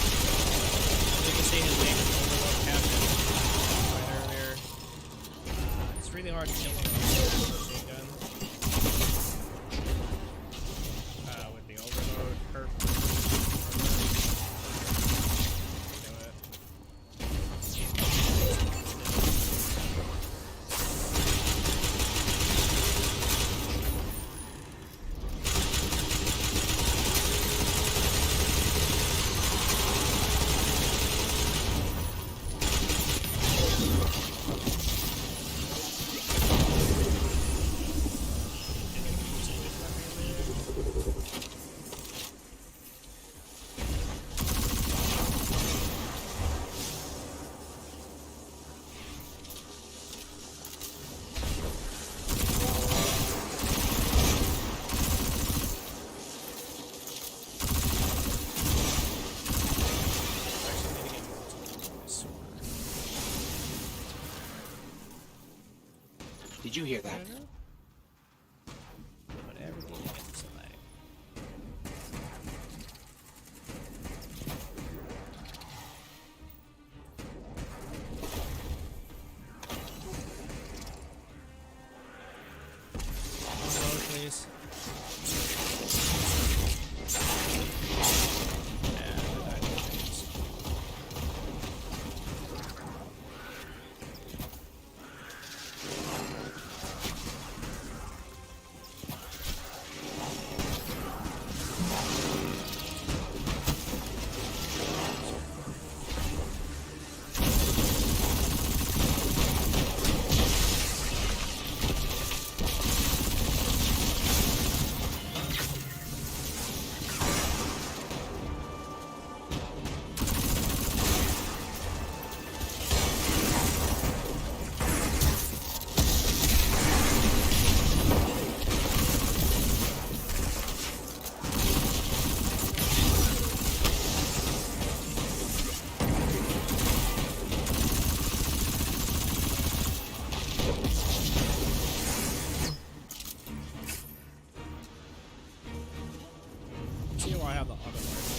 Speaker 1: You can see his name is Overlord Captain right earlier. It's really hard to kill him with a machine gun. With the Overlord perk. Do it.
Speaker 9: Did you hear that?
Speaker 1: But everything I get to select. One more, please. See why I have the auto rifle.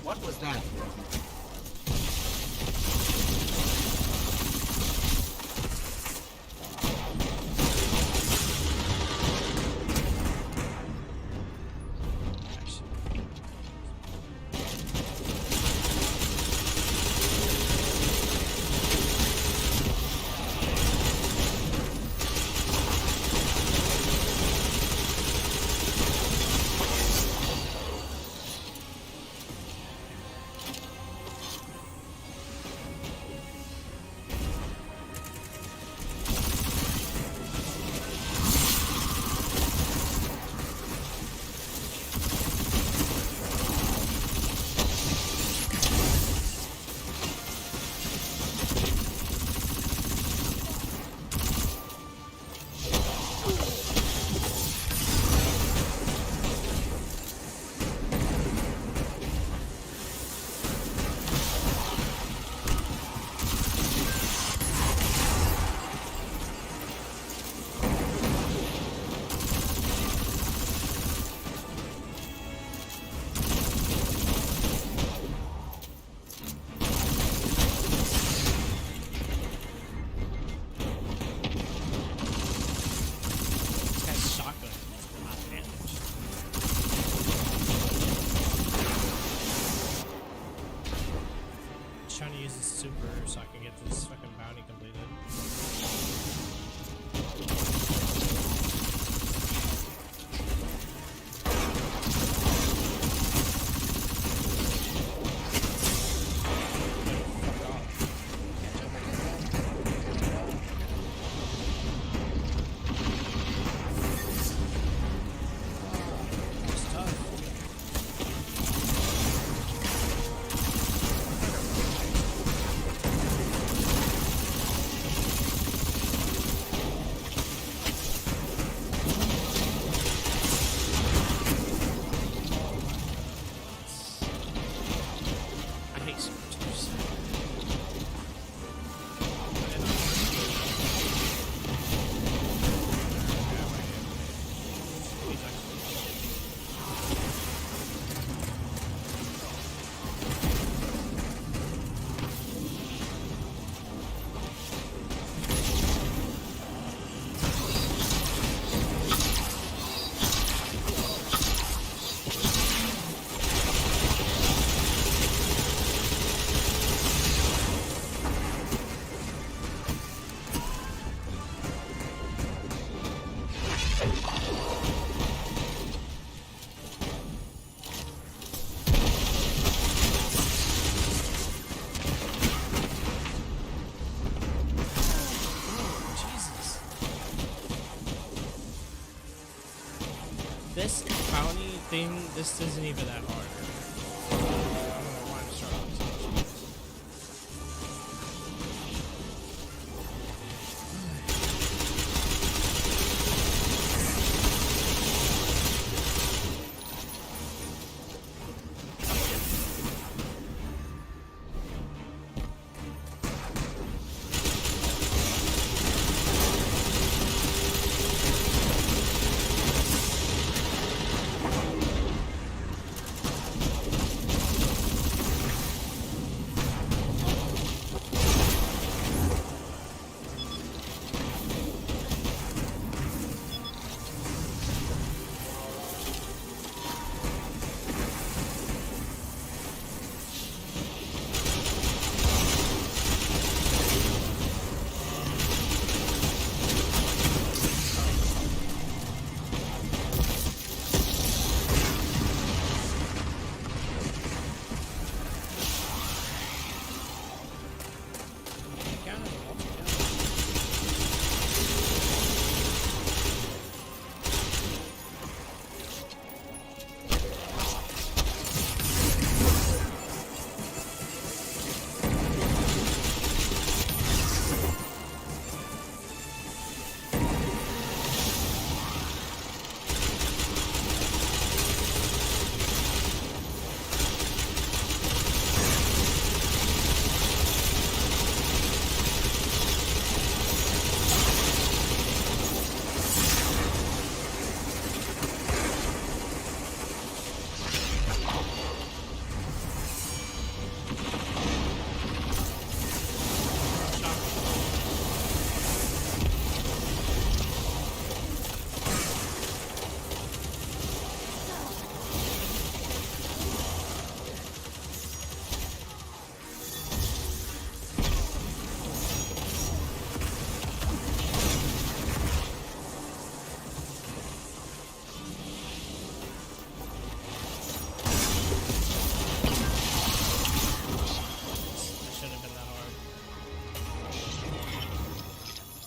Speaker 11: What was that?
Speaker 1: Trying to use the super so I can get this fucking bounty completed. thing, this isn't even that hard. I don't know why I'm struggling so much with this.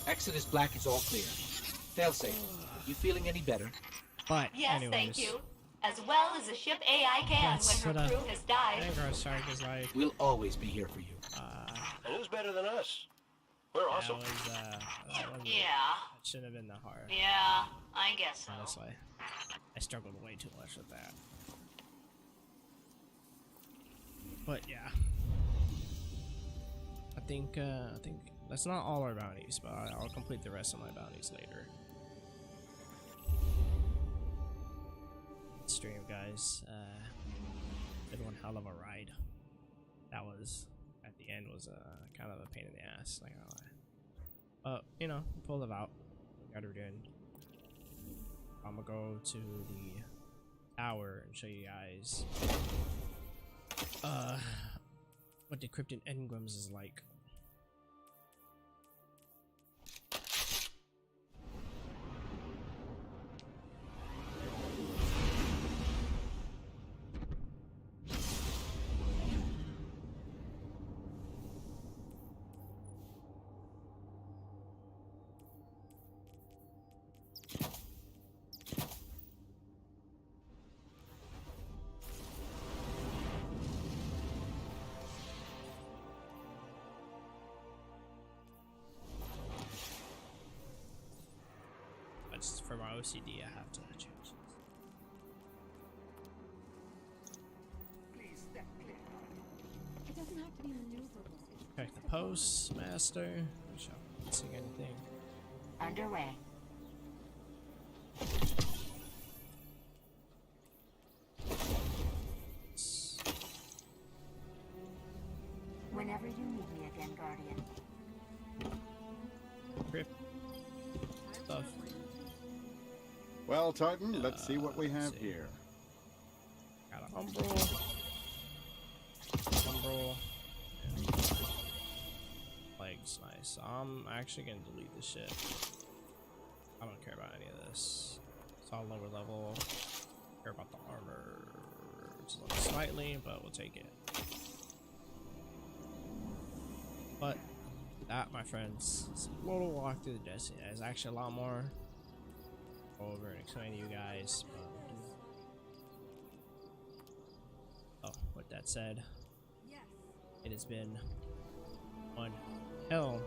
Speaker 9: Exodus Black is all clear. Failsafe, you feeling any better?
Speaker 1: But
Speaker 8: Yes,
Speaker 1: anyways,
Speaker 8: thank you. As well as the ship AI can when her crew has died.
Speaker 1: Shark is like,
Speaker 9: We'll always be here for you.
Speaker 10: And who's better than us? We're awesome.
Speaker 8: Yeah.
Speaker 1: It shouldn't have been that hard.
Speaker 8: Yeah, I guess so.
Speaker 1: Honestly, I struggled way too much with that. But yeah, I think that's not all our bounties, but I'll complete the rest of my bounties later. Stream, guys. Been one hell of a ride. That was at the end was kind of a pain in the ass. Like, but you know, pulled it out. Got her doing. I'm gonna go to the tower and show you guys what Decrypted Engrams is like. For my OCD, I have to change this.
Speaker 5: It doesn't have to be maneuverable.
Speaker 1: Check the posts, master. Make sure I'm not missing anything.
Speaker 8: Underway. Whenever you need me again, Guardian.
Speaker 1: Grip. Stuff.
Speaker 6: Well, Titan, let's see what we have here.
Speaker 1: Got an Umbral. Legs, nice. I'm actually gonna delete this shit. I don't care about any of this. It's all lower level. I care about the armor slightly, but we'll take it. But that, my friends, is a little walk through the Destiny. There's actually a lot more over and explain to you guys, but that said,
Speaker 5: Yes.
Speaker 1: it has been one hell